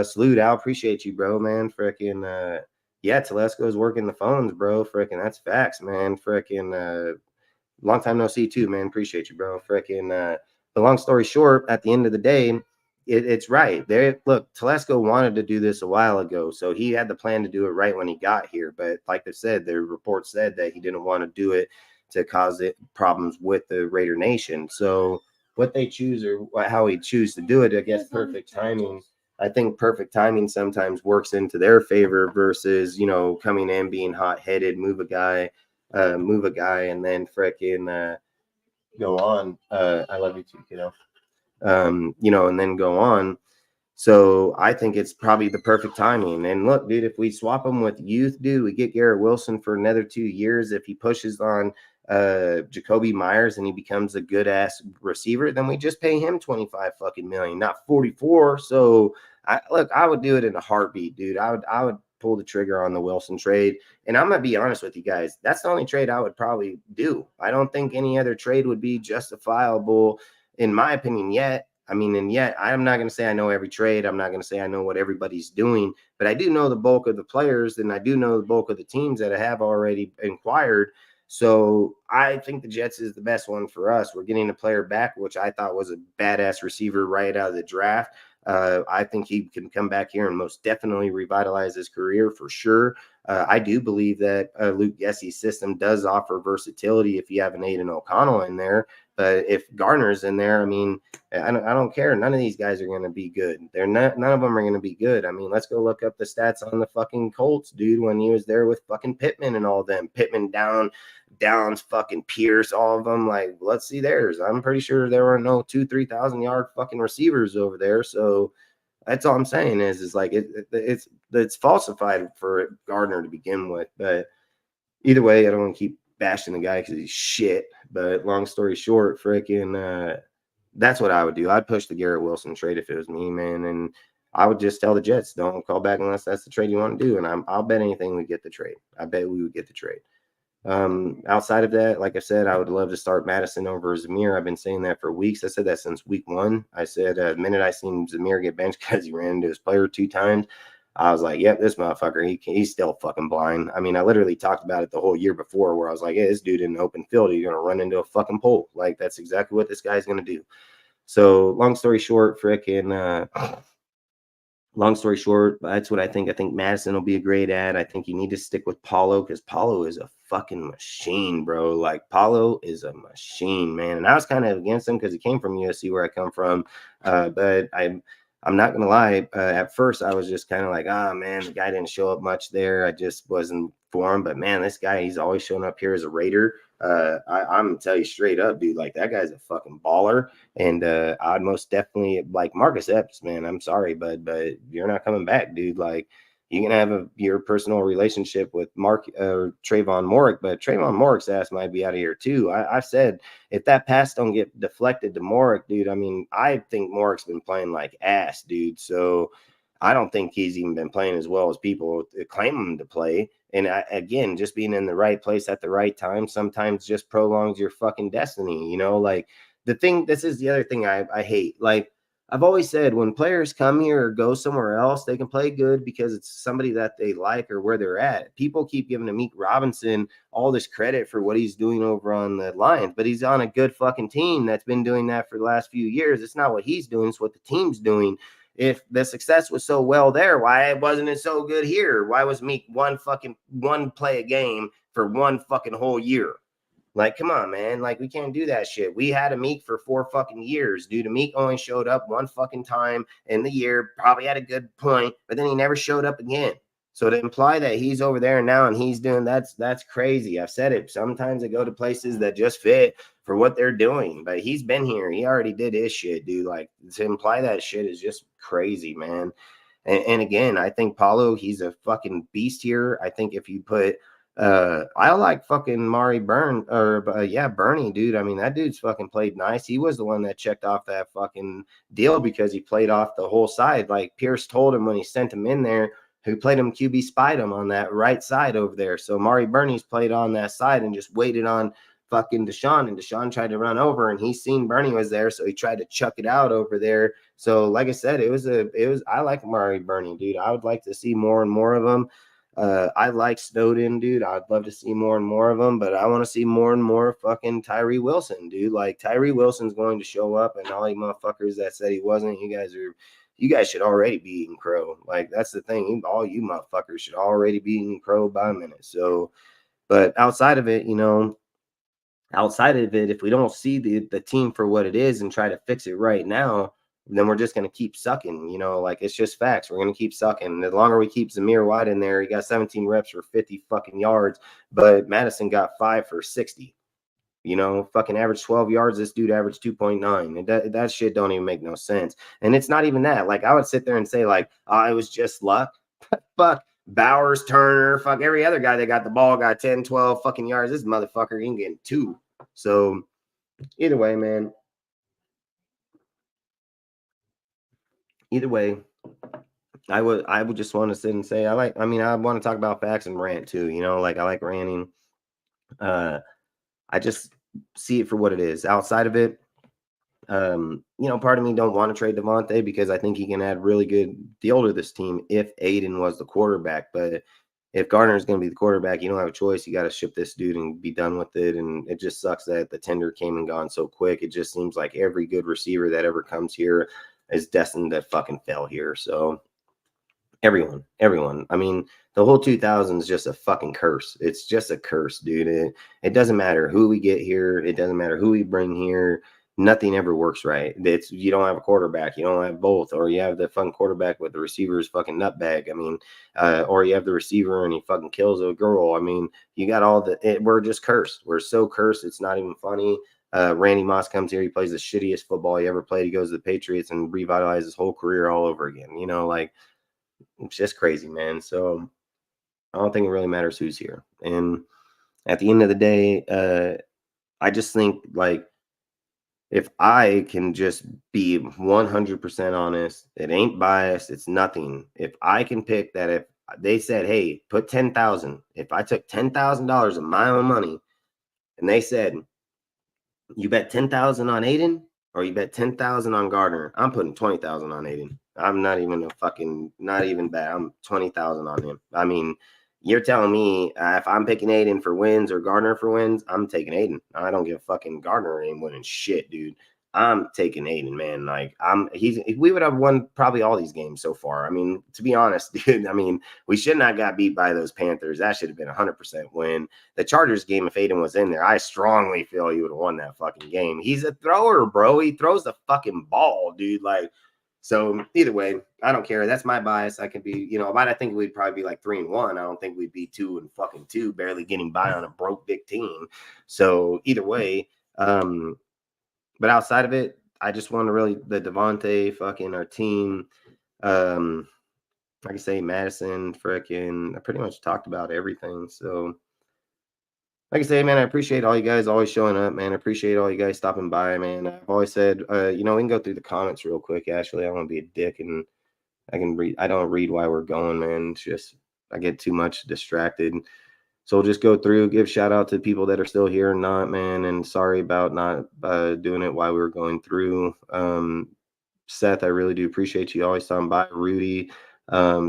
S9: salute, Al. Appreciate you, bro, man. Frickin' yeah, Telesco's working the phones, bro. Frickin' that's facts, man. Frickin' long time no see too, man. Appreciate you, bro. Frickin' the long story short, at the end of the day, it's right. Look, Telesco wanted to do this a while ago, so he had the plan to do it right when he got here. But like I said, the report said that he didn't want to do it to cause problems with the Raider Nation. So what they choose or how he choose to do it, I guess perfect timing. I think perfect timing sometimes works into their favor versus, coming in, being hot-headed, move a guy, and then frickin' go on. I love you too, kiddo. And then go on. So I think it's probably the perfect timing. And look, dude, if we swap him with youth, dude, we get Garrett Wilson for another 2 years. If he pushes on Jacoby Myers and he becomes a good ass receiver, then we just pay him 25 fucking million, not 44. So I would do it in a heartbeat, dude. I would pull the trigger on the Wilson trade. And I'm gonna be honest with you guys, that's the only trade I would probably do. I don't think any other trade would be justifiable, in my opinion, yet. And yet I'm not going to say I know every trade. I'm not going to say I know what everybody's doing, but I do know the bulk of the players, and I do know the bulk of the teams that have already inquired. So I think the Jets is the best one for us. We're getting a player back, which I thought was a badass receiver right out of the draft. I think he can come back here and most definitely revitalize his career for sure. I do believe that Luke Gessie's system does offer versatility if you have an Aiden O'Connell in there. But if Gardner's in there, I don't care. None of these guys are going to be good. None of them are going to be good. Let's go look up the stats on the fucking Colts, dude, when he was there with fucking Pittman and all them. Pittman, Downs, fucking Pierce, all of them. Like, let's see theirs. I'm pretty sure there were no 2,000-3,000 yard fucking receivers over there. So that's all I'm saying is like it's falsified for Gardner to begin with. But either way, I don't want to keep bashing the guy because he's shit. But long story short, that's what I would do. I'd push the Garrett Wilson trade if it was me, man. And I would just tell the Jets, don't call back unless that's the trade you want to do. And I'll bet anything we get the trade. I bet we would get the trade. Outside of that, like I said, I would love to start Madison over Zamir. I've been saying that for weeks. I said that since week 1. I said the minute I seen Zamir get benched because he ran into his player 2 times, I was like, yep, this motherfucker, he's still fucking blind. I literally talked about it the whole year before where I was like, hey, this dude in the open field, he's going to run into a fucking pole. Like, that's exactly what this guy's going to do. So long story short, that's what I think. I think Madison will be a great ad. I think you need to stick with Paulo because Paulo is a fucking machine, bro. Like, Paulo is a machine, man. And I was kind of against him because he came from USC, where I come from. But I'm not going to lie. At first, I was just kind of like, man, the guy didn't show up much there. I just wasn't for him. But, man, this guy, he's always showing up here as a Raider. I'm going to tell you straight up, dude, like, that guy's a fucking baller. And I'd most definitely, like, Marcus Epps, man, I'm sorry, but you're not coming back, dude. Like, you can have your personal relationship with Trayvon Moehrig, but Trayvon Moehrick's ass might be out of here too. I've said if that pass don't get deflected to Moehrig, dude, I think Moehrick's been playing like ass, dude. So I don't think he's even been playing as well as people claim him to play. And again, just being in the right place at the right time sometimes just prolongs your fucking destiny, like this is the other thing I hate. Like, I've always said when players come here or go somewhere else, they can play good because it's somebody that they like or where they're at. People keep giving Amik Robinson all this credit for what he's doing over on the Lions, but he's on a good fucking team that's been doing that for the last few years. It's not what he's doing, it's what the team's doing. if the success was so well there, why wasn't it so good here? Why was Meek one play a game for one fucking whole year? Like, come on, man. Like, we can't do that shit. We had a Meek for 4 fucking years, dude. A Meek only showed up one fucking time in the year, probably had a good point, but then he never showed up again. So to imply that he's over there now and he's doing that's crazy. I've said it. Sometimes I go to places that just fit for what they're doing, but he's been here. He already did his shit, dude. Like, to imply that shit is just crazy, man. And again, I think Paulo, he's a fucking beast here. I think if you put I like fucking Bernie, dude. I mean, that dude's fucking played nice. He was the one that checked off that fucking deal because he played off the whole side. Like Pierce told him when he sent him in there, who played him QB spied him on that right side over there. So Mari Bernie's played on that side and just waited on fucking Deshaun, and Deshaun tried to run over, and he seen Bernie was there, so he tried to chuck it out over there. So like I said, I like Mari Bernie, dude. I would like to see more and more of them. I like Snowden, dude. I'd love to see more and more of them, but I want to see more and more fucking Tyree Wilson, dude. Like Tyree Wilson's going to show up, and all you motherfuckers that said he wasn't, you guys should already be eating crow. Like that's the thing. All you motherfuckers should already be eating crow by a minute. So, but outside of it, if we don't see the team for what it is and try to fix it right now, then we're just going to keep sucking, like it's just facts. We're going to keep sucking. The longer we keep Zamir White in there, he got 17 reps for 50 fucking yards, but Madison got 5 for 60, fucking average 12 yards. This dude averaged 2.9. And that shit don't even make no sense. And it's not even that. Like I would sit there and say like, it was just luck. Fuck Bowers, Turner, fuck every other guy that got the ball got 10, 12 fucking yards. This motherfucker ain't getting 2. So either way, man. Either way, I would just want to sit and say I want to talk about facts and rant too, like I like ranting. I just see it for what it is. Outside of it, part of me don't want to trade Davante because I think he can add really good deal to this team if Aiden was the quarterback. But if Gardner is going to be the quarterback, you don't have a choice. You got to ship this dude and be done with it. And it just sucks that the tender came and gone so quick. It just seems like every good receiver that ever comes here is destined to fucking fail here. So everyone. I mean, the whole 2000s is just a fucking curse. It's just a curse, dude. It doesn't matter who we get here. It doesn't matter who we bring here. Nothing ever works right. You don't have a quarterback. You don't have both. Or you have the fucking quarterback with the receiver's fucking nutbag. I mean, or you have the receiver and he fucking kills a girl. I mean, you got all we're just cursed. We're so cursed. It's not even funny. Randy Moss comes here. He plays the shittiest football he ever played. He goes to the Patriots and revitalizes his whole career all over again. Like it's just crazy, man. So I don't think it really matters who's here. And at the end of the day, I just think like if I can just be 100% honest, it ain't biased. It's nothing. If I can pick that, if they said, hey, put 10,000, if I took $10,000 of my own money and they said, you bet 10,000 on Aiden or you bet 10,000 on Gardner, I'm putting 20,000 on Aiden. I'm not even not even bad. I'm 20,000 on him. I mean, you're telling me if I'm picking Aiden for wins or Gardner for wins, I'm taking Aiden. I don't give a fucking Gardner ain't winning shit, dude. I'm taking Aiden, man. Like we would have won probably all these games so far. I mean, to be honest, dude, I mean, we should not got beat by those Panthers. That should have been 100% win. The Chargers game, if Aiden was in there, I strongly feel he would have won that fucking game. He's a thrower, bro. He throws the fucking ball, dude. Like, so either way, I don't care. That's my bias. I could be, but I think we'd probably be like 3-1. I don't think we'd be 2-2, barely getting by on a broke big team. So either way, but outside of it, I just want to really the Davante fucking our team. Like I say, Madison, frickin', I pretty much talked about everything. So like I say, man, I appreciate all you guys always showing up, man. I appreciate all you guys stopping by, man. I've always said, we can go through the comments real quick. Actually, I want to be a dick and I can read. I don't read why we're going, man. It's just I get too much distracted. So we'll just go through, give shout out to people that are still here and not, man. And sorry about not doing it while we were going through. Seth, I really do appreciate you always stopping by. Rudy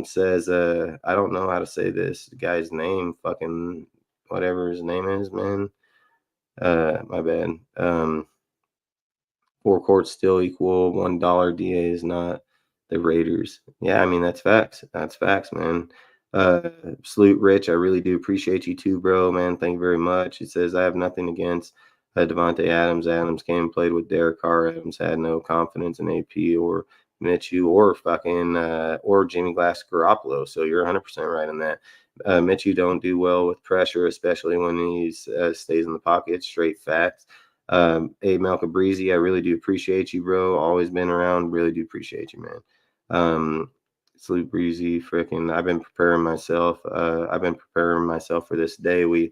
S9: says, I don't know how to say this guy's name. Fucking whatever his name is, man. My bad. 4 quarts still equal $1 DA is not.
S8: the Raiders. Yeah, I mean, that's facts. That's facts, man. Salute, Rich. I really do appreciate you too, bro, man. Thank you very much. It says, I have nothing against Davante Adams. Adams came and played with Derek Carr. Adams had no confidence in AP or Minshew or fucking or Jimmy Glass Garoppolo. So you're 100% right on that. Minshew don't do well with pressure, especially when he stays in the pocket. Straight facts. Hey, Malcolm Breezy, I really do appreciate you, bro. Always been around. Really do appreciate you, man. Salute Breezy, freaking. I've been preparing myself. For this day. We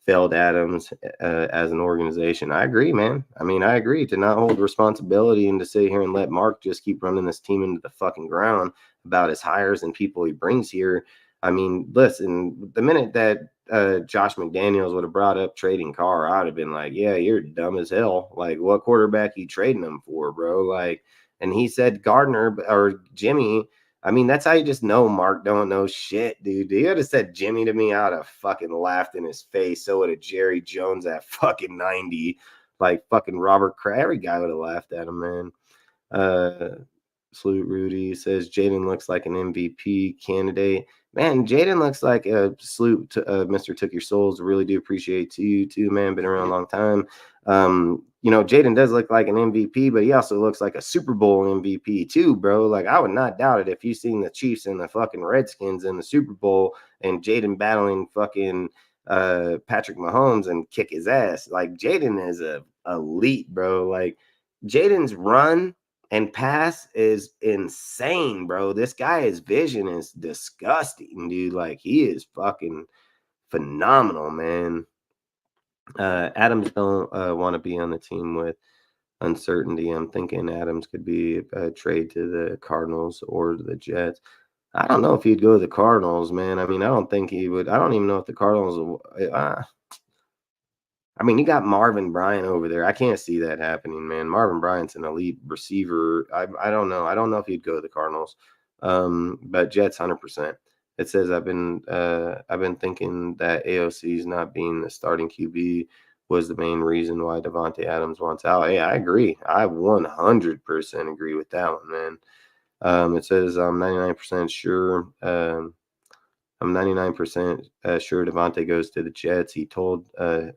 S8: failed Adams as an organization. I agree, man. I mean, I agree to not hold responsibility and to sit here and let Mark just keep running this team into the fucking ground about his hires and people he brings here. I mean, listen, the minute that Josh McDaniels would have brought up trading Carr, I would have been like, yeah, you're dumb as hell. Like, what quarterback you trading him for, bro? Like, and he said Gardner or Jimmy. I mean, that's how you just know Mark don't know shit, dude. He would have said Jimmy to me, I would have fucking laughed in his face. So would have Jerry Jones at fucking 90. Like fucking Robert Kraft. Every guy would have laughed at him, man. Salute Rudy. Says Jaden looks like an MVP candidate. Man, Jaden looks like a salute to Mr. Took Your Souls. Really do appreciate you too, man. Been around a long time. You know, Jaden does look like an MVP, but he also looks like a Super Bowl MVP too, bro. Like, I would not doubt it if you seen the Chiefs and the fucking Redskins in the Super Bowl and Jaden battling fucking Patrick Mahomes and kick his ass. Like, Jaden is a elite, bro. Like, Jaden's run and pass is insane, bro. This guy's vision is disgusting, dude. Like, he is fucking phenomenal, man. Adams don't want to be on the team with uncertainty. I'm thinking Adams could be a trade to the Cardinals or the Jets. I don't know if he'd go to the Cardinals, man. I mean, I don't think he would. I don't even know if the Cardinals will. I mean, you got Marvin Bryant over there. I can't see that happening, man. Marvin Bryant's an elite receiver. I don't know. I don't know if he'd go to the Cardinals. But Jets 100%. It says I've been thinking that AOC's not being the starting QB was the main reason why Davante Adams wants out. Hey, I agree. I 100% agree with that one, man. It says I'm 99% sure. I'm 99% sure Davante goes to the Jets. He told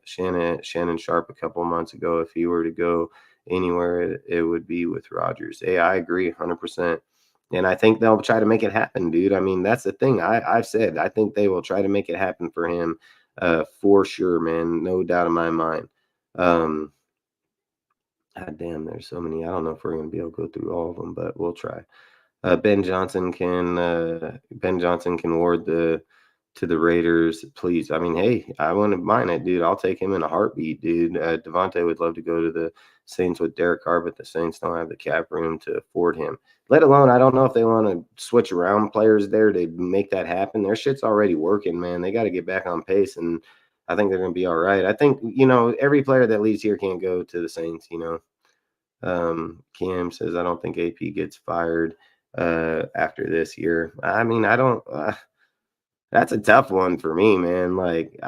S8: Shannon Sharp a couple of months ago if he were to go anywhere, it would be with Rodgers. Hey, I agree 100%. And I think they'll try to make it happen, dude. I mean, that's the thing. I've said I think they will try to make it happen for him for sure, man. No doubt in my mind. God damn, there's so many. I don't know if we're going to be able to go through all of them, but we'll try. Ben Johnson can award to the Raiders, please. I mean, hey, I wouldn't mind it, dude. I'll take him in a heartbeat, dude. Davante would love to go to the Saints with Derek Carr, but the Saints don't have the cap room to afford him. Let alone, I don't know if they want to switch around players there to make that happen. Their shit's already working, man. They got to get back on pace, and I think they're going to be all right. I think, you know, every player that leaves here can't go to the Saints, you know. Cam says, I don't think AP gets fired after this year. I mean, I don't that's a tough one for me, man. Like,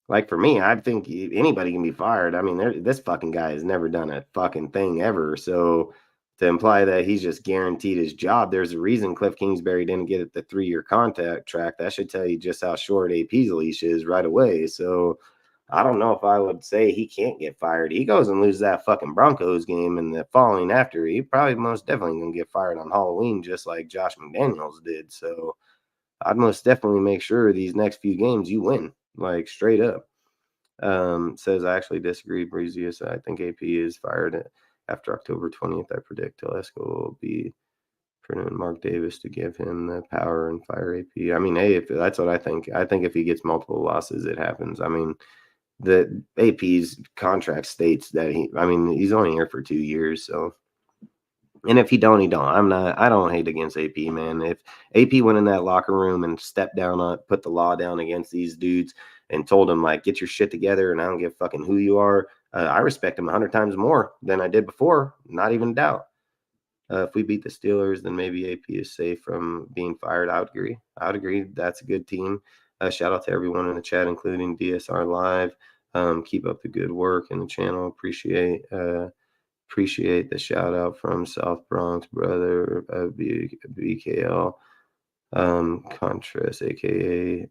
S8: like for me, I think anybody can be fired. I mean, this fucking guy has never done a fucking thing ever. So to imply that he's just guaranteed his job, there's a reason Cliff Kingsbury didn't get the 3-year contract track. That should tell you just how short AP's leash is right away. So I don't know if I would say he can't get fired. He goes and loses that fucking Broncos game and the following after, he probably most definitely going to get fired on Halloween, just like Josh McDaniels did. So I'd most definitely make sure these next few games you win, like straight up. Says I actually disagree, Breezius. I think AP is fired after October 20th. I predict Telesco will be printing Mark Davis to give him the power and fire AP. I mean, hey, if that's what I think. I think if he gets multiple losses, it happens. I mean, the AP's contract states that he's only here for 2 years. So, and if he don't, he don't. I don't hate against AP, man. If AP went in that locker room and stepped down, put the law down against these dudes and told them, like, get your shit together and I don't give fucking who you are, I respect him 100 times more than I did before. Not even a doubt. If we beat the Steelers, then maybe AP is safe from being fired. I would agree. That's a good team. Shout out to everyone in the chat, including DSR-LIVE. Keep up the good work in the channel. Appreciate Appreciate the shout out from South Bronx, brother. BKL. Contrast, aka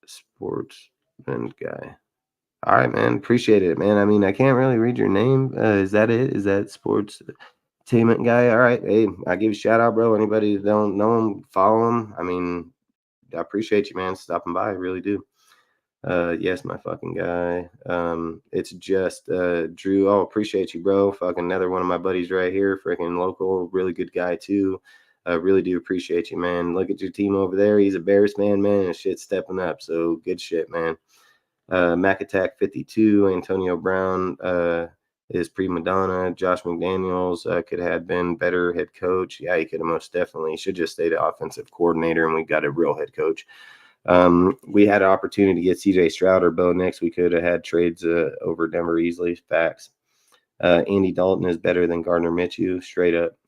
S8: sportsman guy. All right, man. Appreciate it, man. I mean, I can't really read your name. Is that it? Is that sports entertainment guy? All right. Hey, I give you a shout out, bro. Anybody that don't know him, follow him. I mean, I appreciate you, man, stopping by. I really do. Yes, my fucking guy. It's just Drew. Oh, appreciate you, bro. Fucking another one of my buddies right here. Freaking local, really good guy too. Really do appreciate you, man. Look at your team over there. He's a Bears fan, man, and shit's stepping up. So good shit, man. Mac Attack 52, Antonio Brown is prima donna. Josh McDaniels could have been better head coach. Yeah, he could have most definitely. He should just stay the offensive coordinator, and we got a real head coach. We had an opportunity to get CJ Stroud or Bo Nix. We could have had trades over Denver easily. Facts. Andy Dalton is better than Gardner Minshew, straight up.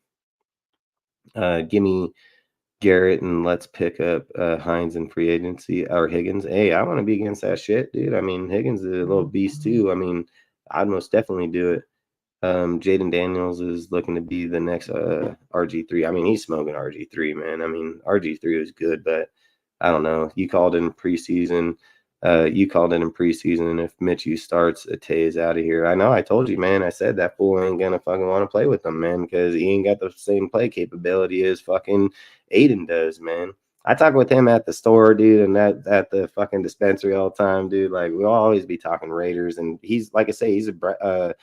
S8: Give me Garrett and let's pick up Hines in free agency or Higgins. Hey, I want to be against that shit, dude. I mean, Higgins is a little beast too. I mean, I'd most definitely do it. Jaden Daniels is looking to be the next RG3. I mean, he's smoking RG3, man. I mean, RG3 is good, but I don't know. You called it in preseason. And if Mitchell starts, Tay is out of here. I know. I told you, man. I said that fool ain't gonna fucking want to play with them, man, because he ain't got the same play capability as fucking Aiden does, man. I talk with him at the store, dude, and at the fucking dispensary all the time, dude. Like, we'll always be talking Raiders, and he's, like I say, he's a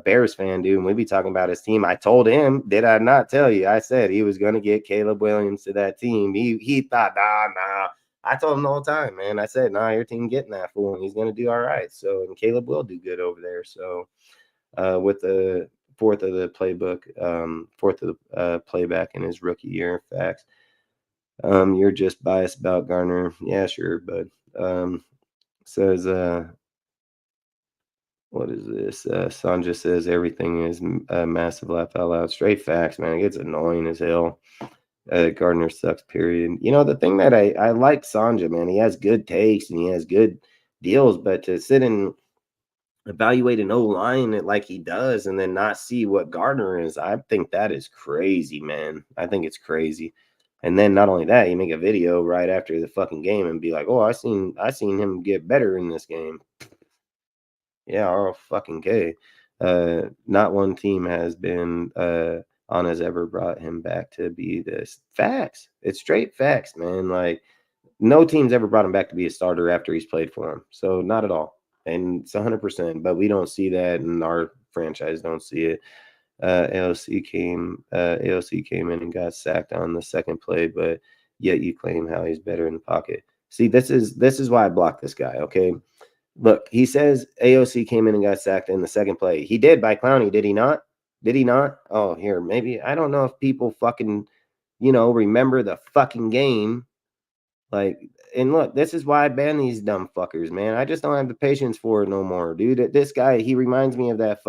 S8: Bears fan, dude, and we be talking about his team. I told him, did I not tell you? I said he was gonna get Caleb Williams to that team. He thought, nah. I told him the whole time, man. I said, nah, your team getting that fool, and he's gonna do all right. So, and Caleb will do good over there. So, with the fourth of the playback in his rookie year, facts. You're just biased about Garner. Yeah, sure, but says what is this? Sanja says everything is a massive laugh out loud. Straight facts, man. It gets annoying as hell. Gardner sucks, period. You know, the thing that I like Sanja, man, he has good takes and he has good deals, but to sit and evaluate an O-line like he does and then not see what Gardner is, I think that is crazy, man. I think it's crazy. And then not only that, you make a video right after the fucking game and be like, oh, I seen him get better in this game. Yeah, oh, fucking K. Not one team has been has ever brought him back to be this. Facts. It's straight facts, man. Like, no team's ever brought him back to be a starter after he's played for him. So not at all. And it's 100%. But we don't see that, and our franchise don't see it. AOC came in and got sacked on the second play, but yet you claim how he's better in the pocket. See, this is why I blocked this guy, okay? Look, he says AOC came in and got sacked in the second play. He did by Clowney, did he not? Did he not? Oh, here, maybe. I don't know if people fucking, remember the fucking game. Like, and look, this is why I ban these dumb fuckers, man. I just don't have the patience for it no more, dude. This guy, he reminds me of that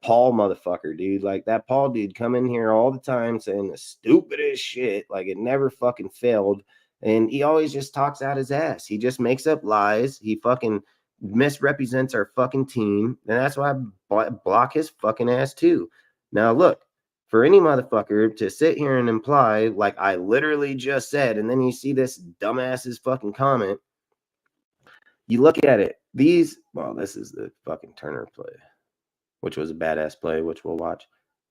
S8: Paul motherfucker, dude. Like, that Paul dude come in here all the time saying the stupidest shit. Like, it never fucking failed. And he always just talks out his ass. He just makes up lies. He fucking misrepresents our fucking team. And that's why I block his fucking ass too. Now, look, for any motherfucker to sit here and imply, like I literally just said, and then you see this dumbass's fucking comment, you look at it. This is the fucking Turner play, which was a badass play, which we'll watch.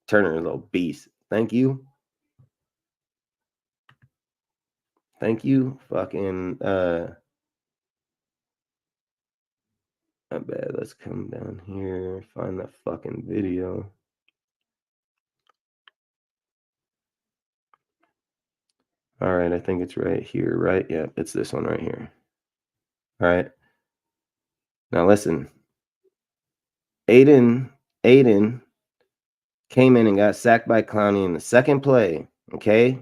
S8: Turner, a little beast. Thank you. Thank you, fucking, not bad. Let's come down here, find the fucking video. All right, I think it's right here, right? Yeah, it's this one right here. All right. Now listen. Aiden came in and got sacked by Clowney in the second play, okay?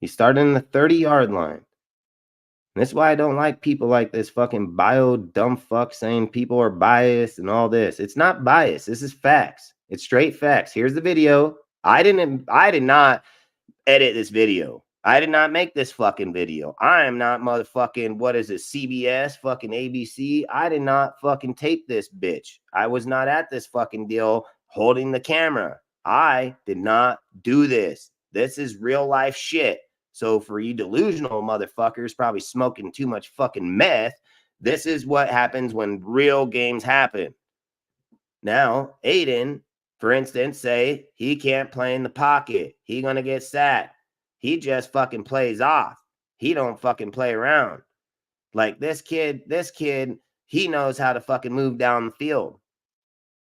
S8: He started in the 30-yard line. And that's why I don't like people like this fucking bio dumb fuck saying people are biased and all this. It's not bias. This is facts. It's straight facts. Here's the video. I did not edit this video. I did not make this fucking video. I am not motherfucking, what is it, CBS, fucking ABC. I did not fucking tape this bitch. I was not at this fucking deal
S9: holding the camera. I did not do this. This is real life shit. So for you delusional motherfuckers probably smoking too much fucking meth, this is what happens when real games happen. Now, Aiden, for instance, say he can't play in the pocket. He gonna get sacked. He just fucking plays off. He don't fucking play around. Like this kid, he knows how to fucking move down the field.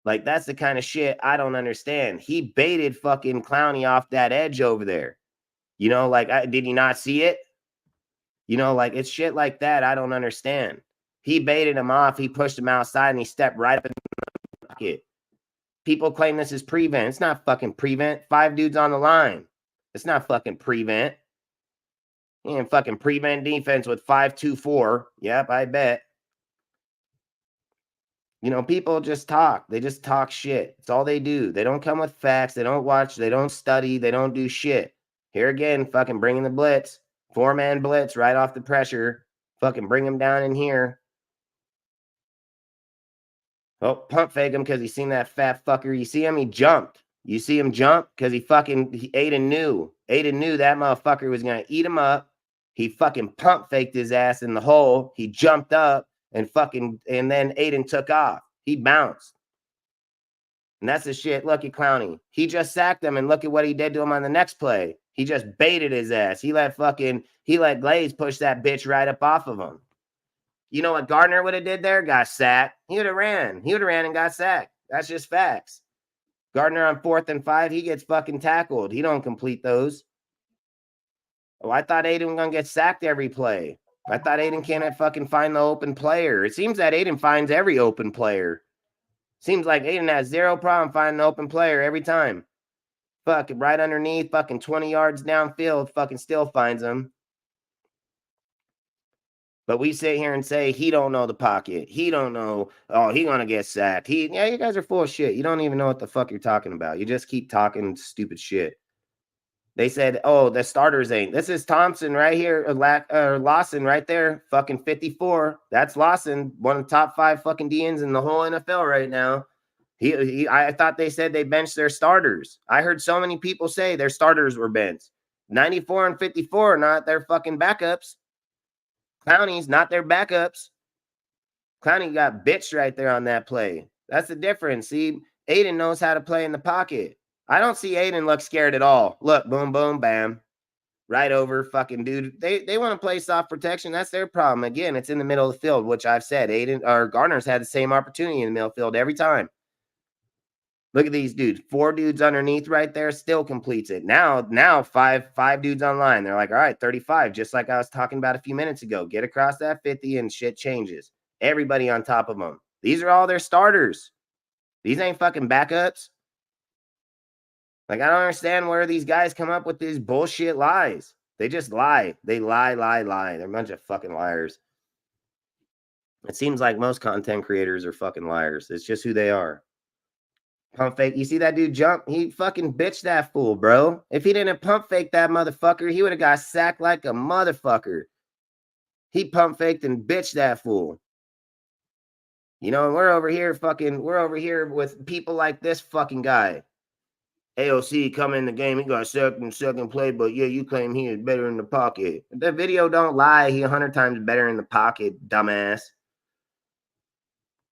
S9: Like that's the kind of shit I don't understand. He baited fucking Clowney off that edge over there. You know, like, did he not see it? You know, like, it's shit like that I don't understand. He baited him off. He pushed him outside, and he stepped right up in the pocket. People claim this is prevent. It's not fucking prevent. 5 dudes on the line. It's not fucking prevent. He ain't fucking prevent defense with 5-2-4. Yep, I bet. You know, people just talk. They just talk shit. It's all they do. They don't come with facts. They don't watch. They don't study. They don't do shit. Here again, fucking bringing the blitz. 4-man blitz right off the pressure. Fucking bring him down in here. Oh, pump fake him because he seen that fat fucker. You see him? He jumped. You see him jump? Because Aiden knew. Aiden knew that motherfucker was going to eat him up. He fucking pump faked his ass in the hole. He jumped up and then Aiden took off. He bounced. And that's the shit. Look at Clowney. He just sacked him, and look at what he did to him on the next play. He just baited his ass. He let Glaze push that bitch right up off of him. You know what Gardner would have did there? Got sacked. He would have ran. He would have ran and got sacked. That's just facts. Gardner on 4th and 5, he gets fucking tackled. He don't complete those. Oh, I thought Aiden was going to get sacked every play. I thought Aiden can't fucking find the open player. It seems that Aiden finds every open player. Seems like Aiden has zero problem finding an open player every time. Fucking right underneath, fucking 20 yards downfield, fucking still finds him. But we sit here and say he don't know the pocket. He don't know, he gonna get sacked. You guys are full of shit. You don't even know what the fuck you're talking about. You just keep talking stupid shit. They said, the starters ain't. This is Thompson right here, Lawson right there, fucking 54. That's Lawson, one of the top 5 fucking DNs in the whole NFL right now. I thought they said they benched their starters. I heard so many people say their starters were benched. 94 and 54 are not their fucking backups. Clowney's not their backups. Clowney got bitched right there on that play. That's the difference. See, Aiden knows how to play in the pocket. I don't see Aiden look scared at all. Look, boom, boom, bam. Right over, fucking dude. They want to play soft protection. That's their problem. Again, it's in the middle of the field, which I've said. Gardner's had the same opportunity in the middle of the field every time. Look at these dudes. 4 dudes underneath right there, still completes it. Now five dudes online. They're like, all right, 35, just like I was talking about a few minutes ago. Get across that 50 and shit changes. Everybody on top of them. These are all their starters. These ain't fucking backups. Like, I don't understand where these guys come up with these bullshit lies. They just lie. They lie. They're a bunch of fucking liars. It seems like most content creators are fucking liars. It's just who they are. Pump fake. You see that dude jump? He fucking bitched that fool, bro. If he didn't pump fake that motherfucker, he would have got sacked like a motherfucker. He pump faked and bitched that fool. You know, and we're over here with people like this fucking guy. AOC come in the game, he got second play, but yeah, you claim he is better in the pocket. The video don't lie. He 100 times better in the pocket, dumbass.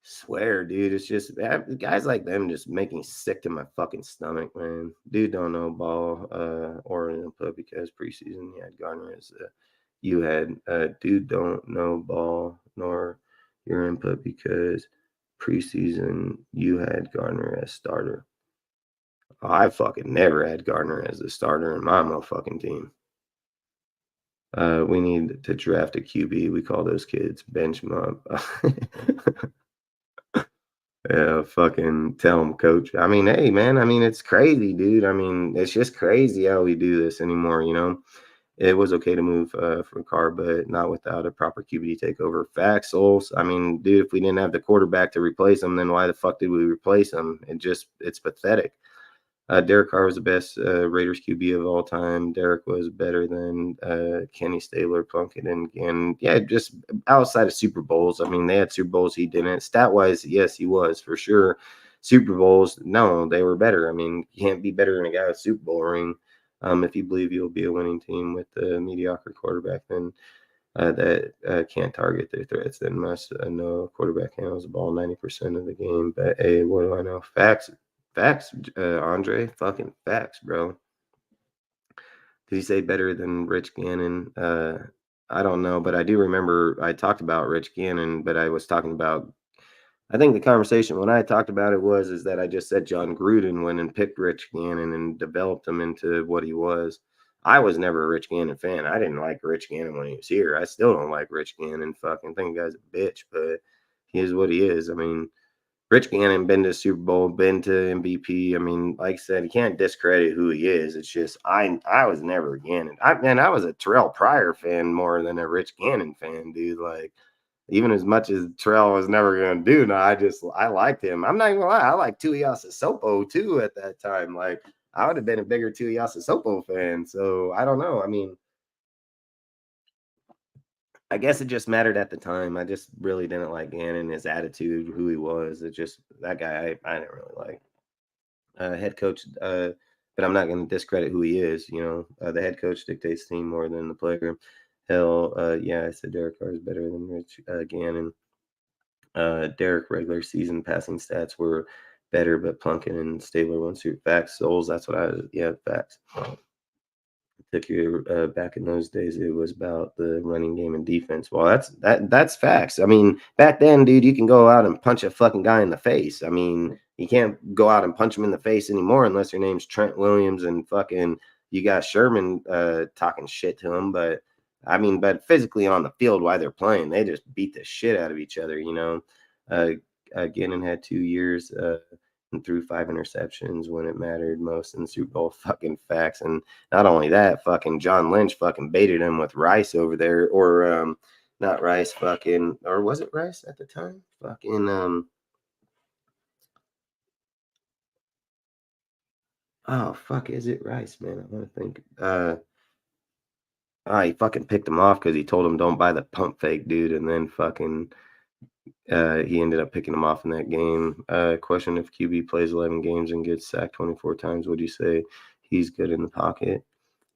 S9: Swear, dude, it's just guys like them just make me sick to my fucking stomach, man. Dude don't know ball or input because preseason he had Gardner as you had. Dude don't know ball nor your input because preseason you had Gardner as starter. I fucking never had Gardner as the starter in my motherfucking team. We need to draft a QB. We call those kids bench them up. Yeah, fucking tell them, coach. I mean, hey, man. I mean, it's crazy, dude. I mean, it's just crazy how we do this anymore, you know? It was okay to move for Carr, but not without a proper QB takeover. Facts, Souls. I mean, dude, if we didn't have the quarterback to replace him, then why the fuck did we replace him? It's pathetic. Derek Carr was the best Raiders QB of all time. Derek was better than Kenny Stabler, Plunkett, and yeah, just outside of Super Bowls. I mean, they had Super Bowls, he didn't. Stat-wise, yes, he was for sure.
S8: Super Bowls, no, they were better. I mean, you can't be better than a guy with a Super Bowl ring. If you believe you'll be a winning team with a mediocre quarterback, then that can't target their threats, then must know a quarterback handles the ball 90% of the game. But hey, what do I know? Facts, Andre, fucking facts, bro. Did he say better than Rich Gannon? I don't know, but I do remember I talked about Rich Gannon, but I was talking about, I think the conversation when I talked about it is that I just said John Gruden went and picked Rich Gannon and developed him into what he was. I was never a Rich Gannon fan. I didn't like Rich Gannon when he was here. I still don't like Rich Gannon. Fucking think the guy's a bitch, but he is what he is. I mean, Rich Gannon been to Super Bowl, been to MVP. I mean, like I said, you can't discredit who he is. It's just I was never a Gannon. I was a Terrell Pryor fan more than a Rich Gannon fan, dude. Like, even as much as Terrell was never going to do, no, I liked him. I'm not even gonna lie, I liked Tuiasa Sopo too at that time. Like, I would have been a bigger Tuiasa Sopo fan. So I don't know. I mean, I guess it just mattered at the time. I just really didn't like Gannon, his attitude, who he was. It just, that guy I didn't really like. Head coach, but I'm not going to discredit who he is. You know, the head coach dictates the team more than the player. Hell, yeah, I said Derek Carr is better than Rich Gannon. Derek regular season passing stats were better, but Plunkett and Stabler won suit. Facts, Souls. That's what facts. Took you back in those days, it was about the running game and defense. Well, that's facts. I mean, back then, dude, you can go out and punch a fucking guy in the face. I mean, you can't go out and punch him in the face anymore unless your name's Trent Williams and fucking you got Sherman talking shit to him. But I mean, but physically on the field while they're playing, they just beat the shit out of each other, you know. Gannon had 2 years and threw 5 interceptions when it mattered most in the Super Bowl. Fucking facts. And not only that, fucking John Lynch fucking baited him with Rice over there, or not Rice, fucking, or was it Rice at the time? Fucking oh fuck, is it Rice, man? I want to think. He fucking picked him off because he told him don't buy the pump fake, dude, and then fucking he ended up picking him off in that game. Question: if QB plays 11 games and gets sacked 24 times, would you say he's good in the pocket?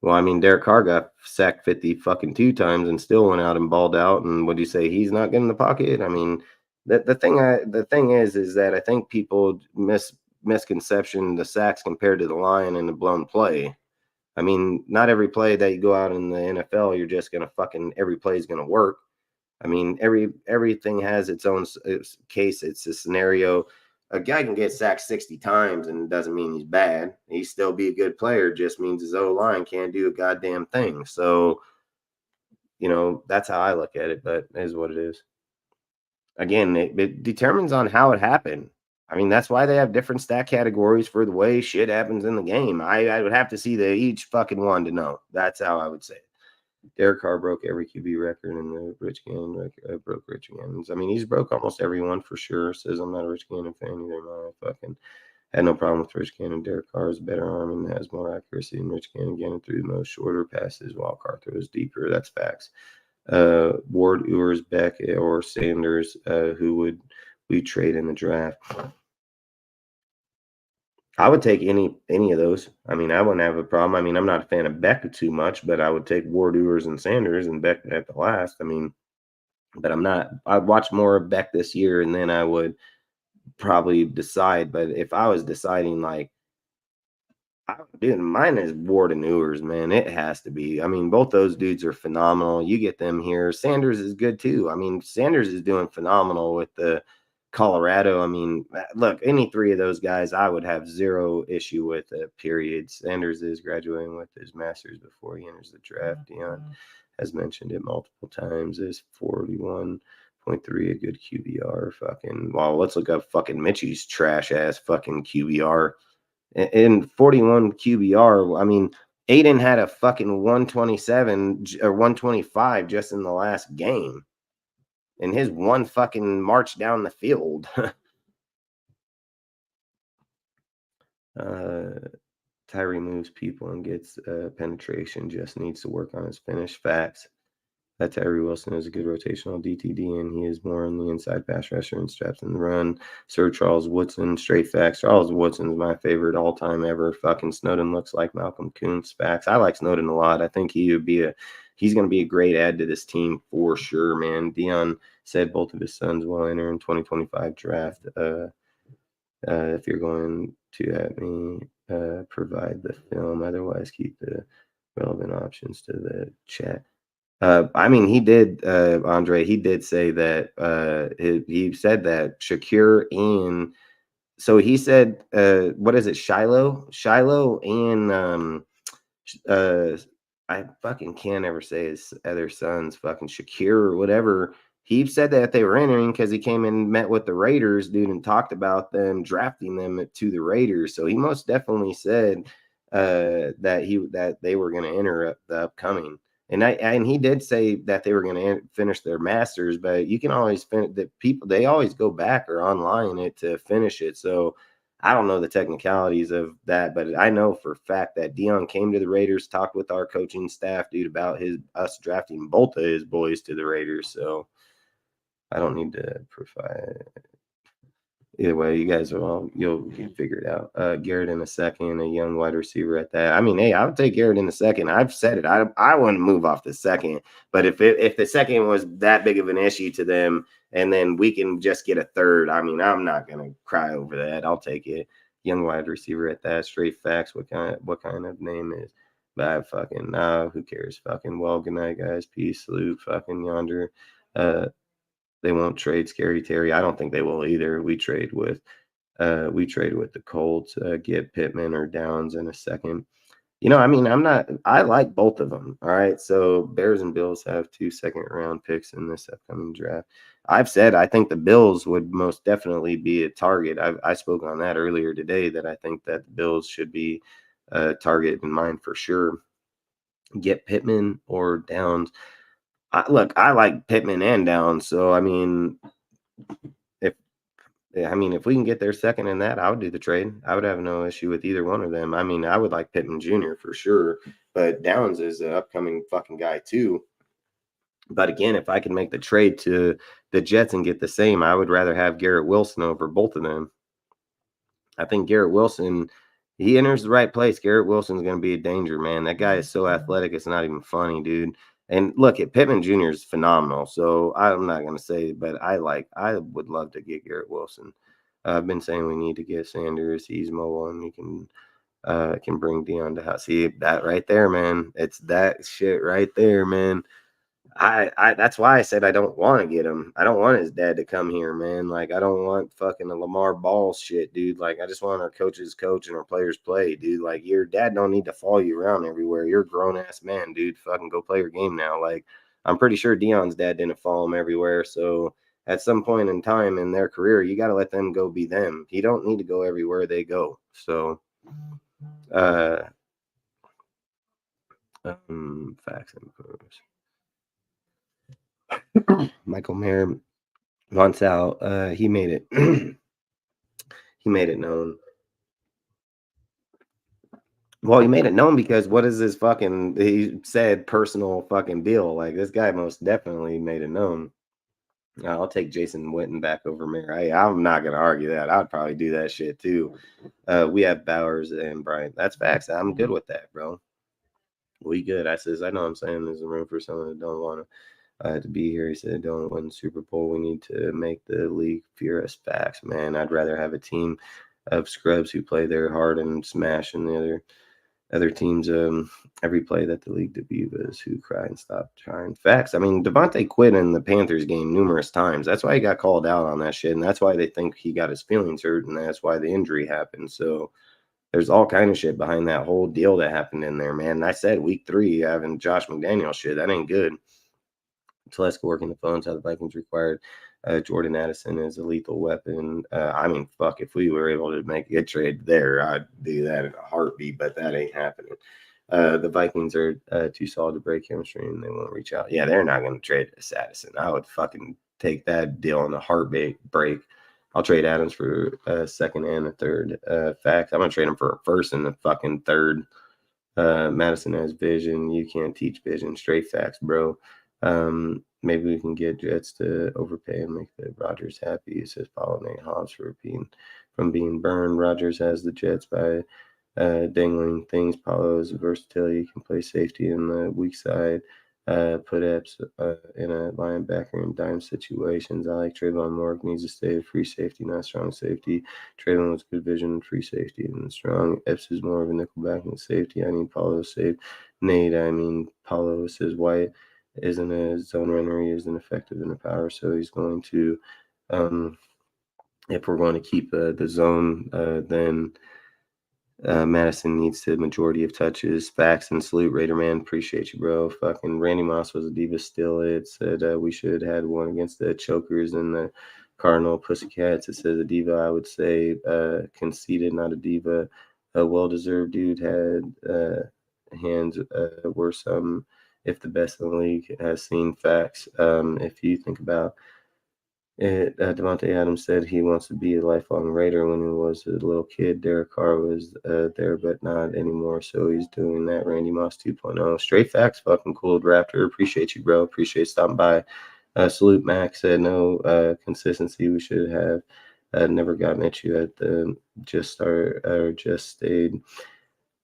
S8: Well, I mean, Derek Carr got sacked 52 times and still went out and balled out. And would you say he's not good in the pocket? I mean, the thing is that I think people misconception the sacks compared to the line and the blown play. I mean, not every play that you go out in the NFL, you're just gonna every play is gonna work. I mean, everything has its own case. It's a scenario. A guy can get sacked 60 times and it doesn't mean he's bad. He still be a good player. Just means his O-line can't do a goddamn thing. So, you know, that's how I look at it, but it is what it is. Again, it determines on how it happened. I mean, that's why they have different stat categories for the way shit happens in the game. I would have to see each fucking one to know. That's how I would say it. Derek Carr broke every QB record, and the Rich Gannon broke Rich Gannon's. I mean, he's broke almost every one for sure. Says I'm not a Rich Gannon fan either. No, I fucking had no problem with Rich Gannon. Derek Carr is a better arm and has more accuracy than Rich Gannon. Gannon threw the most shorter passes while Carr throws deeper. That's facts. Ward, Ewers, Beck, or Sanders, who would we trade in the draft? I would take any of those. I mean, I wouldn't have a problem. I mean, I'm not a fan of Beck too much, but I would take Ward, Ewers, and Sanders and Beck at the last. I mean, but I'm not. I'd watch more of Beck this year, and then I would probably decide. But if I was deciding, like, dude, mine is Ward and Ewers, man. It has to be. I mean, both those dudes are phenomenal. You get them here. Sanders is good too. I mean, Sanders is doing phenomenal with the Colorado. I mean, look, any three of those guys, I would have zero issue with it, period. Sanders is graduating with his master's before he enters the draft. Dion has mentioned it multiple times. Is 41.3 a good QBR? Fucking, well, let's look up fucking Mitchie's trash ass fucking QBR. In 41 QBR, I mean, Aiden had a fucking 127 or 125 just in the last game. In his one fucking march down the field. Tyree moves people and gets penetration, just needs to work on his finish. Facts. That Tyree Wilson is a good rotational DTD, and he is more on the inside pass rusher and straps in the run. Sir Charles Woodson, straight facts. Charles Woodson's my favorite all-time ever. Fucking Snowden looks like Malcolm Kuntz. Facts. I like Snowden a lot. I think he's going to be a great add to this team for sure, man. Dion said both of his sons will enter in 2025 draft. If you're going to at me, provide the film. Otherwise, keep the relevant options to the chat. I mean, he did, Andre. He did say that. He said that Shakir and so he said, what is it, Shiloh and I fucking can't ever say his other sons, fucking Shakir or whatever. He said that they were entering because he came and met with the Raiders, dude, and talked about them drafting them to the Raiders. So he most definitely said that they were going to enter the upcoming. And he did say that they were going to finish their masters, but you can always finish the people. They always go back or online it to finish it. So I don't know the technicalities of that, but I know for a fact that Dion came to the Raiders, talked with our coaching staff, dude, about us drafting both of his boys to the Raiders. So I don't need to provide. Either way, you guys you'll figure it out. Garrett in a second, a young wide receiver at that. I mean, hey, I would take Garrett in a second. I've said it. I wouldn't move off the second, but if the second was that big of an issue to them, and then we can just get a third, I mean, I'm not gonna cry over that. I'll take it. Young wide receiver at that. Straight facts. What kind of name is? But I fucking who cares? Fucking well, good night, guys. Peace, Luke. Fucking yonder. They won't trade Scary Terry. I don't think they will either. We trade with the Colts, get Pittman or Downs in a second. You know, I mean, I like both of them. All right. So Bears and Bills have 2 second-round picks in this upcoming draft. I've said I think the Bills would most definitely be a target. I spoke on that earlier today that I think that the Bills should be a target in mind for sure. Get Pittman or Downs. I like Pittman and Downs. So, I mean, if we can get their second in that, I would do the trade. I would have no issue with either one of them. I mean, I would like Pittman Jr. for sure, but Downs is an upcoming fucking guy too. But again, if I can make the trade to the Jets and get the same, I would rather have Garrett Wilson over both of them. I think Garrett Wilson, he enters the right place. Garrett Wilson's going to be a danger, man. That guy is so athletic, it's not even funny, dude. And look, Pittman Jr. is phenomenal. So I'm not going to say, but I would love to get Garrett Wilson. I've been saying we need to get Sanders. He's mobile and he can bring Dion to house. See that right there, man. It's that shit right there, man. That's why I said I don't want to get him. I don't want his dad to come here, man. Like, I don't want fucking a Lamar Ball shit, dude. Like, I just want our coaches coach and our players play, dude. Like, your dad don't need to follow you around everywhere. You're a grown-ass man, dude. Fucking go play your game now. Like, I'm pretty sure Dion's dad didn't follow him everywhere. So at some point in time in their career, you got to let them go be them. He don't need to go everywhere they go. So, facts and proofs. Michael Mayer wants out. He made it. He made it known. Well, he made it known because what is this fucking? He said personal fucking deal. Like, this guy most definitely made it known. I'll take Jason Witten back over Mayer. I'm not gonna argue that. I'd probably do that shit too. We have Bowers and Bryant. That's facts. I'm good with that, bro. We good. I know I'm saying there's a room for someone that don't want to be here. He said, don't win Super Bowl. We need to make the league fear us. Facts, man. I'd rather have a team of scrubs who play their heart and smash and the other teams every play that the league debuts who cry and stop trying. Facts. I mean, Davante quit in the Panthers game numerous times. That's why he got called out on that shit, and that's why they think he got his feelings hurt, and that's why the injury happened. So there's all kind of shit behind that whole deal that happened in there, man. And I said week 3 having Josh McDaniels shit, that ain't good. Telesco working the phones, how the Vikings required Jordan Addison as a lethal weapon. I mean, fuck, if we were able to make a trade there, I'd do that in a heartbeat, but that ain't happening. The Vikings are too solid to break chemistry and they won't reach out. Yeah, they're not going to trade Addison. I would fucking take that deal in a heartbeat break. I'll trade Adams for a second and a third. Fact, I'm going to trade him for a first and a fucking third. Madison has vision. You can't teach vision. Straight facts, bro. Maybe we can get Jets to overpay and make the Rodgers happy. It says Paulo Nate Hobbs from being burned. Rodgers has the Jets by dangling things. Paulo's versatility. He can play safety in the weak side. Put Epps in a linebacker in dime situations. I like Trayvon Moore. Needs to stay a free safety, not strong safety. Trayvon was good vision, free safety, and strong. Epps is more of a nickelback than safety. I need Paulo safe. Nate, Paulo says White isn't a zone runner. He isn't effective in the power, so he's going to, if we're going to keep the zone, then Madison needs the majority of touches. Facts and salute, Raider man. Appreciate you, bro. Fucking Randy Moss was a diva still. It said we should have had one against the Chokers and the Cardinal Pussycats. It says a diva, I would say conceited, not a diva. A well-deserved dude had hands worse if the best in the league has seen. Facts. If you think about it, Davante Adams said he wants to be a lifelong Raider. When he was a little kid, Derek Carr was there, but not anymore. So he's doing that. Randy Moss 2.0. Straight facts, fucking cool, Raptor. Appreciate you, bro. Appreciate stopping by. Salute Max said no consistency. We should have never gotten at you at the just stayed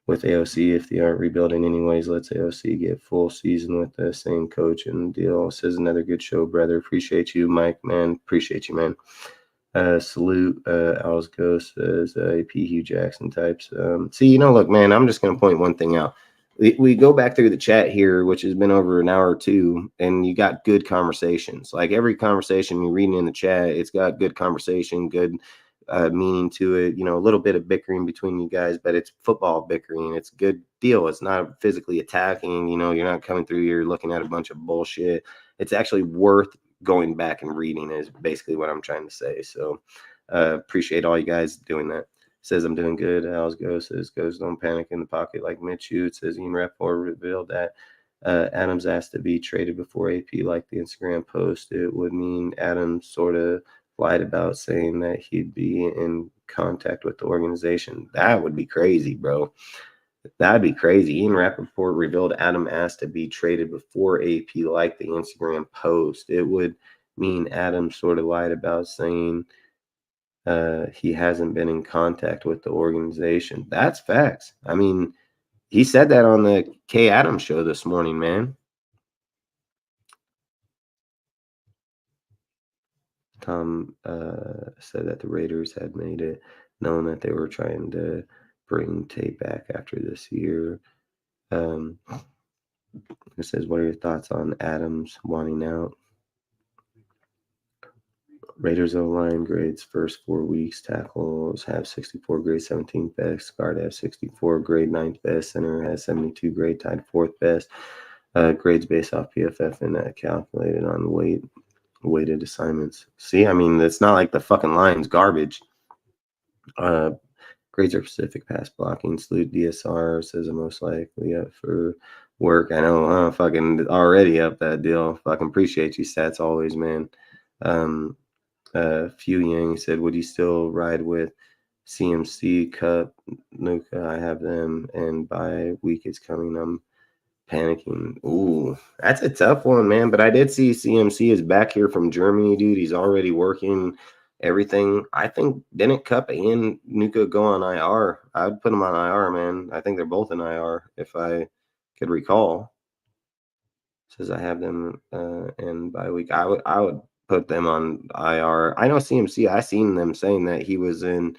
S8: with AOC. If they aren't rebuilding anyways, let's AOC get full season with the same coach and deal. Says another good show, brother. Appreciate you, Mike, man. Appreciate you, man. Salute Owls Ghost says AP Hugh Jackson types. See, look, man, I'm just going to point one thing out. We go back through the chat here, which has been over an hour or two, and you got good conversations. Like every conversation you're reading in the chat, it's got good conversation, good meaning to it, a little bit of bickering between you guys, but it's football bickering. It's a good deal. It's not physically attacking, you're not coming through here looking at a bunch of bullshit. It's actually worth going back and reading is basically what I'm trying to say. So appreciate all you guys doing that. Says I'm doing good. How's Go says goes don't panic in the pocket like Minshew. It says Ian Rappaport revealed that Adams asked to be traded before AP like the Instagram post. It would mean Adams sort of lied about saying that he'd be in contact with the organization. That would be crazy, bro. That'd be crazy. Ian Rappaport revealed Adam asked to be traded before AP liked the Instagram post. It would mean Adam sort of lied about saying he hasn't been in contact with the organization. That's facts. He said that on the K Adams show this morning, man. Tom said that the Raiders had made it known that they were trying to bring Tate back after this year. It says, what are your thoughts on Adams wanting out? Raiders O-line grades first 4 weeks. Tackles have 64 grade 17th best. Guard have 64 grade 9th best. Center has 72 grade tied 4th best. Grades based off PFF and calculated on weighted assignments. See, it's not like the fucking line's garbage. Grades are specific pass blocking. Salute DSR says I'm most likely up for work. I know I'm fucking already up that deal. Fucking appreciate you, stats always, man. Few Yang said, would you still ride with CMC, Cup, Nuka? I have them, and by week it's coming. I'm panicking. Ooh, that's a tough one, man. But I did see CMC is back here from Germany, dude. He's already working everything. I think didn't Cup and Nuka go on IR? I would put them on IR, man. I think they're both in IR, if I could recall. Says I have them, and by week I would put them on IR. I know CMC. I seen them saying that he was in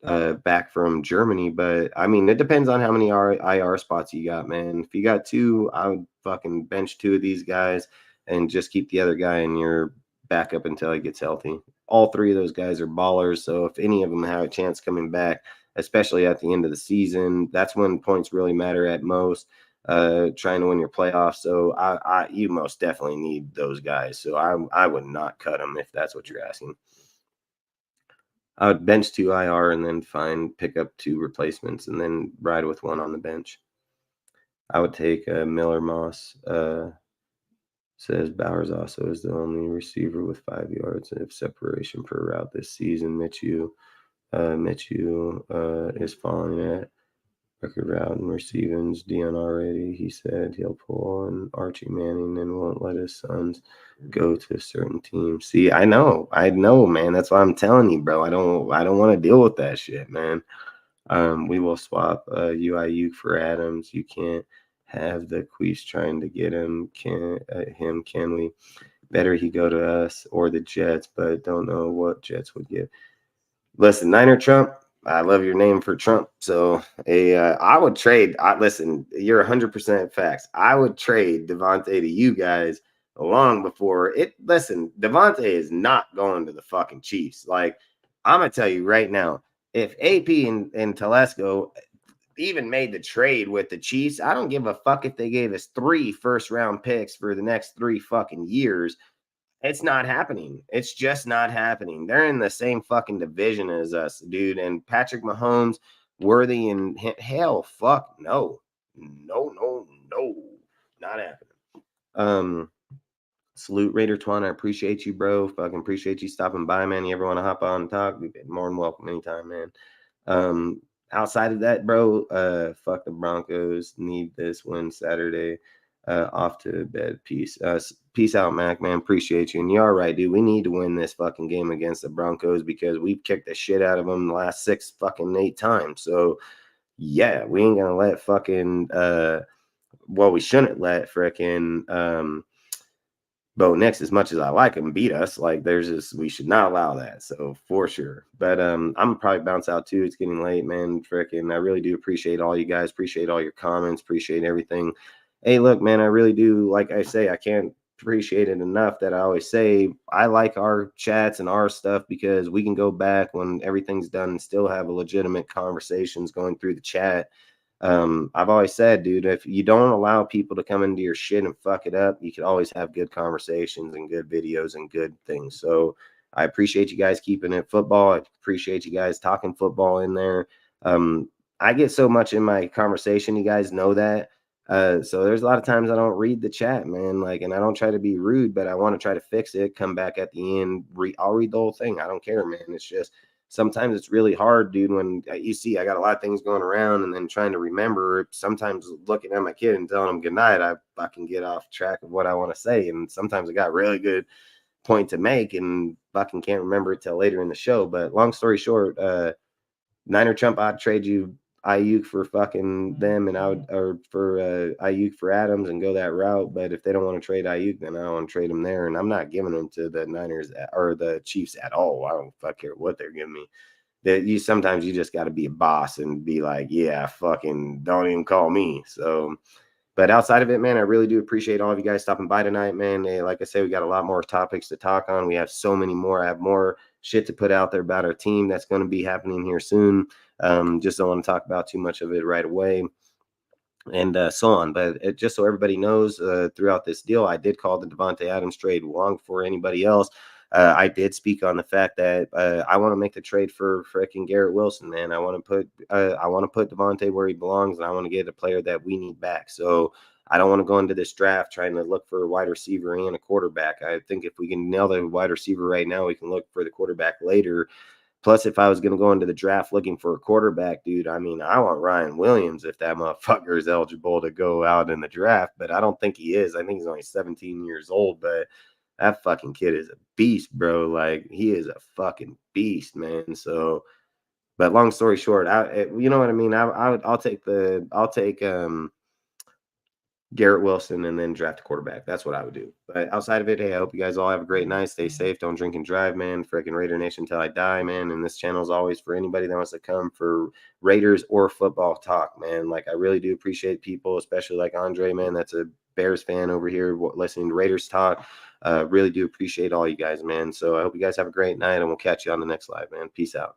S8: back from Germany, but it depends on how many IR spots you got, man. If you got 2, I would fucking bench 2 of these guys and just keep the other guy in your backup until he gets healthy. All 3 of those guys are ballers, so if any of them have a chance coming back, especially at the end of the season, that's when points really matter at most. Trying to win your playoffs. So you most definitely need those guys. So I would not cut them if that's what you're asking. I would bench 2 IR and then pick up 2 replacements and then ride with 1 on the bench. I would take Miller Moss. Says Bowers also is the only receiver with 5 yards of separation per route this season. Mitchell is falling at Record route and receiving's Dion already. He said he'll pull on Archie Manning and won't let his sons go to a certain team. See, I know, man. That's why I'm telling you, bro. I don't want to deal with that shit, man. We will swap UIU for Adams. You can't have the Queefs trying to get him. Can we? Better he go to us or the Jets, but don't know what Jets would give. Listen, Niner Trump, I love your name for Trump. So I would trade. Listen, you're 100% facts. I would trade Davante to you guys long before it. Listen, Davante is not going to the fucking Chiefs. Like, I'm going to tell you right now, if AP and Telesco even made the trade with the Chiefs, I don't give a fuck if they gave us 3 first-round picks for the next 3 fucking years. It's not happening. It's just not happening. They're in the same fucking division as us, dude. And Patrick Mahomes, worthy, and hell, fuck, no. Not happening. Salute Raider Twan. I appreciate you, bro. Fucking appreciate you stopping by, man. You ever want to hop on and talk? We've been more than welcome anytime, man. Outside of that, bro, fuck the Broncos. Need this win Saturday. Off to bed. Peace out, Mac, man. Appreciate you. And you're all right, dude. We need to win this fucking game against the Broncos because we've kicked the shit out of them the last 8 times. So, yeah, we ain't gonna let fucking we shouldn't let frickin' Bo Nix, as much as I like him, beat us. Like, we should not allow that. So for sure. But I'm probably bounce out too. It's getting late, man. Frickin', I really do appreciate all you guys. Appreciate all your comments. Appreciate everything. Hey, look, man, I really do. Like I say, I can't appreciate it enough that I always say I like our chats and our stuff because we can go back when everything's done and still have a legitimate conversations going through the chat. I've always said, dude, if you don't allow people to come into your shit and fuck it up, you can always have good conversations and good videos and good things. So I appreciate you guys keeping it football. I appreciate you guys talking football in there. I get so much in my conversation. You guys know that. So there's a lot of times I don't read the chat, man. Like, and I don't try to be rude, but I want to try to fix it. Come back at the end. I'll read the whole thing. I don't care, man. It's just sometimes it's really hard, dude. When you see I got a lot of things going around and then trying to remember. Sometimes looking at my kid and telling him goodnight, I fucking get off track of what I want to say. And sometimes I got really good point to make and fucking can't remember it till later in the show. But long story short, Niner Trump, I'd trade you Ayuk for fucking them, and for Ayuk for Adams and go that route. But if they don't want to trade Ayuk, then I don't want to trade them there. And I'm not giving them to the Niners or the Chiefs at all. I don't fuck care what they're giving me. Sometimes you just got to be a boss and be like, yeah, fucking don't even call me. So, but outside of it, man, I really do appreciate all of you guys stopping by tonight, man. Hey, like I said, we got a lot more topics to talk on. We have so many more. I have more shit to put out there about our team that's going to be happening here soon. Just don't want to talk about too much of it right away and so on. But just so everybody knows, throughout this deal, I did call the Davante Adams trade long before anybody else. I did speak on the fact that I want to make the trade for freaking Garrett Wilson, man. I want to put Davante where he belongs, and I want to get a player that we need back. So I don't want to go into this draft trying to look for a wide receiver and a quarterback. I think if we can nail the wide receiver right now, we can look for the quarterback later. Plus, if I was going to go into the draft looking for a quarterback, dude, I mean, I want Ryan Williams if that motherfucker is eligible to go out in the draft, but I don't think he is. I think he's only 17 years old, but that fucking kid is a beast, bro. Like, he is a fucking beast, man. So, but long story short, you know what I mean? I'll take Garrett Wilson and then draft a quarterback. That's what I would do. But outside of it, hey, I hope you guys all have a great night. Stay safe. Don't drink and drive, man. Freaking Raider Nation till I die, man. And this channel is always for anybody that wants to come for Raiders or football talk, man. Like, I really do appreciate people, especially like Andre, man. That's a Bears fan over here listening to Raiders talk. Really do appreciate all you guys, man. So I hope you guys have a great night, and we'll catch you on the next live, man. Peace out.